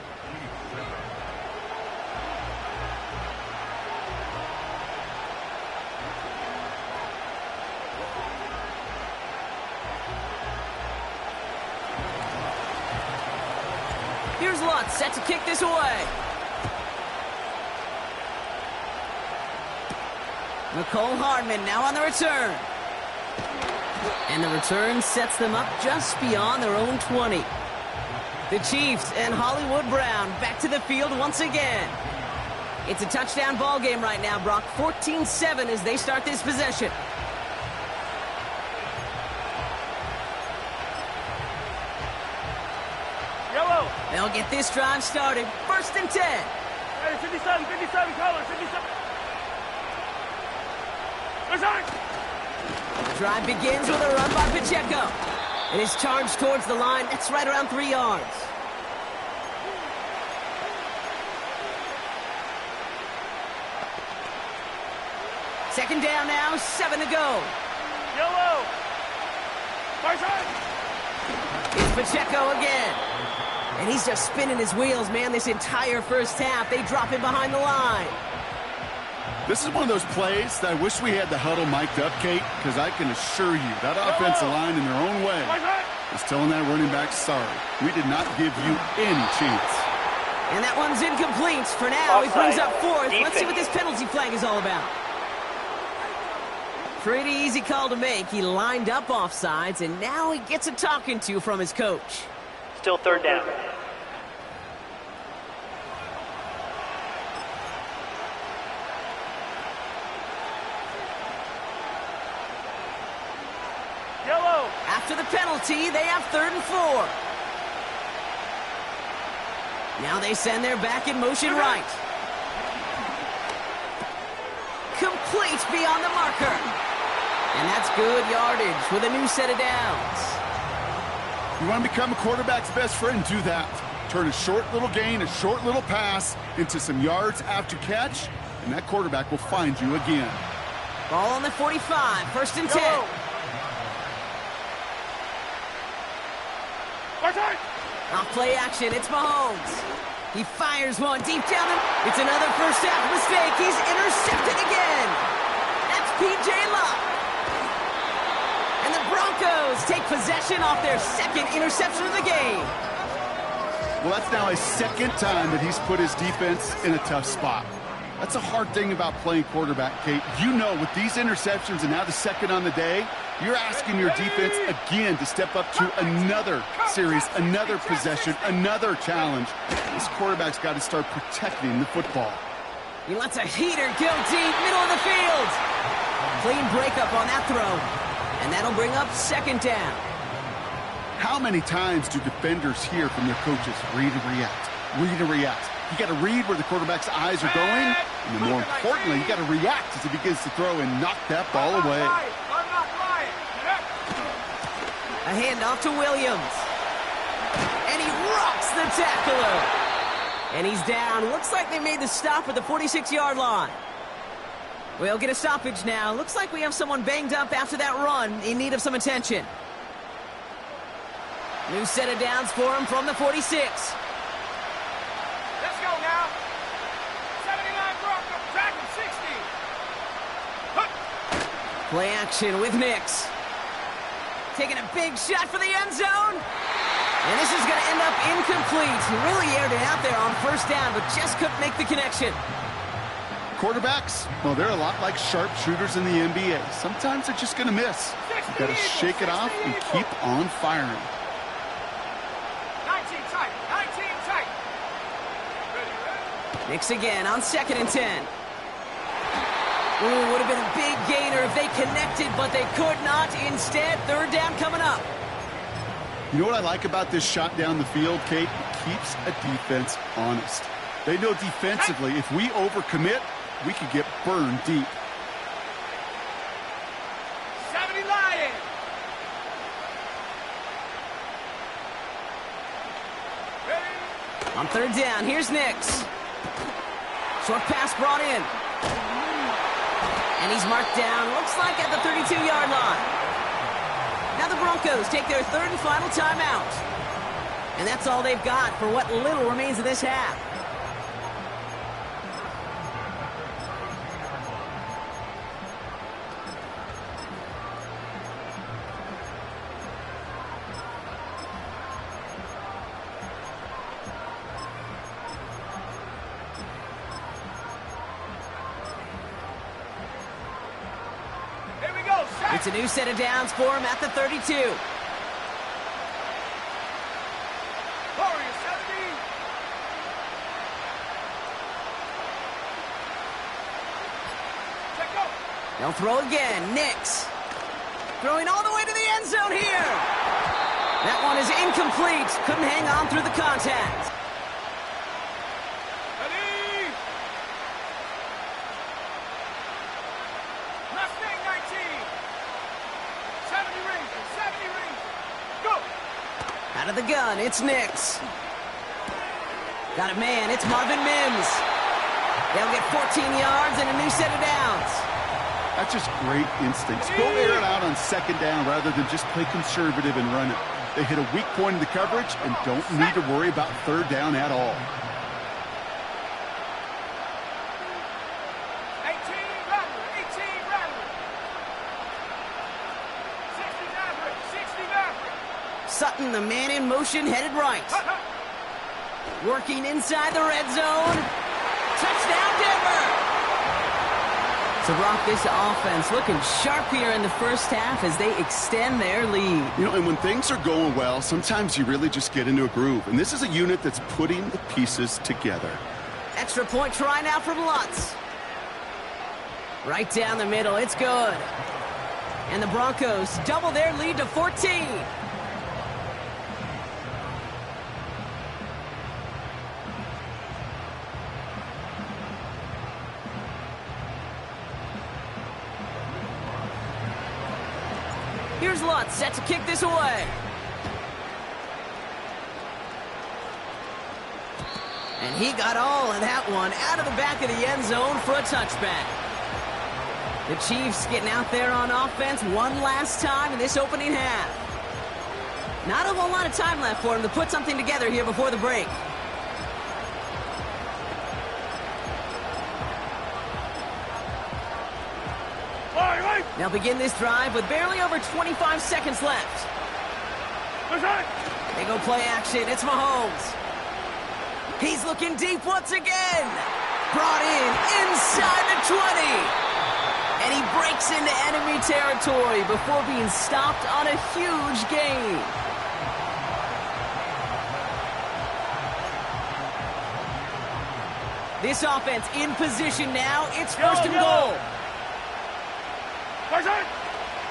Here's Lutz set to kick this away. Nicole Hardman now on the return. And the return sets them up just beyond their own 20. The Chiefs and Hollywood Brown back to the field once again. It's a touchdown ball game right now, Brock. 14-7 as they start this possession. Yellow. They'll get this drive started. First and 10. Hey, 57, color, 57. Return. The drive begins with a run by Pacheco. It is charged towards the line. That's right around 3 yards. Second down now, 7 to go. Yellow. It's Pacheco again. And he's just spinning his wheels, man, this entire first half. They drop him behind the line. This is one of those plays that I wish we had the huddle mic'd up, Kate, because I can assure you that offensive line in their own way is telling that running back, sorry, we did not give you any chance. And that one's incomplete for now. He brings up 4th. Let's see what this penalty flag is all about. Pretty easy call to make. He lined up offsides, and now he gets a talking to from his coach. Still third down. Yellow. After the penalty, they have 3rd and 4. Now they send their back in motion right. Complete beyond the marker. And that's good yardage with a new set of downs. You want to become a quarterback's best friend? Do that. Turn a short little gain, a short little pass into some yards after catch, and that quarterback will find you again. Ball on the 45, first and 10. Off play action, it's Mahomes. He fires one deep down. It's another first half mistake. He's intercepted again. That's P.J. Locke. And the Broncos take possession off their second interception of the game. Well, that's now his second time that he's put his defense in a tough spot. That's a hard thing about playing quarterback, Kate. You know, with these interceptions and now the second on the day, you're asking your defense again to step up to another series, another possession, another challenge. This quarterback's got to start protecting the football. He lets a heater go deep, middle of the field. Clean breakup on that throw. And that'll bring up second down. How many times do defenders hear from their coaches, read and react, read and react? You got to read where the quarterback's eyes are going, and then more importantly, you got to react as he begins to throw and knock that ball away. A handoff to Williams. And he rocks the tackler. And he's down. Looks like they made the stop at the 46-yard line. We'll get a stoppage now. Looks like we have someone banged up after that run in need of some attention. New set of downs for him from the 46. Let's go now. 79 Bronco, tracking 60. Play action with Nix. Taking a big shot for the end zone. And this is going to end up incomplete. He really aired it out there on first down, but just couldn't make the connection. Quarterbacks, well, they're a lot like sharpshooters in the NBA. Sometimes they're just going to miss. You've got to shake it off and keep on firing. 19 tight, 19 tight. Nix again on 2nd and 10. Ooh, would have been a big gainer if they connected, but they could not. Instead, 3rd down coming up. You know what I like about this shot down the field, Kate? It keeps a defense honest. They know defensively, if we overcommit, we could get burned deep. 70 Lions. On 3rd down, here's Nix. Short pass brought in. And he's marked down, looks like at the 32-yard line. Now the Broncos take their 3rd and final timeout. And that's all they've got for what little remains of this half. It's a new set of downs for him at the 32. Warrior 70. Check go. They'll throw again. Nix. Throwing all the way to the end zone here. That one is incomplete. Couldn't hang on through the contact. Ready. Mustang 19. 70 rings. 70 rings. Go. Out of the gun, it's Nix. Got a man, it's Marvin Mims. They'll get 14 yards and a new set of downs. That's just great instincts. Go air it out on 2nd down rather than just play conservative and run it. They hit a weak point in the coverage and don't need to worry about 3rd down at all. 18 Rattler. 18 Rattler. 60 Maverick. 60 Maverick. Sutton, the man in motion, headed right. Working inside the red zone. Touchdown, Denver! So, Brock, this offense looking sharp here in the first half as they extend their lead. You know, and when things are going well, sometimes you really just get into a groove. And this is a unit that's putting the pieces together. Extra point try now from Lutz. Right down the middle, it's good. And the Broncos double their lead to 14. Here's Lutz, set to kick this away. And he got all of that one out of the back of the end zone for a touchback. The Chiefs getting out there on offense one last time in this opening half. Not a whole lot of time left for him to put something together here before the break. They'll begin this drive with barely over 25 seconds left. They go play action. It's Mahomes. He's looking deep once again. Brought in inside the 20. And he breaks into enemy territory before being stopped on a huge gain. This offense in position now. It's 1st and goal.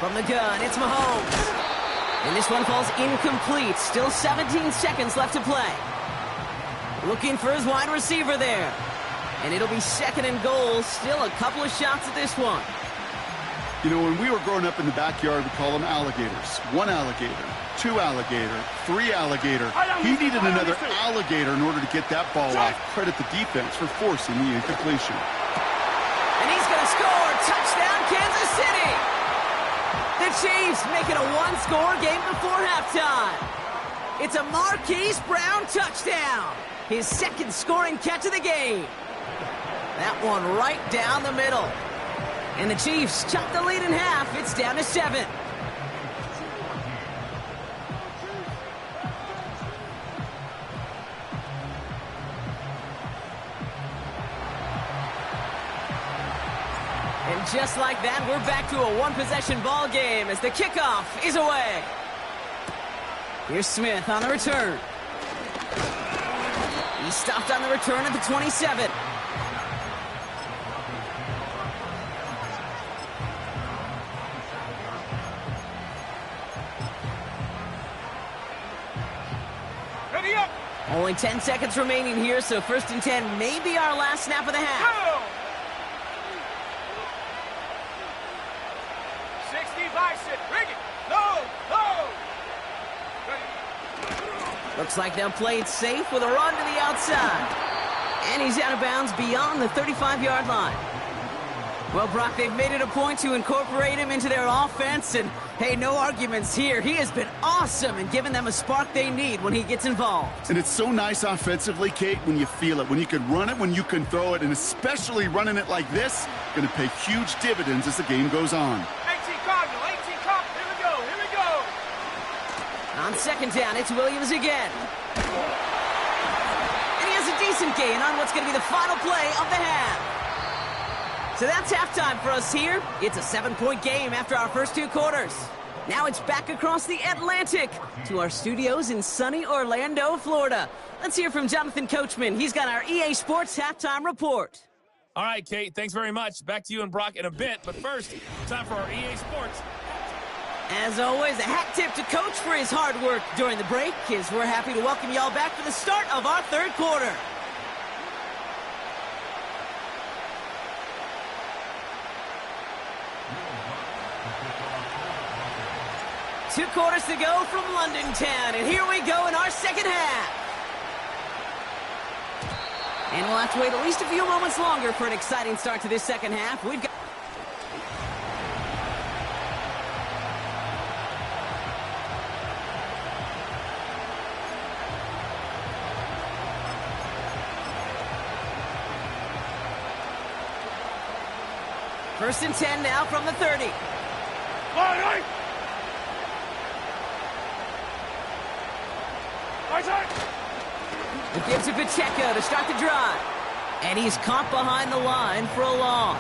From the gun, it's Mahomes. And this one falls incomplete. Still 17 seconds left to play. Looking for his wide receiver there. And it'll be 2nd and goal. Still a couple of shots at this one. You know, when we were growing up in the backyard, we call them alligators. 1 alligator, 2 alligator, 3 alligator. He needed another alligator in order to get that ball off. Credit the defense for forcing the incompletion. And he's going to score. Touchdown, Kansas City. The Chiefs make it a 1-score game before halftime. It's a Marquise Brown touchdown. His 2nd scoring catch of the game. That one right down the middle. And the Chiefs chop the lead in half. It's down to 7. And just like that, we're back to a 1-possession ball game as the kickoff is away. Here's Smith on the return. He stopped on the return at the 27. Ready up. Only 10 seconds remaining here, so 1st and 10 may be our last snap of the half. 60 bicep. Rig it. No. Looks like they'll play it safe with a run to the outside. And he's out of bounds beyond the 35-yard line. Well, Brock, they've made it a point to incorporate him into their offense, and hey, no arguments here. He has been awesome and given them a spark they need when he gets involved. And it's so nice offensively, Kate, when you feel it, when you can run it, when you can throw it, and especially running it like this, going to pay huge dividends as the game goes on. 18 Cardinal. Here we go. On 2nd down, it's Williams again. And he has a decent gain on what's going to be the final play of the half. So that's halftime for us here. It's a 7-point game after our first 2 quarters. Now it's back across the Atlantic to our studios in sunny Orlando, Florida. Let's hear from Jonathan Coachman. He's got our EA Sports halftime report. All right, Kate, thanks very much. Back to you and Brock in a bit. But first, time for our EA Sports. As always, a hat tip to Coach for his hard work during the break, as we're happy to welcome y'all back for the start of our 3rd quarter. Two quarters to go from London Town, and here we go in our 2nd half. And we'll have to wait at least a few moments longer for an exciting start to this 2nd half. We've got... First and 10 now from the 30. It gives to Pacheco to start the drive. And he's caught behind the line for a loss.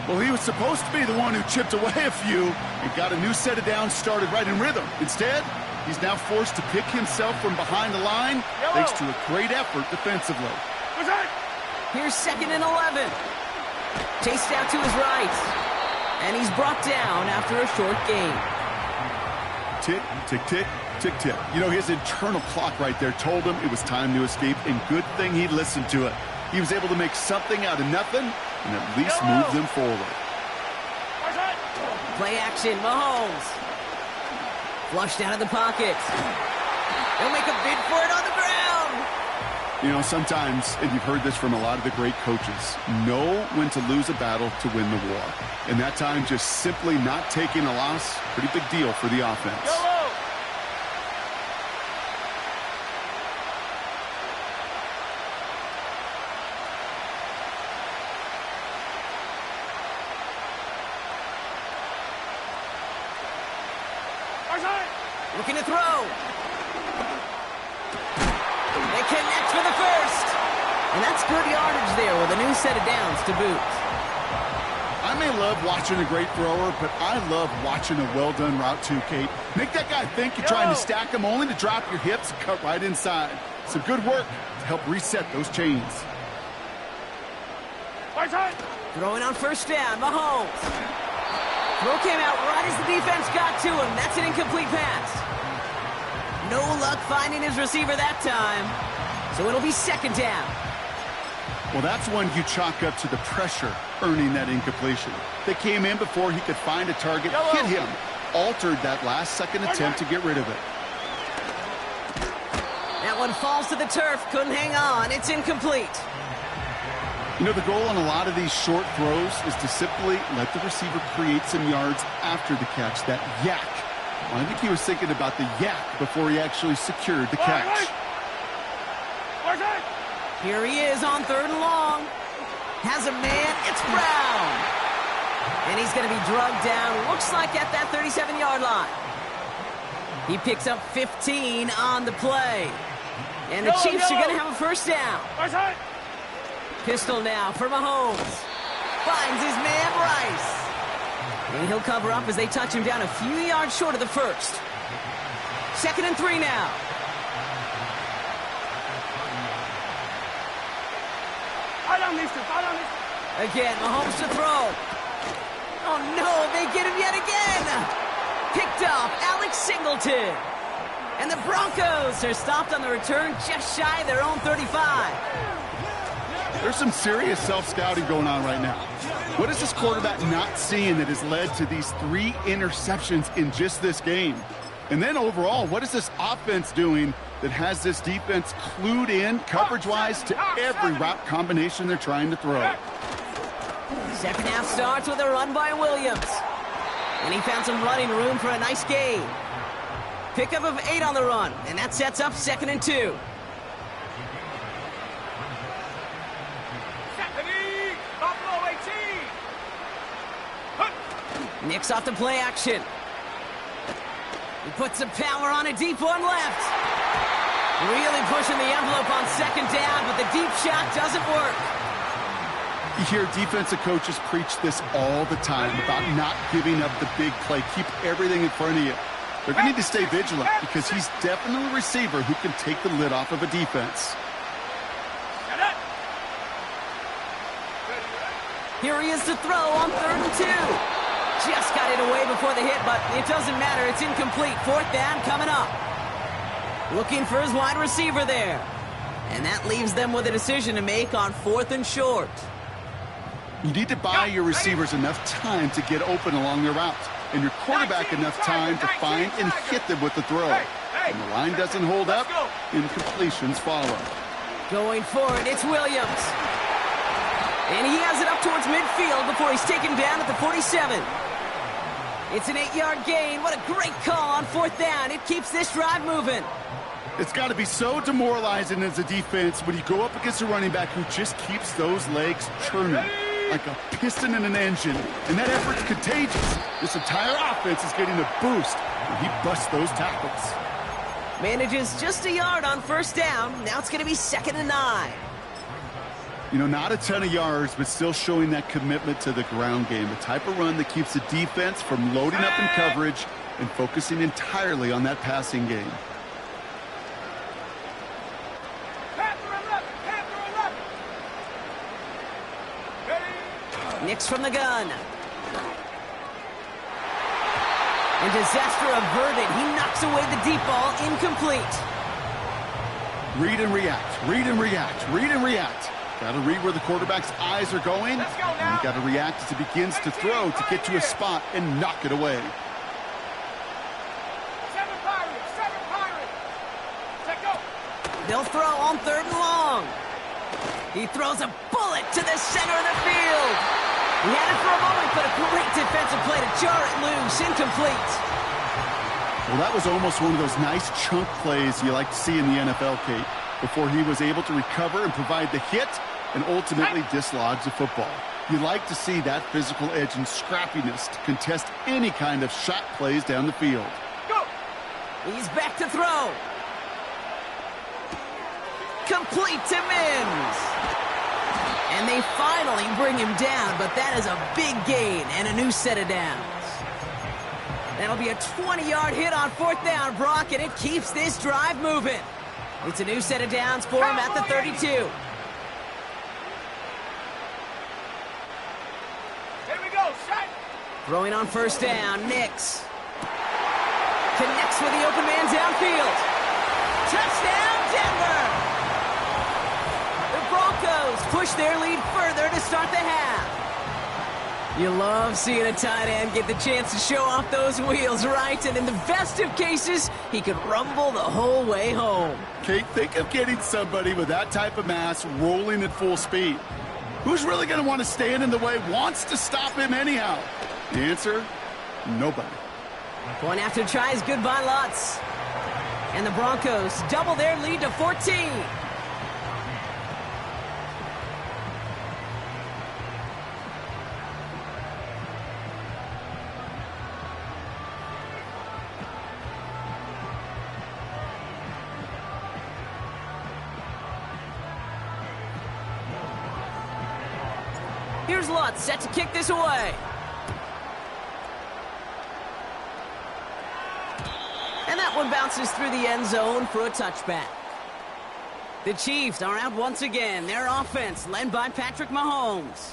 Well, he was supposed to be the one who chipped away a few and got a new set of downs started right in rhythm. Instead, he's now forced to pick himself from behind the line thanks to a great effort defensively. Here's 2nd and 11. Chased out to his right. And he's brought down after a short gain. Tick, tick, tick, tick, tick. You know, his internal clock right there told him it was time to escape, and good thing he listened to it. He was able to make something out of nothing and at least move them forward. Play action, Mahomes. Flushed out of the pocket. He'll make a bid for it on the ground. You know, sometimes, and you've heard this from a lot of the great coaches, know when to lose a battle to win the war. And that time, just simply not taking a loss, pretty big deal for the offense. Looking to throw. They connect for the first. And that's good yardage there with a new set of downs to boot. I may love watching a great thrower, but I love watching a well-done route too, Kate. Make that guy think you're trying to stack him only to drop your hips and cut right inside. Some good work to help reset those chains. Throwing on 1st down, Mahomes. Throw came out right as the defense got to him. That's an incomplete pass. No luck finding his receiver that time. So it'll be second down. Well, that's one you chalk up to the pressure earning that incompletion. They came in before he could find a target, hit him, altered that last-second attempt to get rid of it. That one falls to the turf. Couldn't hang on. It's incomplete. You know, the goal on a lot of these short throws is to simply let the receiver create some yards after the catch, that yak. Well, I think he was thinking about the yak before he actually secured the catch. Here he is on 3rd and long. Has a man. It's Brown. And he's going to be drugged down, looks like at that 37-yard line. He picks up 15 on the play. And the Chiefs are going to have a first down. Pistol now for Mahomes. Finds his man Rice. And he'll cover up as they touch him down a few yards short of the first. 2nd and 3 now. Again, Mahomes to throw. Oh no, they get him yet again. Picked off Alex Singleton. And the Broncos are stopped on the return just shy of their own 35. There's some serious self-scouting going on right now. What is this quarterback not seeing that has led to these 3 interceptions in just this game? And then overall, what is this offense doing that has this defense clued in coverage-wise to every route combination they're trying to throw? Second half starts with a run by Williams. And he found some running room for a nice gain. Pickup of 8 on the run, and that sets up 2nd and 2. Nicks off the play action. He puts some power on a deep one left. Really pushing the envelope on 2nd down, but the deep shot doesn't work. You hear defensive coaches preach this all the time about not giving up the big play. Keep everything in front of you. They're going to need to stay vigilant because he's definitely a receiver who can take the lid off of a defense. Here he is to throw on 3rd and 2. Just got it away before the hit, but it doesn't matter. It's incomplete. 4th down coming up. Looking for his wide receiver there. And that leaves them with a decision to make on 4th and short. You need to buy your receivers enough time to get open along their route, and your quarterback enough time to find and hit them with the throw. When the line doesn't hold up, incompletions follow. Going for it, it's Williams. And he has it up towards midfield before he's taken down at the 47. It's an 8-yard gain. What a great call on 4th down. It keeps this drive moving. It's got to be so demoralizing as a defense when you go up against a running back who just keeps those legs churning like a piston in an engine. And that effort's contagious. This entire offense is getting a boost when he busts those tackles. Manages just a yard on 1st down. Now it's going to be 2nd and 9. You know, not a ton of yards, but still showing that commitment to the ground game. The type of run that keeps the defense from loading up in coverage and focusing entirely on that passing game. Nicks from the gun. And disaster averted. He knocks away the deep ball, incomplete. Read and react, read and react, read and react. Got to read where the quarterback's eyes are going. And you got to react as he begins to throw to get to a spot and knock it away. They'll throw on 3rd and long. He throws a bullet to the center of the field. He had it for a moment, but a great defensive play to jar it loose. Incomplete. Well, that was almost one of those nice chunk plays you like to see in the NFL, Kate, before he was able to recover and provide the hit and ultimately dislodge the football. You like to see that physical edge and scrappiness to contest any kind of shot plays down the field. Go. He's back to throw. Complete to Mims. And they finally bring him down, but that is a big gain and a new set of downs. That'll be a 20-yard hit on 4th down, Brock, and it keeps this drive moving. It's a new set of downs for him at the 32. Here we go, shot. Throwing on 1st down, Nicks. Connects with the open man downfield. Touchdown, Denver! Broncos push their lead further to start the half. You love seeing a tight end get the chance to show off those wheels, right? And in the best of cases, he could rumble the whole way home. Kate, think of getting somebody with that type of mass rolling at full speed. Who's really going to want to stand in the way, wants to stop him anyhow? The answer, nobody. Going after tries good by Lutz. And the Broncos double their lead to 14. Here's Lutz set to kick this away. And that one bounces through the end zone for a touchback. The Chiefs are out once again. Their offense led by Patrick Mahomes.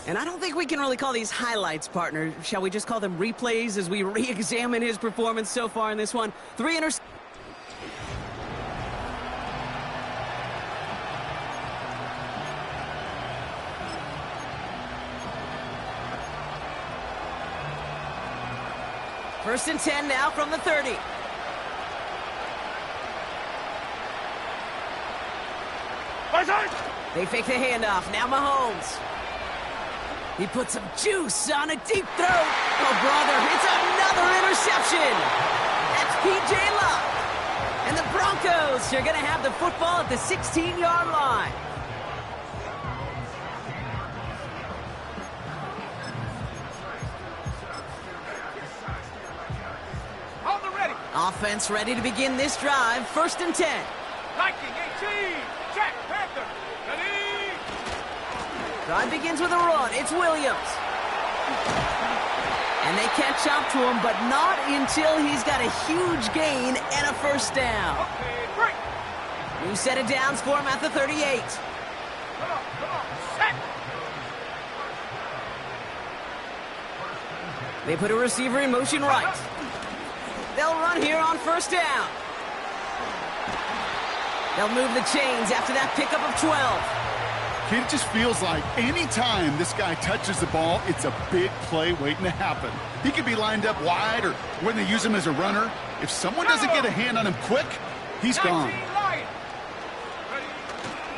And I don't think we can really call these highlights, partner. Shall we just call them replays as we re-examine his performance so far in this one? 3 interceptions. First and 10 now from the 30. They fake the handoff. Now Mahomes. He puts some juice on a deep throw. Oh, brother, it's another interception. That's P.J. Luck. And the Broncos are going to have the football at the 16-yard line. Offense ready to begin this drive. First and 10. Viking 18. Check. Panther. Ready. Drive begins with a run. It's Williams. And they catch up to him, but not until he's got a huge gain and a first down. Okay, break. New set of downs for him at the 38. Come on. Set. They put a receiver in motion right. They'll run here on first down. They'll move the chains after that pickup of 12. It just feels like any time this guy touches the ball, it's a big play waiting to happen. He could be lined up wide, or when they use him as a runner, if someone doesn't get a hand on him quick, he's gone.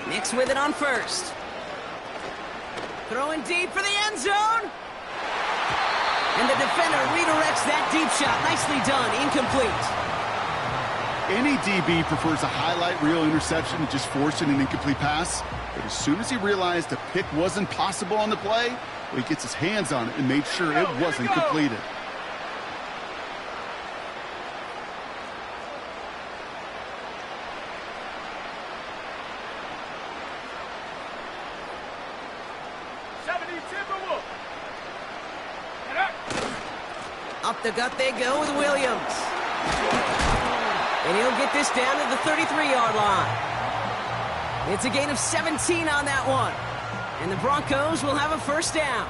Nix with it on first. Throwing deep for the end zone. And the defender redirects that deep shot. Nicely done. Incomplete. Any DB prefers a highlight reel interception to just forcing an incomplete pass. But as soon as he realized a pick wasn't possible on the play, well, he gets his hands on it and made sure it wasn't completed. Up the gut they go with Williams. And he'll get this down to the 33-yard line. It's a gain of 17 on that one. And the Broncos will have a first down.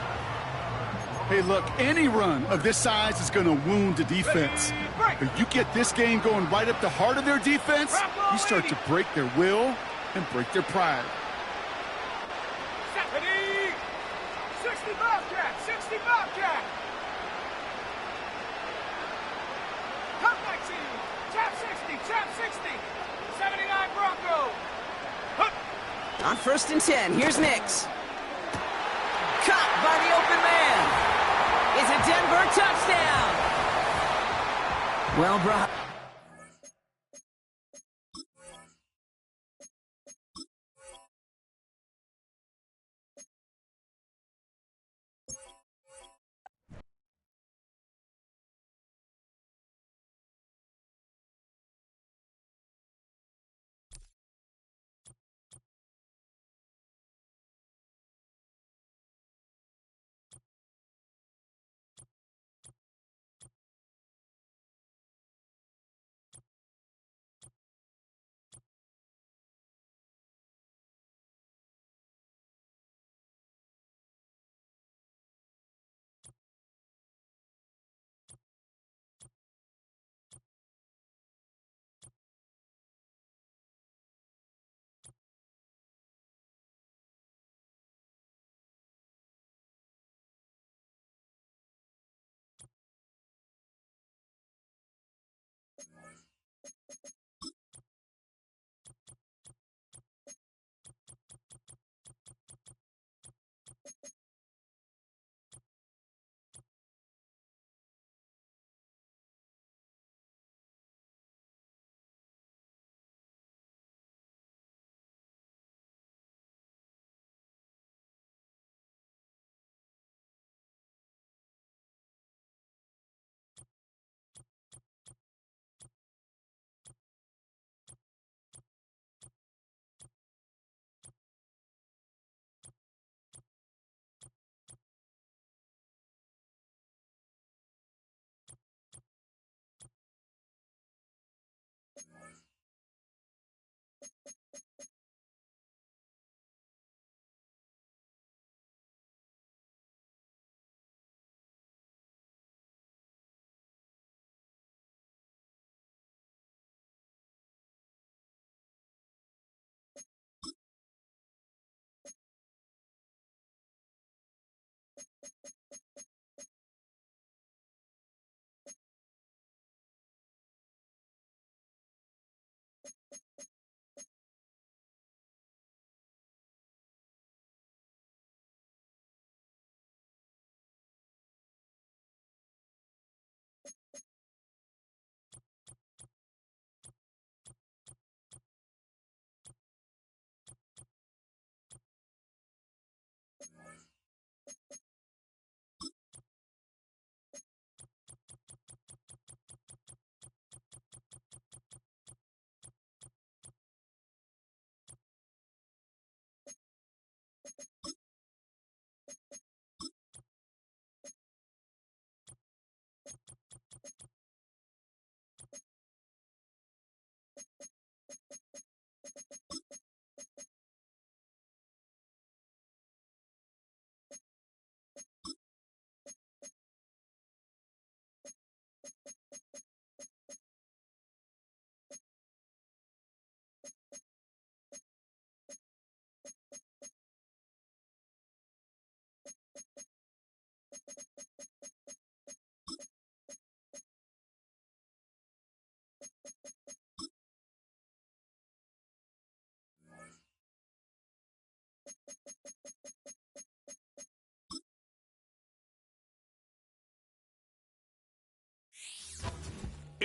Hey, look, any run of this size is going to wound the defense. But you get this game going right up the heart of their defense, you start to break their will and break their pride. 60 Bobcat! 60 Bobcat! Tap 60, 79 Bronco. On first and 10, here's Nix. Caught by the open man. It's a Denver touchdown. Well, bro.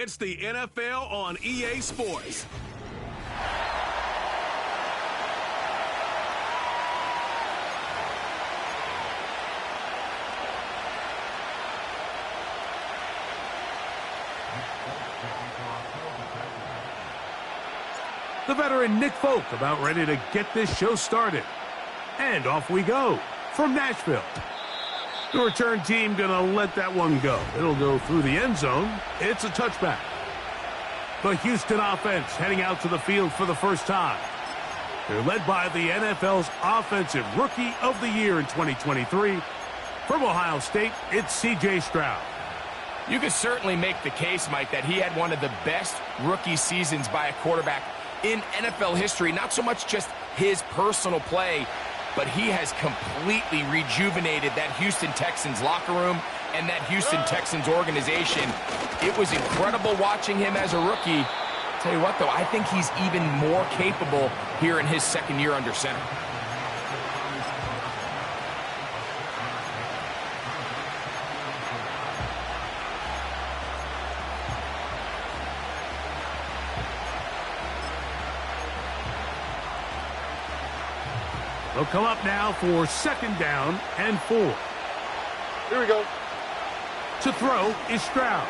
It's the NFL on EA Sports. The veteran Nick Folk about ready to get this show started. And off we go from Nashville. The return team going to let that one go. It'll go through the end zone. It's a touchback. The Houston offense heading out to the field for the first time. They're led by the NFL's Offensive Rookie of the Year in 2023. From Ohio State, it's C.J. Stroud. You could certainly make the case, Mike, that he had one of the best rookie seasons by a quarterback in NFL history. Not so much just his personal play, but he has completely rejuvenated that Houston Texans locker room and that Houston Texans organization. It was incredible watching him as a rookie. Tell you what, though, I think he's even more capable here in his second year under center. They'll come up now for 2nd down and 4. Here we go. To throw is Stroud.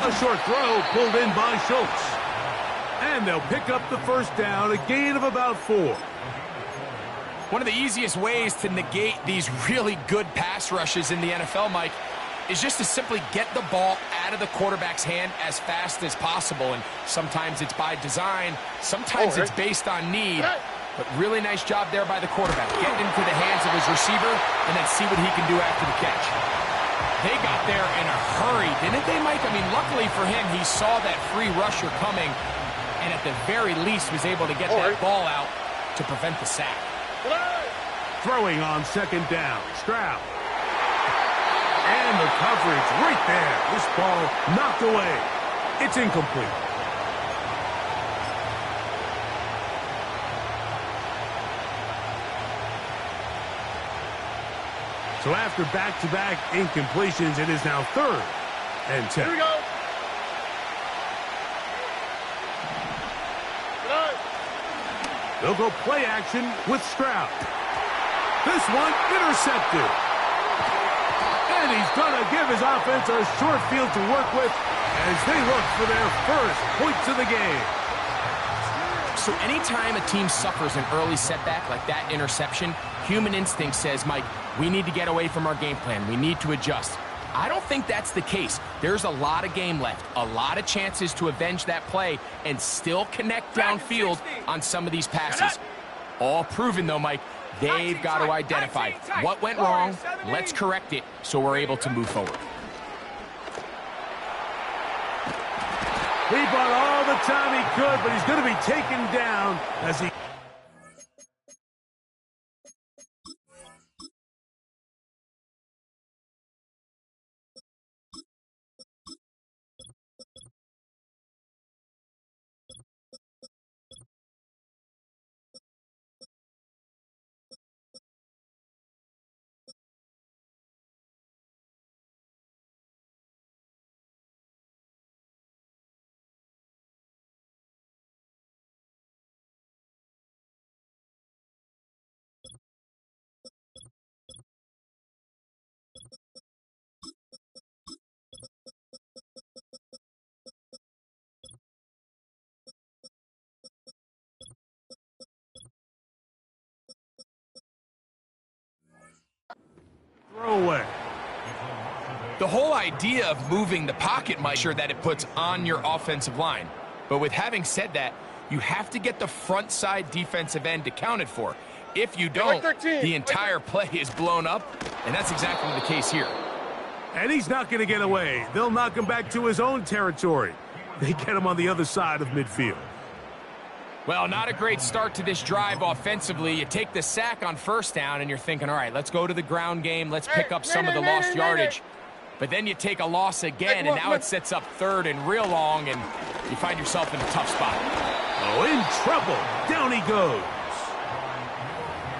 A short throw pulled in by Schultz. And they'll pick up the first down, a gain of about 4. One of the easiest ways to negate these really good pass rushes in the NFL, Mike, is just to simply get the ball out of the quarterback's hand as fast as possible. And sometimes it's by design, sometimes it's based on need. But really nice job there by the quarterback. Get into the hands of his receiver and then see what he can do after the catch. They got there in a hurry, didn't they, Mike? I mean, luckily for him, he saw that free rusher coming and at the very least was able to get that ball out to prevent the sack. Throwing on 2nd down, Stroud. And the coverage right there. This ball knocked away. It's incomplete. So after back-to-back incompletions, it is now 3rd and 10. Here we go. They'll go play action with Stroud. This one intercepted. And he's going to give his offense a short field to work with as they look for their first points of the game. So anytime a team suffers an early setback like that interception, human instinct says, Mike, we need to get away from our game plan. We need to adjust. I don't think that's the case. There's a lot of game left, a lot of chances to avenge that play and still connect downfield on some of these passes. All proven, though, Mike, they've got to identify what went wrong, let's correct it so we're able to move forward. He bought all the time he could, but he's going to be taken down as he... Throwaway. The whole idea of moving the pocket might sure that it puts on your offensive line. But with having said that, you have to get the front side defensive end accounted for. If you don't, the entire play is blown up, and that's exactly the case here. And he's not going to get away. They'll knock him back to his own territory. They get him on the other side of midfield. Well, not a great start to this drive offensively. You take the sack on 1st down, and you're thinking, all right, let's go to the ground game. Let's pick up some of the lost yardage. But then you take a loss again, and now it sets up 3rd and real long, and you find yourself in a tough spot. Oh, in trouble. Down he goes.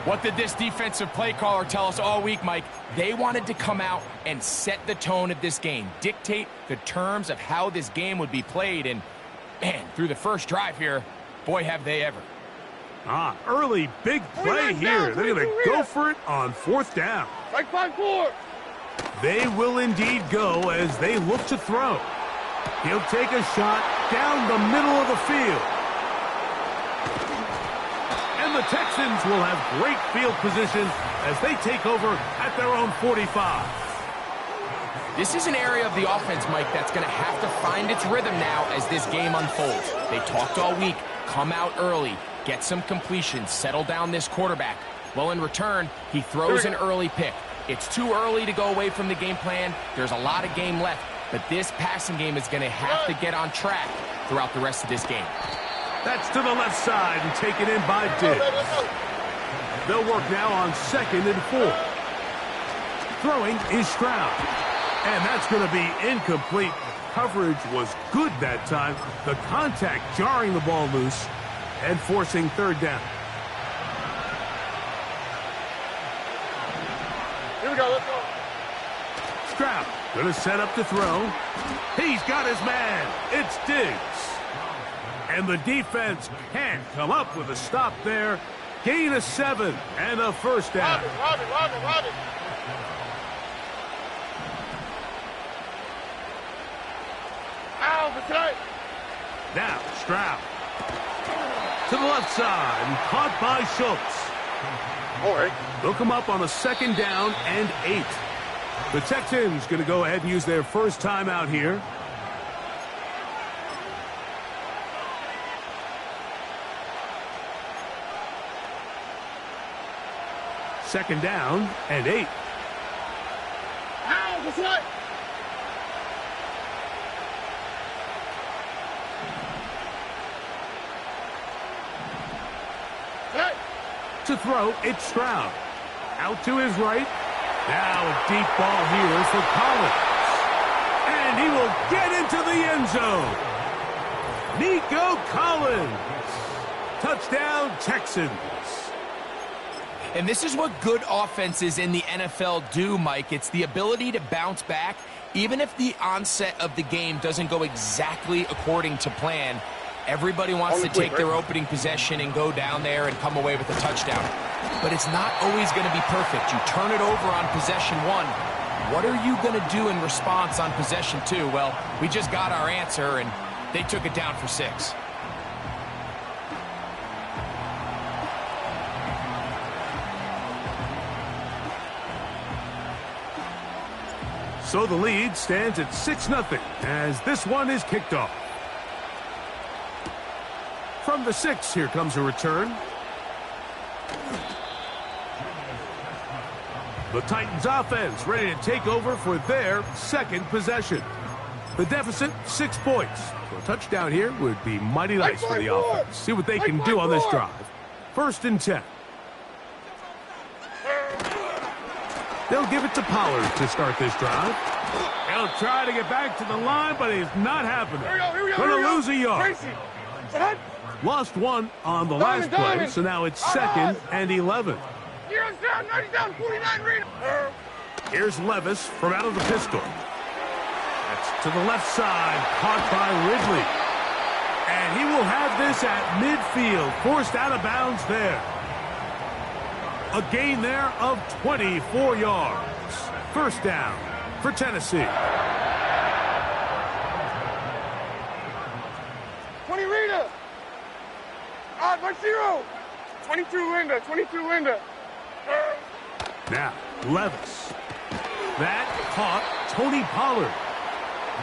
What did this defensive play caller tell us all week, Mike? They wanted to come out and set the tone of this game, dictate the terms of how this game would be played. And, man, through the first drive here, boy, have they ever. Early big play here. They're going to go for it on 4th down. Strike 5-4. They will indeed go as they look to throw. He'll take a shot down the middle of the field. And the Texans will have great field position as they take over at their own 45. This is an area of the offense, Mike, that's going to have to find its rhythm now as this game unfolds. They talked all week, come out early, get some completions, settle down this quarterback. Well, in return, he throws an early pick. It's too early to go away from the game plan. There's a lot of game left, but this passing game is going to have to get on track throughout the rest of this game. That's to the left side and taken in by Diggs. They'll work now on 2nd and 4. Throwing is Stroud. And that's going to be incomplete. Coverage was good that time. The contact jarring the ball loose and forcing 3rd down. Here we go, let's go. Stroud going to set up to throw. He's got his man. It's Diggs. And the defense can't come up with a stop there. Gain of 7 and a 1st down. Robin. Ow, for tight. Now, Stroud. To the left side, caught by Schultz. All right. They'll come up on a 2nd down and 8. The Texans going to go ahead and use their first timeout here. Second down and 8. Ow, for tight. To throw, it's Stroud. Out to his right. Now a deep ball here for Collins. And he will get into the end zone. Nico Collins. Touchdown, Texans. And this is what good offenses in the NFL do, Mike. It's the ability to bounce back, even if the onset of the game doesn't go exactly according to plan. Everybody wants to take their opening possession and go down there and come away with a touchdown. But it's not always going to be perfect. You turn it over on possession 1. What are you going to do in response on possession 2? Well, we just got our answer, and they took it down for 6. So the lead stands at 6-0 as this one is kicked off. From the 6, here comes a return. The Titans offense ready to take over for their 2nd possession. The deficit, 6 points. So a touchdown here would be mighty nice for the offense. See what they can do on this drive. 1st and 10. They'll give it to Pollard to start this drive. He'll try to get back to the line, but it's not happening. Going to lose a yard. Lost 1 on the last play, so now it's 2nd and 11. Here's down, 90 down, 49 read. Here's Levis from out of the pistol. That's to the left side, caught by Ridley. And he will have this at midfield, forced out of bounds there. A gain there of 24 yards. 1st down for Tennessee. 20 Rita. Odd by 0. 22 Linda. Now, Levis. That caught Tony Pollard.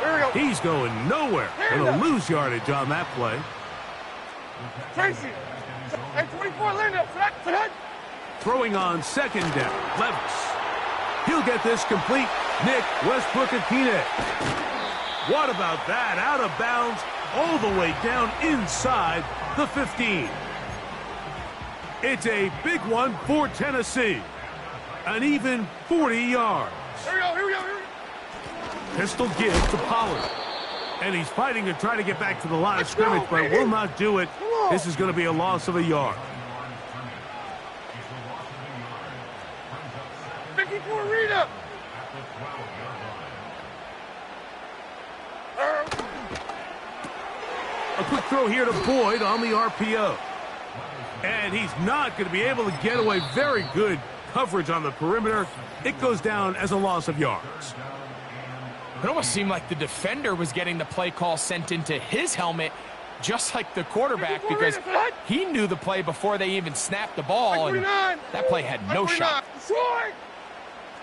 There we go. He's going nowhere. Going to lose yardage on that play. Tracy. And 24 Linda. Throwing on 2nd down. Levis. He'll get this complete. Nick Westbrook-Akine. What about that? Out of bounds all the way down inside the 15. It's a big one for Tennessee. An even 40 yards. Here we go. Pistol give to Pollard. And he's fighting to try to get back to the line of scrimmage, but will not do it. This is going to be a loss of a yard. 54, Rita. A quick throw here to Boyd on the RPO. And he's not going to be able to get away. Very good coverage on the perimeter. It goes down as a loss of yards. It almost seemed like the defender was getting the play call sent into his helmet, just like the quarterback, because he knew the play before they even snapped the ball, and that play had no shot.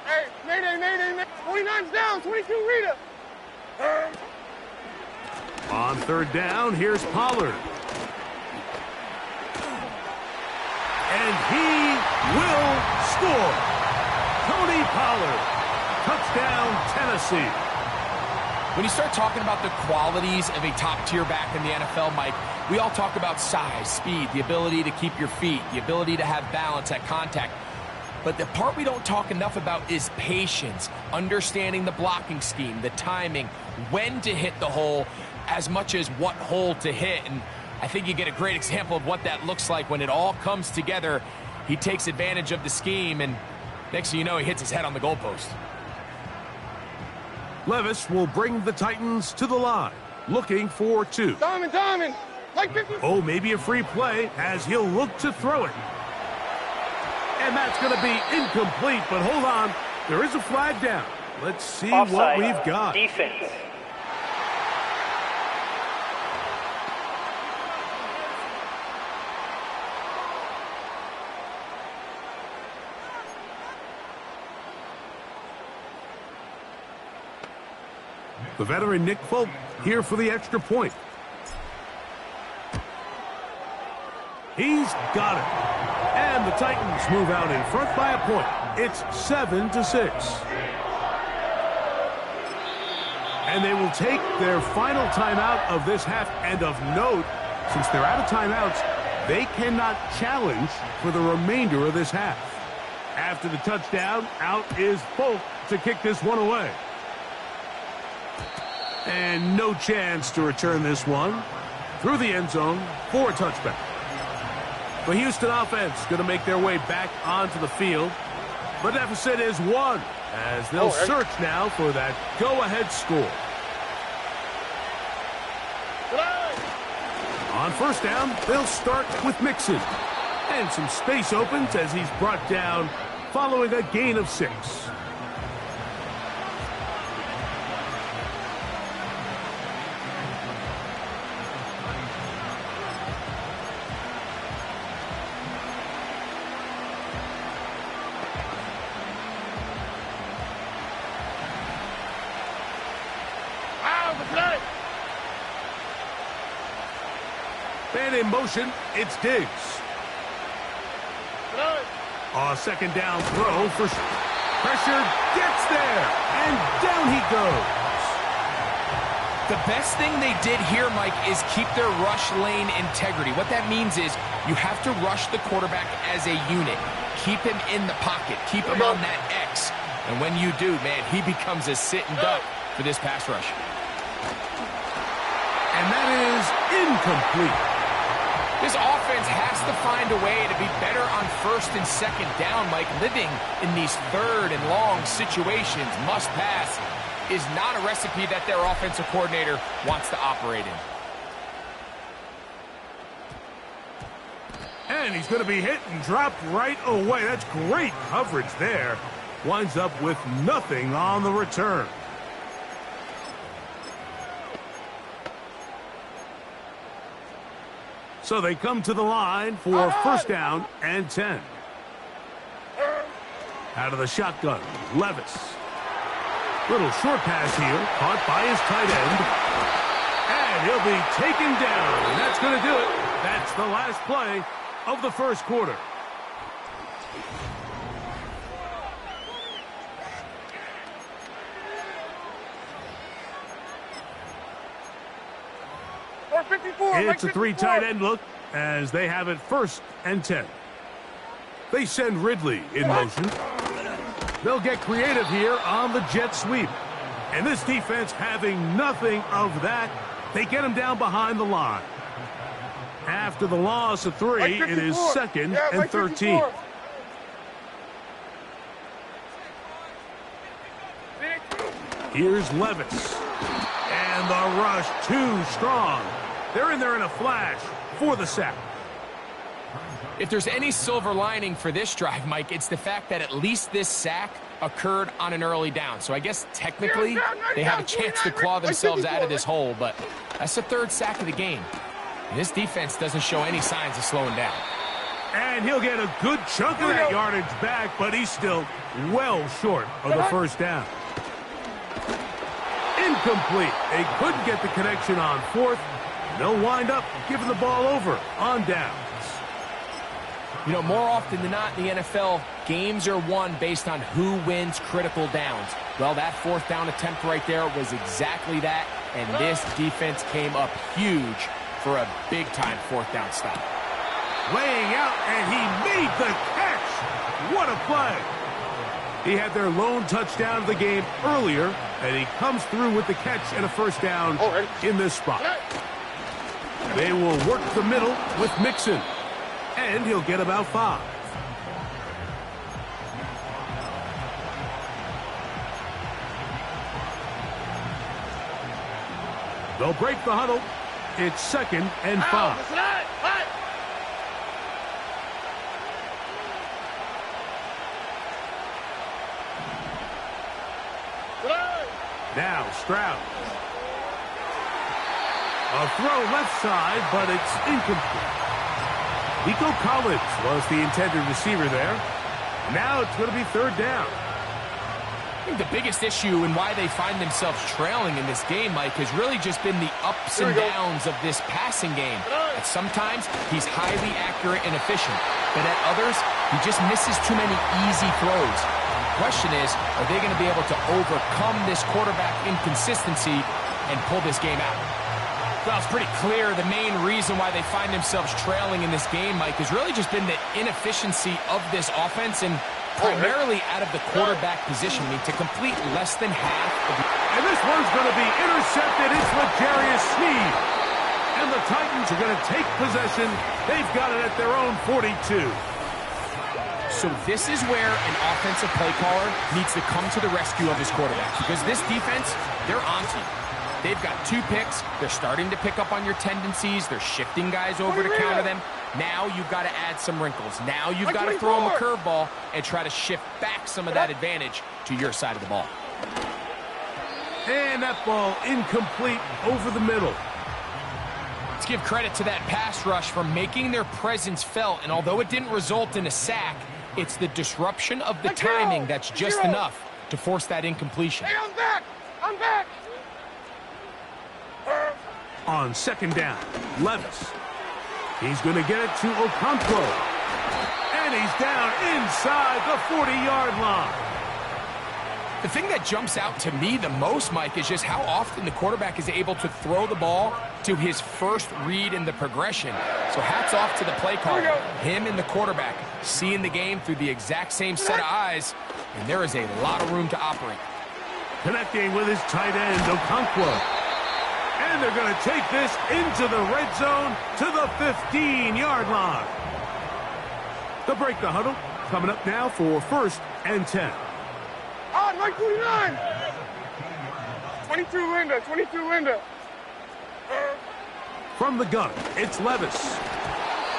Hey, mayday. 29's down, 22, Rita. On third down, here's Pollard. And he will score. Tony Pollard. Touchdown, Tennessee. When you start talking about the qualities of a top-tier back in the NFL, Mike, we all talk about size, speed, the ability to keep your feet, the ability to have balance at contact. But the part we don't talk enough about is patience, understanding the blocking scheme, the timing, when to hit the hole, as much as what hole to hit. And I think you get a great example of what that looks like when it all comes together. He takes advantage of the scheme, and next thing you know, he hits his head on the goalpost. Levis will bring the Titans to the line, looking for two. Diamond. Like 50. Oh, maybe a free play as he'll look to throw it. And that's going to be incomplete, but hold on. There is a flag down. Let's see Offside. what we've got. Defense. The veteran Nick Folk here for the extra point. He's got it. And the Titans move out in front by a point. It's 7-6. And they will take their final timeout of this half. And of note, since they're out of timeouts, they cannot challenge for the remainder of this half. After the touchdown, out is Folk to kick this one away. And no chance to return this one through the end zone for a touchback. The Houston offense going to make their way back onto the field. The deficit is 1 as they'll search now for that go-ahead score. On first down, they'll start with Mixon. And some space opens as he's brought down following a gain of 6. And in motion, it's Diggs. Second down throw for pressure, gets there, and down he goes. The best thing they did here, Mike, is keep their rush lane integrity. What that means is you have to rush the quarterback as a unit. Keep him in the pocket. Keep him on that X. And when you do, man, he becomes a sitting duck for this pass rush. And that is incomplete. This offense has to find a way to be better on first and second down, Mike. Living in these third and long situations, must pass, is not a recipe that their offensive coordinator wants to operate in. And he's going to be hit and dropped right away. That's great coverage there. Winds up with nothing on the return. So they come to the line for first down and 10. Out of the shotgun, Levis. Little short pass here, caught by his tight end. And he'll be taken down. And that's going to do it. That's the last play of the first quarter. It's a 3 tight end look as they have it first and 10. They send Ridley in motion. They'll get creative here on the jet sweep. And this defense having nothing of that, they get him down behind the line. After the loss of 3, it is second and 13. Here's Levis. And the rush too strong. They're in there in a flash for the sack. If there's any silver lining for this drive, Mike, it's the fact that at least this sack occurred on an early down. So I guess technically they have a chance to claw themselves out of this hole, but that's the third sack of the game. And this defense doesn't show any signs of slowing down. And he'll get a good chunk of that yardage back, but he's still well short of the first down. Incomplete. They couldn't get the connection on fourth. They'll wind up giving the ball over on downs. You know, more often than not in the NFL, games are won based on who wins critical downs. Well, that fourth down attempt right there was exactly that, and this defense came up huge for a big-time fourth down stop. Laying out, and he made the catch. What a play. He had their lone touchdown of the game earlier, and he comes through with the catch and a first down in this spot. They will work the middle with Mixon, and he'll get about 5. They'll break the huddle. It's 2nd and 5. Now Stroud. A throw left side, but it's incomplete. Nico Collins was the intended receiver there. Now it's going to be 3rd down. I think the biggest issue and why they find themselves trailing in this game, Mike, has really just been the ups and downs of this passing game. At sometimes, he's highly accurate and efficient, but at others, he just misses too many easy throws. The question is, are they going to be able to overcome this quarterback inconsistency and pull this game out? Well, it's pretty clear the main reason why they find themselves trailing in this game, Mike, has really just been the inefficiency of this offense and primarily out of the quarterback position. I mean, to complete less than half of the... And this one's going to be intercepted. It's L'Jarius Sneed. And the Titans are going to take possession. They've got it at their own 42. So this is where an offensive play caller needs to come to the rescue of his quarterback, because this defense, they're onto you. They've got 2 picks. They're starting to pick up on your tendencies. They're shifting guys over to counter them. Now you've got to add some wrinkles. Now you've got to throw them a curveball and try to shift back some of that advantage to your side of the ball. And that ball incomplete over the middle. Let's give credit to that pass rush for making their presence felt. And although it didn't result in a sack, it's the disruption of the timing that's just enough to force that incompletion. Hey, I'm back! I'm back! On 2nd down, Levis. He's going to get it to Okonkwo. And he's down inside the 40-yard line. The thing that jumps out to me the most, Mike, is just how often the quarterback is able to throw the ball to his first read in the progression. So hats off to the play caller. Him and the quarterback seeing the game through the exact same set of eyes, and there is a lot of room to operate. Connecting with his tight end, Okonkwo. And they're going to take this into the red zone to the 15-yard line. They'll break the huddle. Coming up now for 1st and 10. On, right 49. 22 Linda, 22 Linda. From the gun, it's Levis.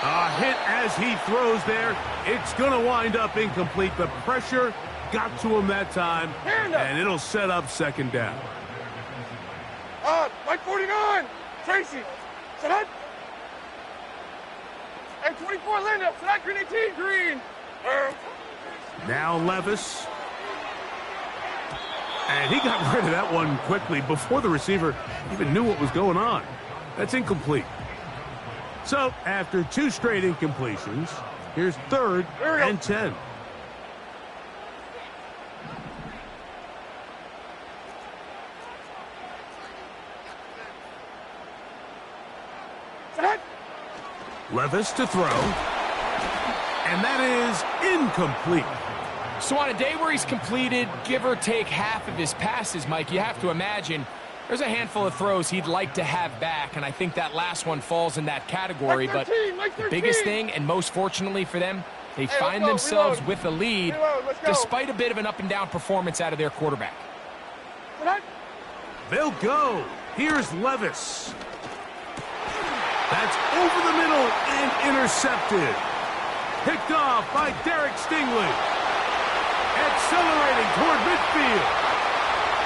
A hit as he throws there. It's going to wind up incomplete. The pressure got to him that time, and it'll set up 2nd down. On, right 49. Tracy. Sadat. And 24 Linda. Sadat, green 18, green. Now Levis. And he got rid of that one quickly before the receiver even knew what was going on. That's incomplete. So, after 2 straight incompletions, here's 3rd and 10. Levis to throw. And that is incomplete. So on a day where he's completed, give or take half of his passes, Mike, you have to imagine there's a handful of throws he'd like to have back, and I think that last one falls in that category. But the biggest thing, and most fortunately for them, they find themselves with a lead despite a bit of an up-and-down performance out of their quarterback. They'll go. Here's Levis. That's over the middle and intercepted. Picked off by Derek Stingley. Accelerating toward midfield.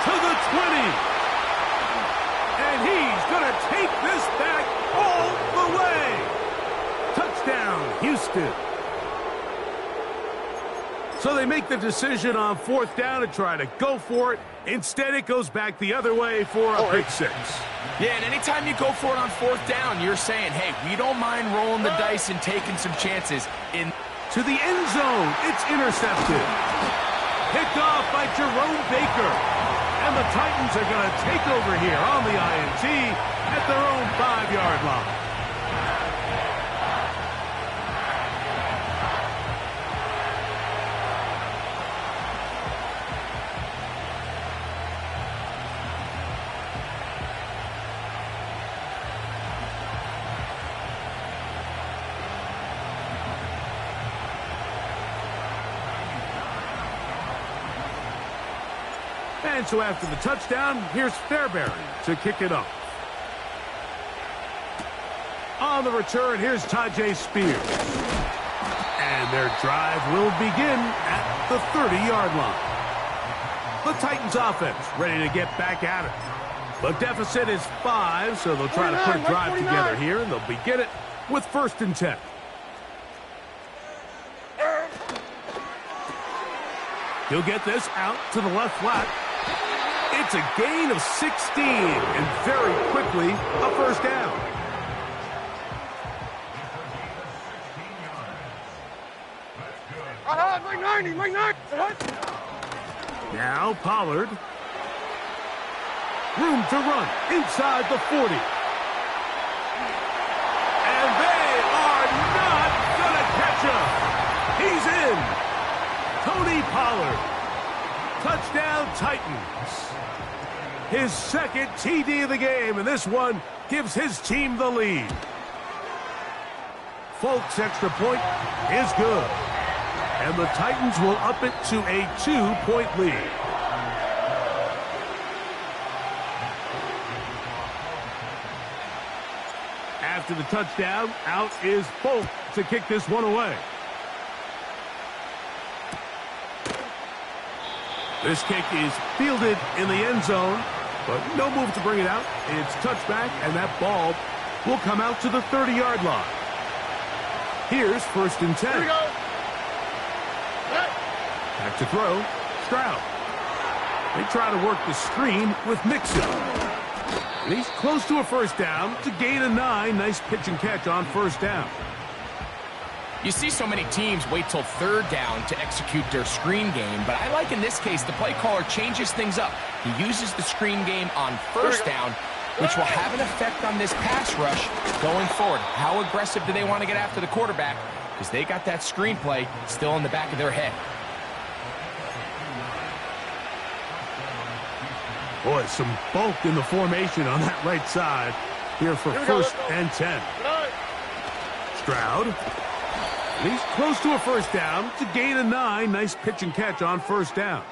To the 20. And he's going to take this back all the way. Touchdown, Houston. So they make the decision on 4th down to try to go for it. Instead, it goes back the other way for a pick 6. Yeah, and anytime you go for it on 4th down, you're saying, hey, we don't mind rolling the dice and taking some chances. To the end zone, it's intercepted. Picked off by Jerome Baker. And the Titans are going to take over here on the INT at their own 5-yard line. And so after the touchdown, here's Fairbury to kick it off. On the return, here's Tajay Spears. And their drive will begin at the 30-yard line. The Titans offense ready to get back at it. The deficit is 5, so they'll try to put a drive together here, and they'll begin it with 1st and 10. He'll get this out to the left flat. It's a gain of 16, and very quickly, a 1st down. Now Pollard. Room to run inside the 40. And they are not going to catch him. He's in. Tony Pollard. Touchdown Titans. His 2nd TD of the game, and this one gives his team the lead. Folk's extra point is good. And the Titans will up it to a 2-point lead. After the touchdown, out is Folk to kick this one away. This kick is fielded in the end zone, but no move to bring it out. It's touchback, and that ball will come out to the 30-yard line. Here's 1st and 10. Here we go. Back to throw, Stroud. They try to work the screen with Mixon. And he's close to a 1st down to gain a 9. Nice pitch and catch on 1st down. You see so many teams wait till 3rd down to execute their screen game, but I like in this case the play caller changes things up. He uses the screen game on 1st down, which will have an effect on this pass rush going forward. How aggressive do they want to get after the quarterback? Because they got that screen play still in the back of their head. Boy, some bulk in the formation on that right side here for 1st and 10. Stroud. He's close to a 1st down to gain a 9. Nice pitch and catch on 1st down.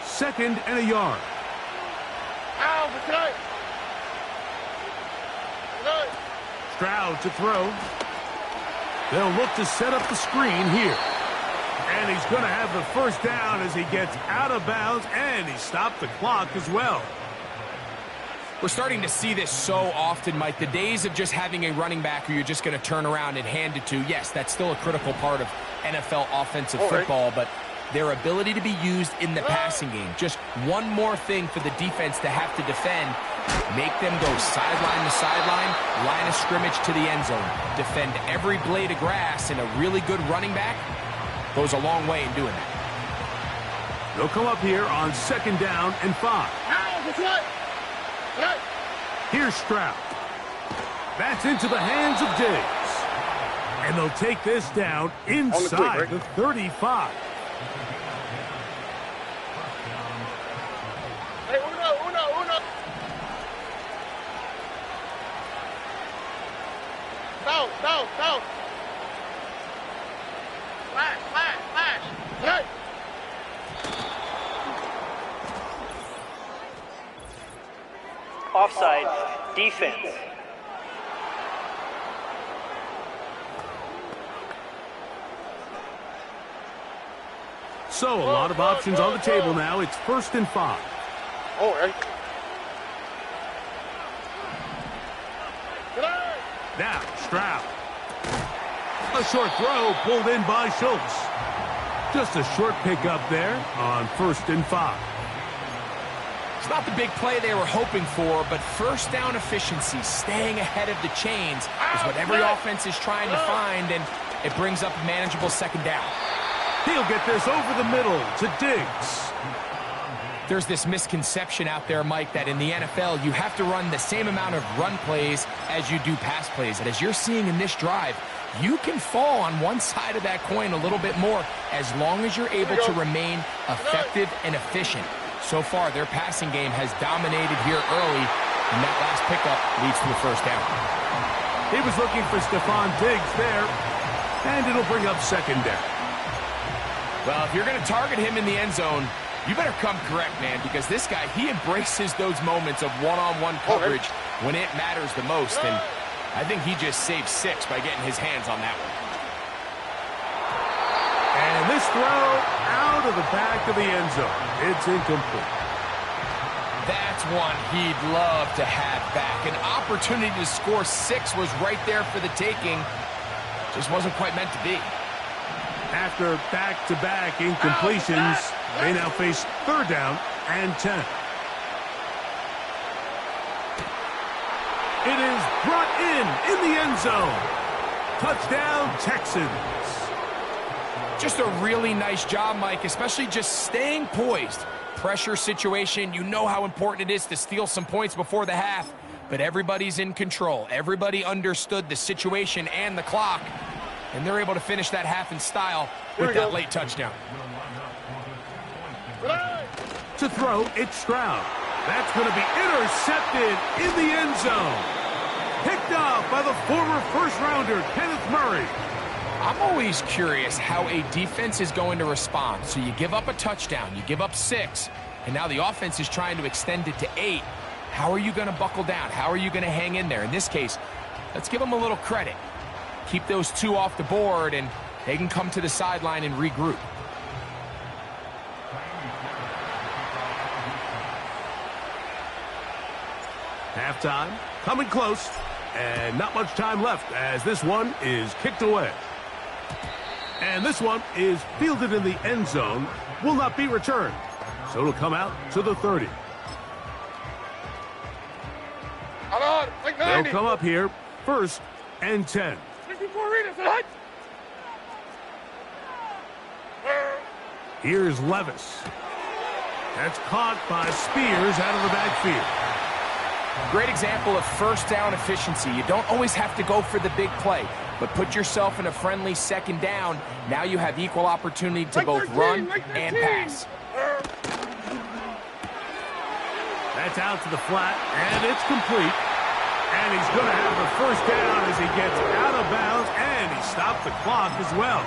Second and a yard. Stroud to throw. They'll look to set up the screen here. And he's going to have the 1st down as he gets out of bounds, and he stopped the clock as well. We're starting to see this so often, Mike. The days of just having a running back who you're just going to turn around and hand it to, yes, that's still a critical part of NFL offensive football, but their ability to be used in the passing game. Just one more thing for the defense to have to defend. Make them go sideline to sideline, line of scrimmage to the end zone. Defend every blade of grass, and a really good running back goes a long way in doing that. They'll come up here on 2nd down and 5. Here's Stroud. That's into the hands of Diggs. And they'll take this down inside the 35. Offside, defense. So, a lot of options on the table now. It's 1st and 5. All right. Now, Stroud. A short throw pulled in by Schultz. Just a short pickup there on 1st and 5. It's not the big play they were hoping for, but first down efficiency, staying ahead of the chains, is what every offense is trying to find, and it brings up a manageable 2nd down. He'll get this over the middle to Diggs. There's this misconception out there, Mike, that in the NFL, you have to run the same amount of run plays as you do pass plays. And as you're seeing in this drive, you can fall on one side of that coin a little bit more as long as you're able to remain effective and efficient. So far, their passing game has dominated here early, and that last pickup leads to a 1st down. He was looking for Stephon Diggs there, and it'll bring up 2nd down. Well, if you're going to target him in the end zone, you better come correct, man, because this guy, he embraces those moments of one-on-one coverage when it matters the most, and I think he just saved 6 by getting his hands on that one. And this throw out of the back of the end zone. It's incomplete. That's one he'd love to have back. An opportunity to score 6 was right there for the taking. Just wasn't quite meant to be. After back-to-back incompletions, they now face 3rd down and 10. It is brought in the end zone. Touchdown, Texans. Just a really nice job, Mike, especially just staying poised. Pressure situation, you know how important it is to steal some points before the half, but everybody's in control. Everybody understood the situation and the clock, and they're able to finish that half in style with that late touchdown. To throw, it's Stroud. That's going to be intercepted in the end zone. Picked off by the former first-rounder, Kenneth Murray. I'm always curious how a defense is going to respond. So you give up a touchdown, you give up 6, and now the offense is trying to extend it to 8. How are you going to buckle down? How are you going to hang in there? In this case, let's give them a little credit. Keep those 2 off the board, and they can come to the sideline and regroup. Halftime, coming close, and not much time left as this one is kicked away. And this one is fielded in the end zone, will not be returned. So it'll come out to the 30. They'll come up here, 1st and 10. Here's Levis. That's caught by Spears out of the backfield. Great example of first down efficiency. You don't always have to go for the big play, but put yourself in a friendly 2nd down. Now you have equal opportunity to both run and pass. That's out to the flat, and it's complete. And he's going to have the 1st down as he gets out of bounds, and he stopped the clock as well.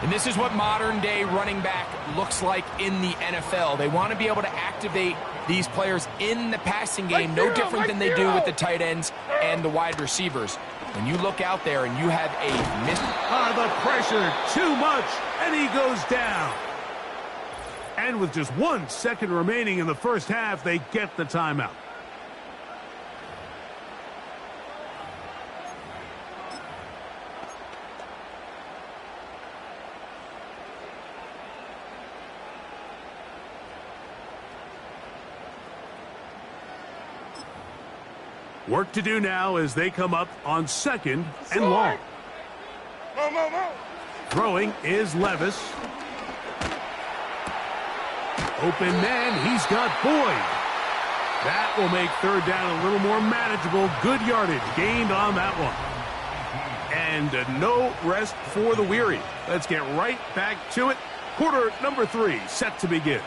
And this is what modern-day running back looks like in the NFL. They want to be able to activate these players in the passing game, no different than they do with the tight ends and the wide receivers. When you look out there and you have a miss... The pressure, too much, and he goes down. And with just 1 second remaining in the first half, they get the timeout. Work to do now as they come up on 2nd and long. Throwing is Levis. Open man, he's got Boyd. That will make 3rd down a little more manageable. Good yardage gained on that one. And no rest for the weary. Let's get right back to it. Quarter number 3 set to begin.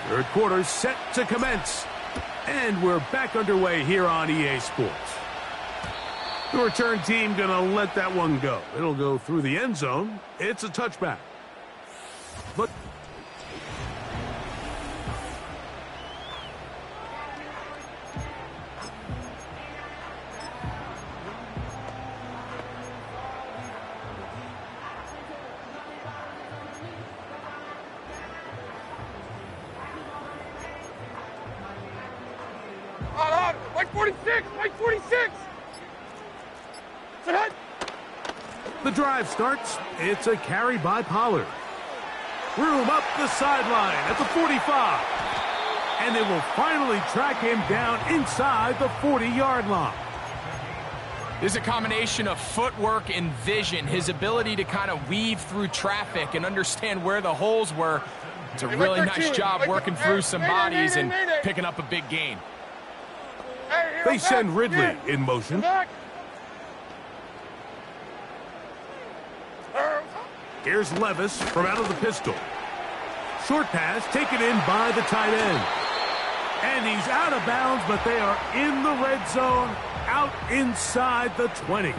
Third quarter set to commence. And we're back underway here on EA Sports. The return team going to let that one go. It'll go through the end zone. It's a touchback. But White 46! White 46! the drive starts. It's a carry by Pollard. Room up the sideline at the 45. And they will finally track him down inside the 40-yard line. This is a combination of footwork and vision. His ability to kind of weave through traffic and understand where the holes were. It's a really nice job working through some bodies and picking up a big gain. They send Ridley in motion. Here's Levis from out of the pistol. Short pass taken in by the tight end. And he's out of bounds, but they are in the red zone, out inside the 20.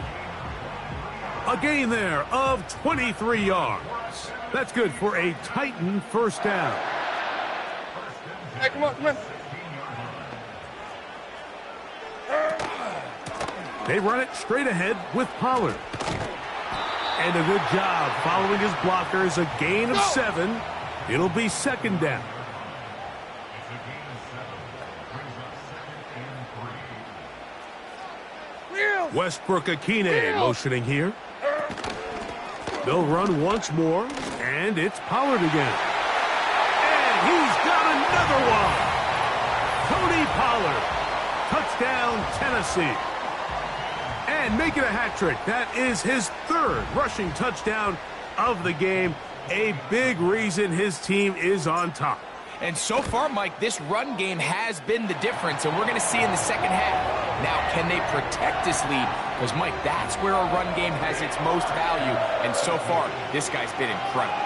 A gain there of 23 yards. That's good for a Titan first down. Hey, come on, come on. They run it straight ahead with Pollard. And a good job following his blockers. A gain of 7. It'll be second down. Westbrook-Akine motioning here. They'll run once more, and it's Pollard again. And he's got another one. Tony Pollard. Touchdown, Tennessee. And making a hat trick. That is his 3rd rushing touchdown of the game. A big reason his team is on top. And so far, Mike, this run game has been the difference, and we're going to see in the second half. Now, can they protect this lead? Because, Mike, that's where a run game has its most value, and so far, this guy's been incredible.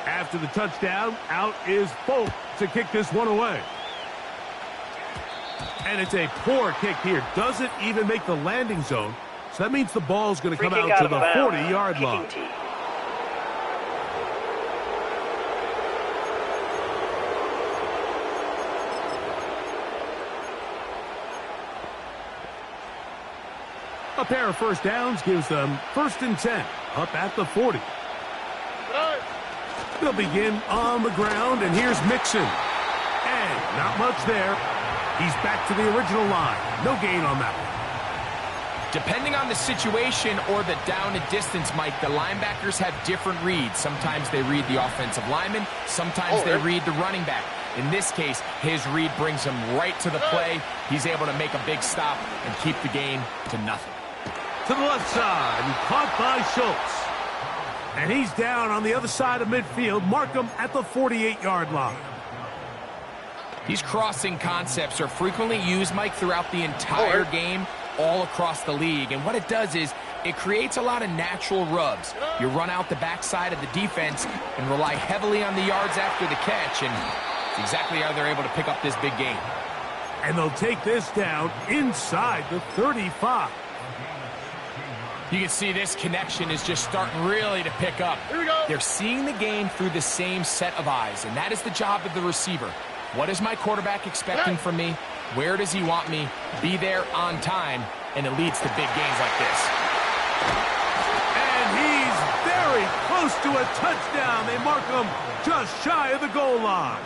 After the touchdown, out is Folk to kick this one away. And it's a poor kick here. Doesn't even make the landing zone. So that means the ball's going to come out to the 40-yard line. A pair of first downs gives them 1st and 10 up at the 40. They'll begin on the ground, and here's Mixon. And not much there. He's back to the original line. No gain on that one. Depending on the situation or the down and distance, Mike, the linebackers have different reads. Sometimes they read the offensive lineman. Sometimes they read the running back. In this case, his read brings him right to the play. He's able to make a big stop and keep the gain to nothing. To the left side, caught by Schultz. And he's down on the other side of midfield. Mark him at the 48-yard line. These crossing concepts are frequently used, Mike, throughout the entire game, all across the league. And what it does is it creates a lot of natural rubs. You run out the backside of the defense and rely heavily on the yards after the catch, and it's exactly how they're able to pick up this big gain. And they'll take this down inside the 35. You can see this connection is just starting really to pick up. Here we go. They're seeing the game through the same set of eyes, and that is the job of the receiver. What is my quarterback expecting from me? Where does he want me? Be there on time, and it leads to big gains like this. And he's very close to a touchdown. They mark him just shy of the goal line.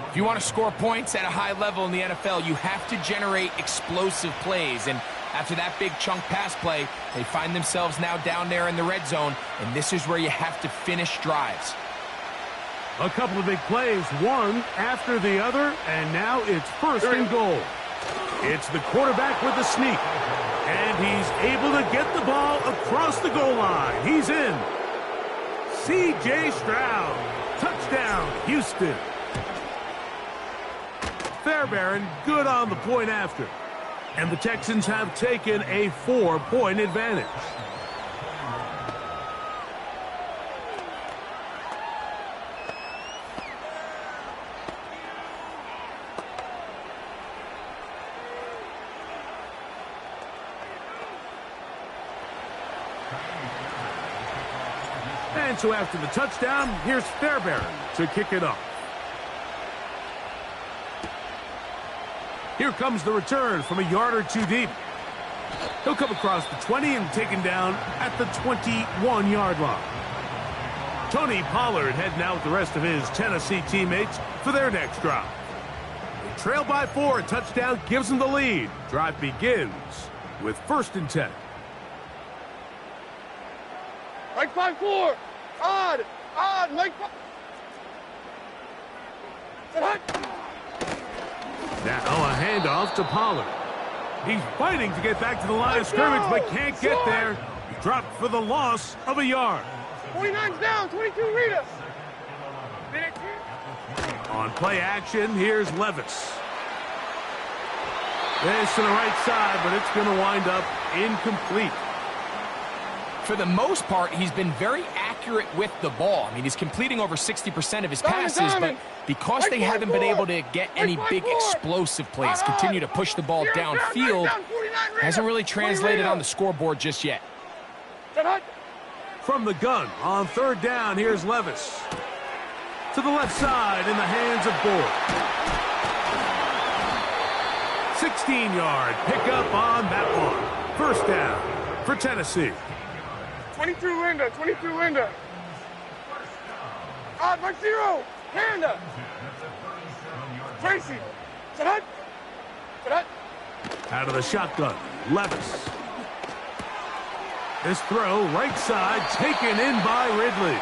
If you want to score points at a high level in the NFL, you have to generate explosive plays, and after that big chunk pass play, they find themselves now down there in the red zone, and this is where you have to finish drives. A couple of big plays, one after the other, and now it's 1st and goal. It's the quarterback with the sneak, and he's able to get the ball across the goal line. He's in. C.J. Stroud, touchdown, Houston. Fairbairn, good on the point after. And the Texans have taken a 4-point advantage. And so after the touchdown, here's Fairbairn to kick it off. Here comes the return from a yard or two deep. He'll come across the 20 and taken down at the 21-yard line. Tony Pollard heading out with the rest of his Tennessee teammates for their next drive. They trail by 4. A touchdown gives them the lead. Drive begins with 1st and 10. Like 5-4. Odd. Like 5. Now a handoff to Pollard. He's fighting to get back to the line of scrimmage, but can't get there. He dropped for the loss of a yard. 49's down. 22 Rita. On play action, here's Levis. This to the right side, but it's going to wind up incomplete. For the most part, he's been very accurate with the ball. I mean, he's completing over 60% of his passes, but because they haven't been able to get any big explosive plays, continue to push the ball downfield, hasn't really translated on the scoreboard just yet. From the gun on 3rd down, here's Levis. To the left side in the hands of Boyd. 16-yard pickup on that one. 1st down for Tennessee. 22 Linda. Odd, like 0. Panda. Tracy. Out of the shotgun, Levis. This throw, right side, taken in by Ridley.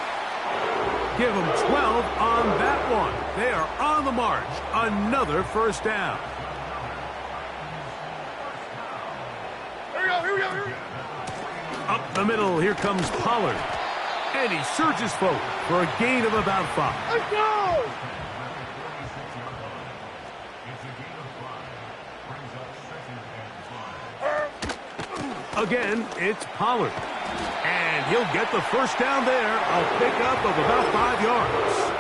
Give them 12 on that one. They are on the march. Another 1st down. Here we go. Up the middle, here comes Pollard. And he surges forward for a gain of about 5. Let's go! Again, it's Pollard. And he'll get the 1st down there. A pickup of about 5 yards.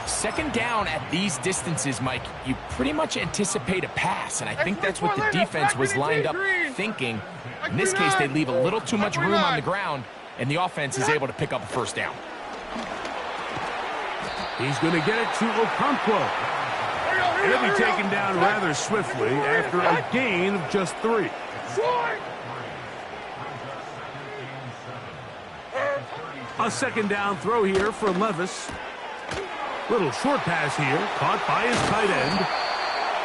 2nd down at these distances, Mike, you pretty much anticipate a pass, and I think that's what the defense was lined up thinking. In this case, they leave a little too much room on the ground, and the offense is able to pick up a 1st down. He's going to get it to Okonkwo. He'll be taken down rather swiftly after a gain of just 3. A 2nd down throw here for Levis. Little short pass here, caught by his tight end.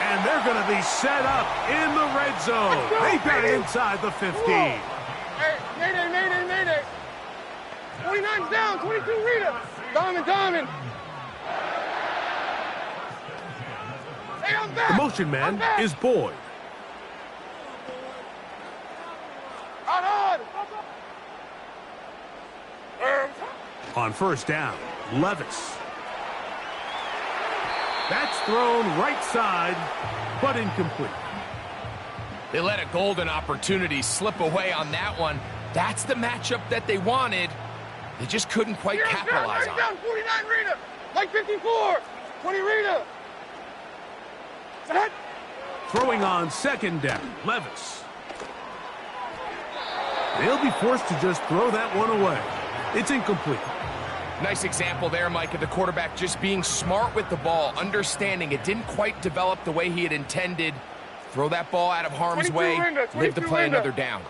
And they're going to be set up in the red zone. They got it inside the 15. Hey, Mayday. 49's down, 22 Rita. Diamond. Hey, I'm back. The motion man is Boyd. Odd. On 1st down, Levis. That's thrown right side, but incomplete. They let a golden opportunity slip away on that one. That's the matchup that they wanted. They just couldn't quite capitalize on it. Down, 49 Rita. Like 54. 20 Rita. Throwing on 2nd down, Levis. They'll be forced to just throw that one away. It's incomplete. Nice example there, Mike, of the quarterback just being smart with the ball, understanding it didn't quite develop the way he had intended. Throw that ball out of harm's way, live to play another down.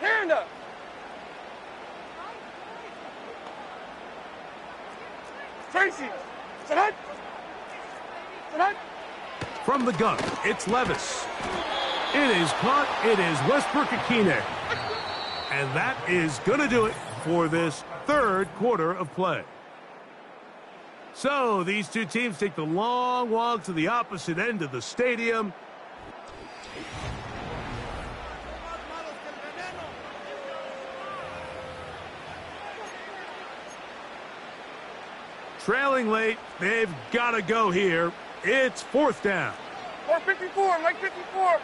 Hand up. Tracy. From the gun, it's Levis. It is caught. It is Westbrook-Akine. And that is going to do it for this 3rd quarter of play. So these two teams take the long walk to the opposite end of the stadium. Trailing late, they've got to go here. It's 4th down. Or 54, like 54.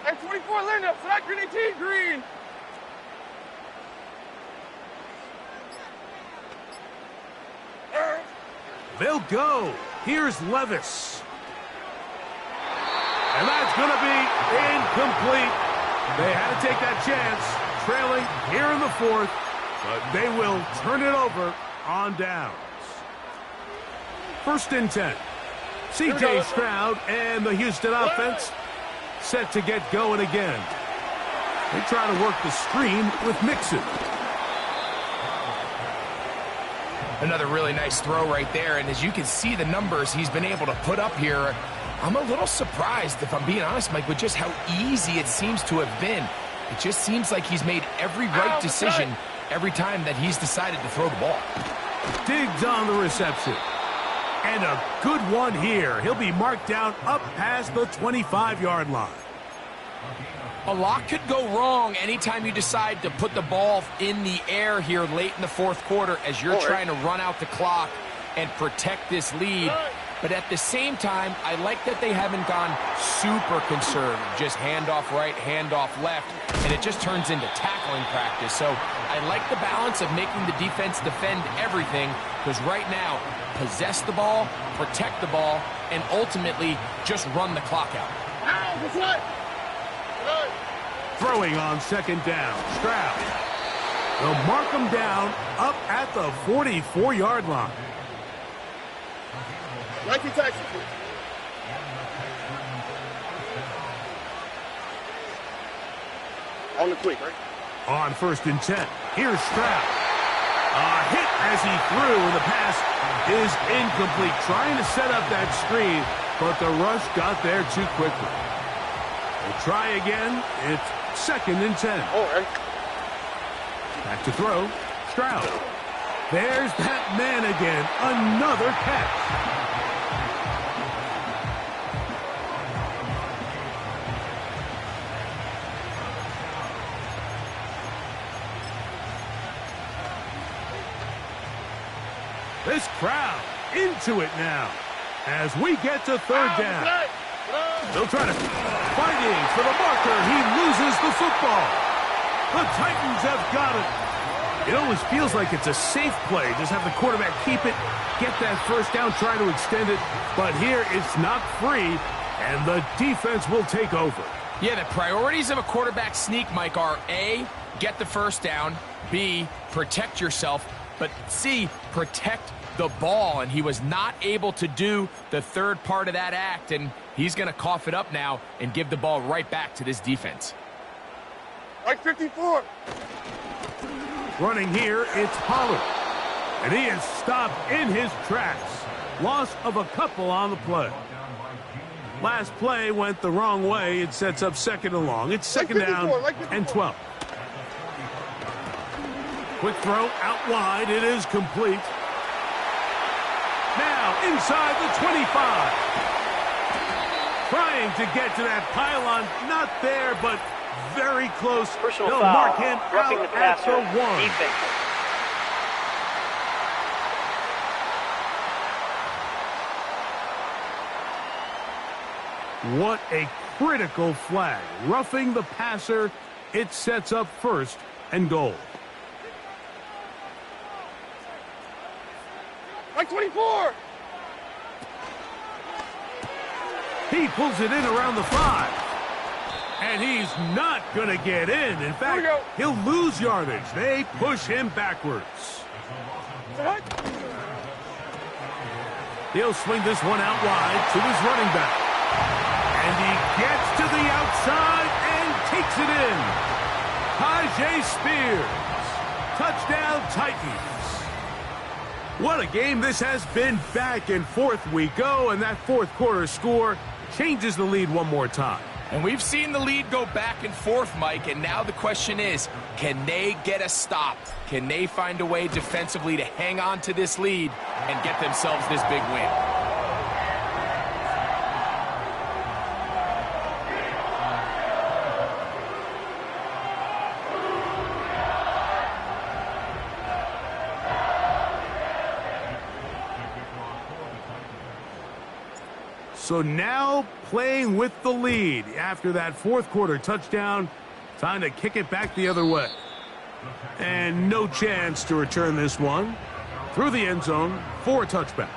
And 24, Linda, select green 18, green. They'll go. Here's Levis. And that's going to be incomplete. They had to take that chance, trailing here in the fourth, but they will turn it over on downs. 1st and 10. C.J. Stroud and the Houston offense set to get going again. They try to work the screen with Mixon. Another really nice throw right there, and as you can see the numbers he's been able to put up here, I'm a little surprised, if I'm being honest, Mike, with just how easy it seems to have been. It just seems like he's made every right decision every time that he's decided to throw the ball. Diggs on the reception. And a good one here. He'll be marked down up past the 25-yard line. A lot could go wrong anytime you decide to put the ball in the air here late in the fourth quarter as you're trying to run out the clock and protect this lead. But at the same time, I like that they haven't gone super conservative. Just handoff right, handoff left, and it just turns into tackling practice. So I like the balance of making the defense defend everything, because right now, possess the ball, protect the ball, and ultimately just run the clock out. Throwing on 2nd down, Stroud. They'll mark him down up at the 44-yard line. Nike taxi, please. On the quick, right? On 1st and 10, here's Stroud. A hit as he threw, and the pass is incomplete. Trying to set up that screen, but the rush got there too quickly. We'll try again. It's 2nd and 10. Back to throw. Stroud. There's that man again. Another catch. This crowd into it now as we get to 3rd down. They'll try to fighting for the marker. He loses the football. The Titans have got it. It always feels like it's a safe play. Just have the quarterback keep it, get that 1st down, try to extend it. But here it's not free, and the defense will take over. Yeah, the priorities of a quarterback sneak, Mike, are A, get the 1st down, B, protect yourself, but C, protect the ball, and he was not able to do the 3rd part of that act, and he's going to cough it up now and give the ball right back to this defense. Like 54. Running here, it's Pollard, and he is stopped in his tracks. Loss of a couple on the play. Last play went the wrong way. It sets up 2nd and long. It's 2nd down and 12. Quick throw out wide. It is complete. Now inside the 25. Trying to get to that pylon. Not there, but very close. Personal They'll foul. mark him Roughing out the at passer. the 1. Defense. What a critical flag. Roughing the passer. It sets up 1st and goal. Like 24. He pulls it in around the 5. And he's not going to get in. In fact, he'll lose yardage. They push him backwards. He'll swing this one out wide to his running back. And he gets to the outside and takes it in. Tajay Spears. Touchdown, Titans. What a game this has been. Back and forth we go, and that 4th quarter score changes the lead one more time. And we've seen the lead go back and forth, Mike, and now the question is, can they get a stop? Can they find a way defensively to hang on to this lead and get themselves this big win? So now playing with the lead after that fourth quarter touchdown. Time to kick it back the other way. And no chance to return this one through the end zone for a touchback.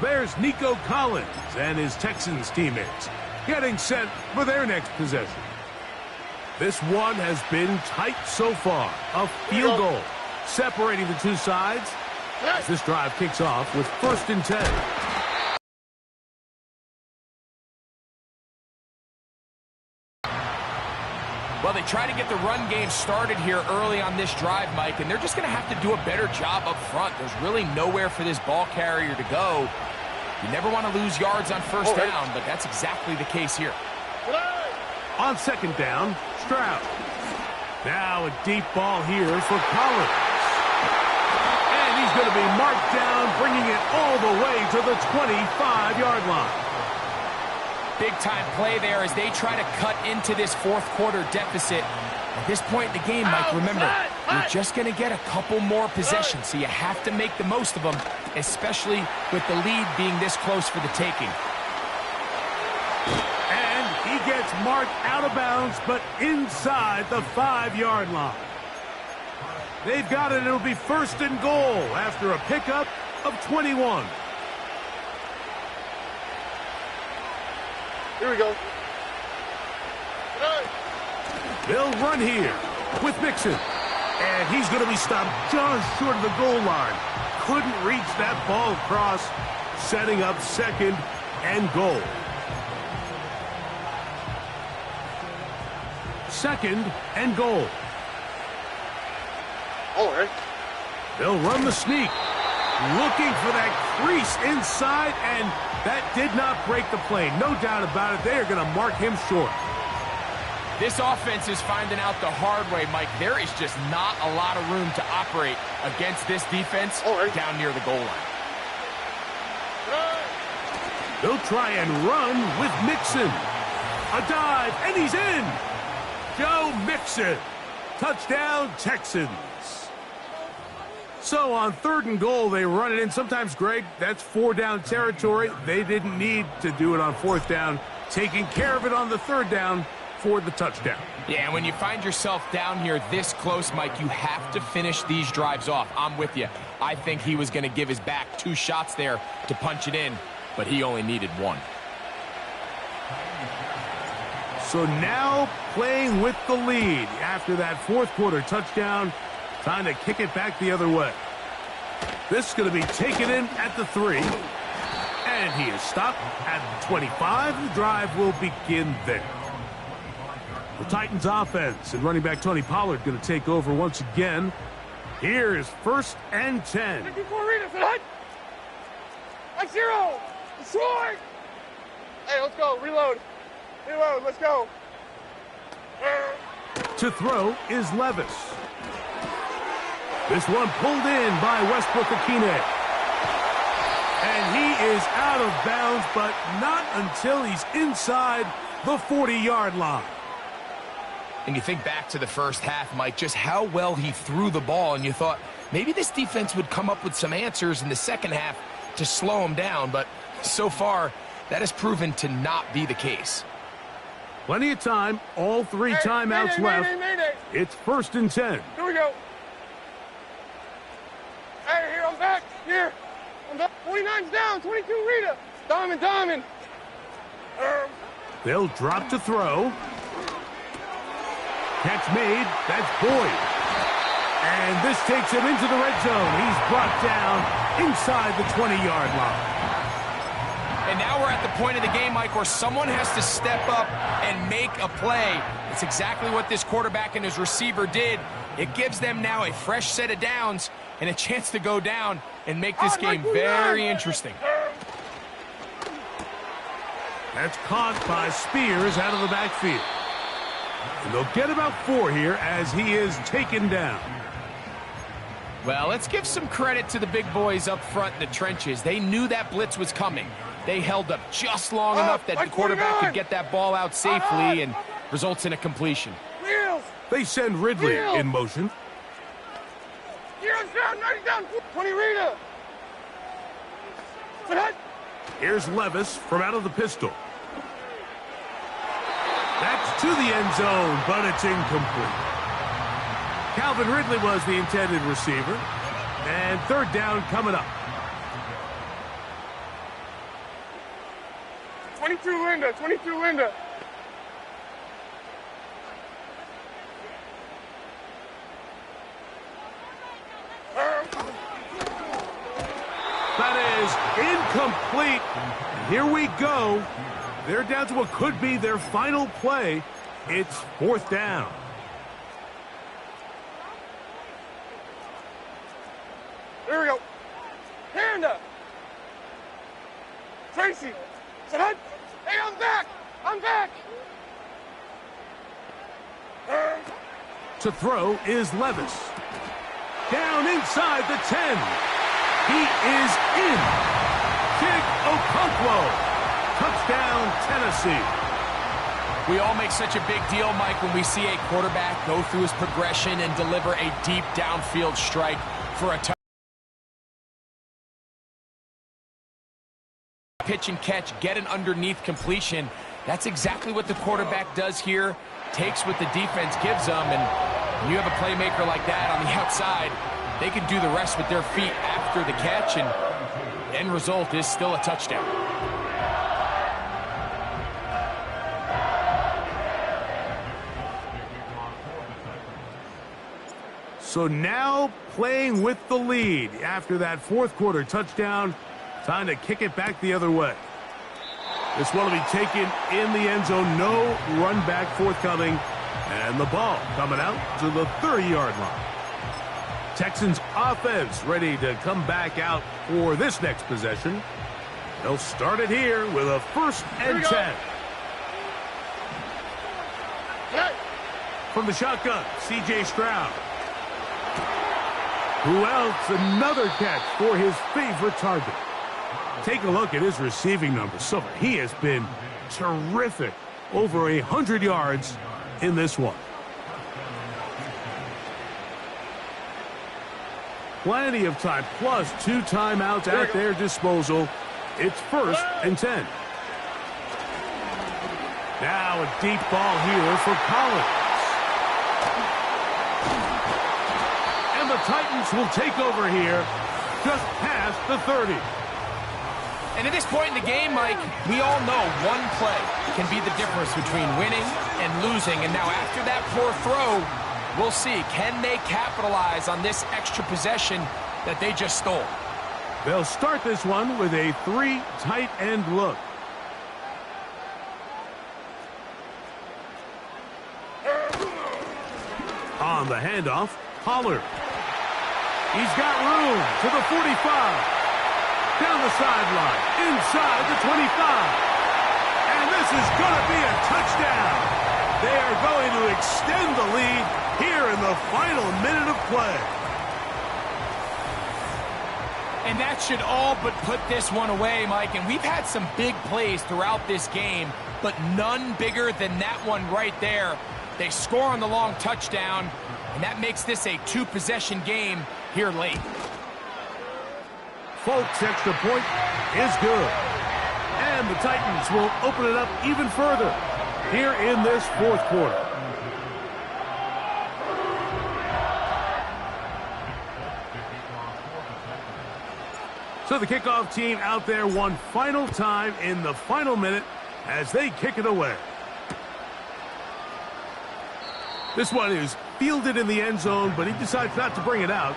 There's Nico Collins and his Texans teammates getting set for their next possession. This one has been tight so far. A field goal separating the two sides as this drive kicks off with 1st and 10. Well, they try to get the run game started here early on this drive, Mike, and they're just going to have to do a better job up front. There's really nowhere for this ball carrier to go. You never want to lose yards on first down, but that's exactly the case here. On 2nd down, Stroud. Now a deep ball here for Collins. And he's going to be marked down, bringing it all the way to the 25-yard line. Big-time play there as they try to cut into this fourth quarter deficit. At this point in the game, Mike, remember, you're just going to get a couple more possessions, so you have to make the most of them, especially with the lead being this close for the taking. And he gets marked out of bounds, but inside the 5-yard line. They've got it. It'll be 1st and goal after a pickup of 21. Here we go. They'll run here with Mixon. And he's going to be stopped just short of the goal line. Couldn't reach that ball across, setting up 2nd and goal. 2nd and goal. All right. They'll run the sneak. Looking for that crease inside, and that did not break the play. No doubt about it. They are going to mark him short. This offense is finding out the hard way, Mike. There is just not a lot of room to operate against this defense down near the goal line. They'll try and run with Mixon. A dive, and he's in. Joe Mixon. Touchdown, Texans. So on 3rd and goal, they run it in. Sometimes, Greg, that's 4-down territory. They didn't need to do it on 4th down. Taking care of it on the 3rd down for the touchdown. Yeah, and when you find yourself down here this close, Mike, you have to finish these drives off. I'm with you. I think he was going to give his back 2 shots there to punch it in, but he only needed 1. So now playing with the lead after that fourth quarter touchdown. Time to kick it back the other way. This is going to be taken in at the 3. And he is stopped at the 25. The drive will begin there. The Titans offense and running back Tony Pollard going to take over once again. Here is 1st and 10. 54 readers, hut. Like 0. Short. Hey, let's go. Reload. Reload. Let's go. To throw is Levis. This one pulled in by Westbrook-Akine. And he is out of bounds, but not until he's inside the 40-yard line. And you think back to the first half, Mike, just how well he threw the ball, and you thought maybe this defense would come up with some answers in the second half to slow him down, but so far that has proven to not be the case. Plenty of time, all 3 timeouts left. Mayday. It's 1st and 10. Here we go. Hey, here, I'm back. Here. I'm back. 29's down. 22, Rita. Diamond. They'll drop to throw. Catch made. That's Boyd. And this takes him into the red zone. He's brought down inside the 20-yard line. And now we're at the point of the game, Mike, where someone has to step up and make a play. It's exactly what this quarterback and his receiver did. It gives them now a fresh set of downs and a chance to go down and make this game very interesting. That's caught by Spears out of the backfield. And they'll get about 4 here as he is taken down. Well, let's give some credit to the big boys up front in the trenches. They knew that blitz was coming. They held up just long enough that the quarterback could get that ball out safely and results in a completion. They send Ridley in motion. Heroes down, 90 down, 20 Rita. Here's Levis from out of the pistol. That's to the end zone, but it's incomplete. Calvin Ridley was the intended receiver. And third down coming up. 22 Linda, 22 Linda. That is incomplete. And here we go. They're down to what could be their final play. It's fourth down. Here we go. Panda. Tracy. Sit up. Hey, I'm back. I'm back. To throw is Levis. Down inside the 10. He is in. Gtowncapp. Touchdown, Tennessee. We all make such a big deal, Mike, when we see a quarterback go through his progression and deliver a deep downfield strike for a touchdown. Pitch and catch, get an underneath completion. That's exactly what the quarterback does here. Takes what the defense gives them, and when you have a playmaker like that on the outside, they can do the rest with their feet after the catch, and the end result is still a touchdown. So now playing with the lead after that fourth quarter touchdown. Time to kick it back the other way. This one will be taken in the end zone. No run back forthcoming. And the ball coming out to the 30-yard line. Texans offense ready to come back out for this next possession. They'll start it here with a 1st and 10. From the shotgun, C.J. Stroud. Who else? Another catch for his favorite target. Take a look at his receiving numbers. So he has been terrific. Over 100 yards in this one. Plenty of time, plus 2 timeouts at their disposal. It's 1st and 10. Now a deep ball here for Collins. And the Titans will take over here just past the 30. And at this point in the game, Mike, we all know one play can be the difference between winning and losing. And now after that poor throw, we'll see, can they capitalize on this extra possession that they just stole? They'll start this one with a 3 tight end look. On the handoff, Pollard. He's got room to the 45. Down the sideline, inside the 25. And this is going to be a touchdown. They are going to extend the lead here in the final minute of play. And that should all but put this one away, Mike. And we've had some big plays throughout this game, but none bigger than that one right there. They score on the long touchdown, and that makes this a 2-possession game here late. Folks, extra point is good. And the Titans will open it up even further here in this fourth quarter. So the kickoff team out there one final time in the final minute as they kick it away. This one is fielded in the end zone, but he decides not to bring it out.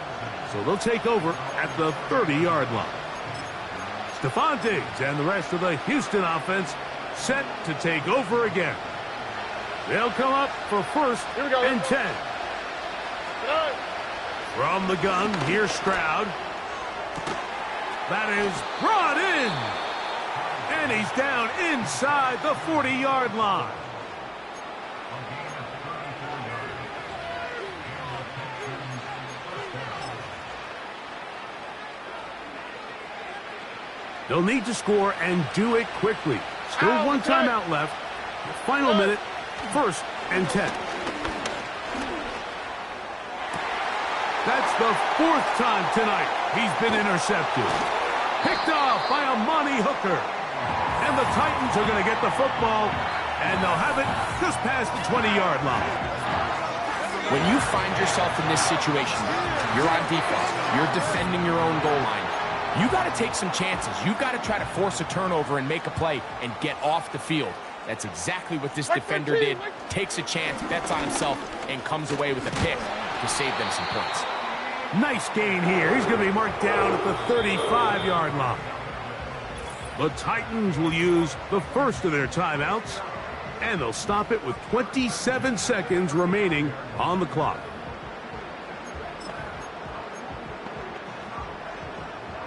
So they'll take over at the 30-yard line. Stephon Diggs and the rest of the Houston offense set to take over again. They'll come up for 1st and 10. From the gun, here's Stroud. That is brought in. And he's down inside the 40-yard line. They'll need to score and do it quickly. Still 1 timeout left. The final minute, 1st and 10. That's the 4th time tonight he's been intercepted. Picked off by a Monty Hooker. And the Titans are going to get the football, and they'll have it just past the 20-yard line. When you find yourself in this situation, you're on defense, you're defending your own goal line, you got to take some chances. You got to try to force a turnover and make a play and get off the field. That's exactly what this defender did. Takes a chance, bets on himself, and comes away with a pick to save them some points. Nice gain here. He's going to be marked down at the 35-yard line. The Titans will use the first of their timeouts, and they'll stop it with 27 seconds remaining on the clock.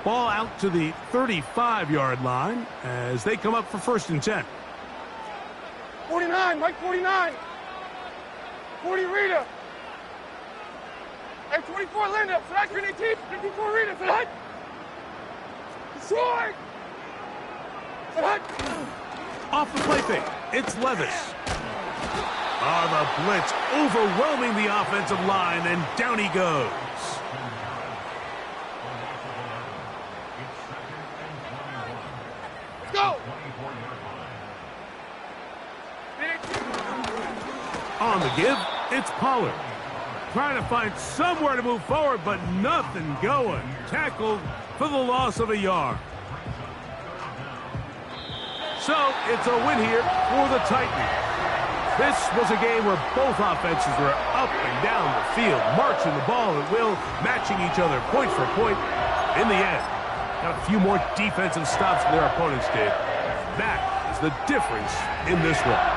Ball out to the 35-yard line as they come up for 1st and 10. 49, Mike, 49. 40, Rita. Hey, 24, Linda. For that, Green 18. 54, Rita. For that. Sword. For that. Off the play fake, it's Levis. The blitz overwhelming the offensive line, and down he goes. Let's go. On the give, it's Pollard. Trying to find somewhere to move forward, but nothing going. Tackled for the loss of a yard. So, it's a win here for the Titans. This was a game where both offenses were up and down the field, marching the ball at will, matching each other point for point. In the end, got a few more defensive stops than their opponents did. That is the difference in this one.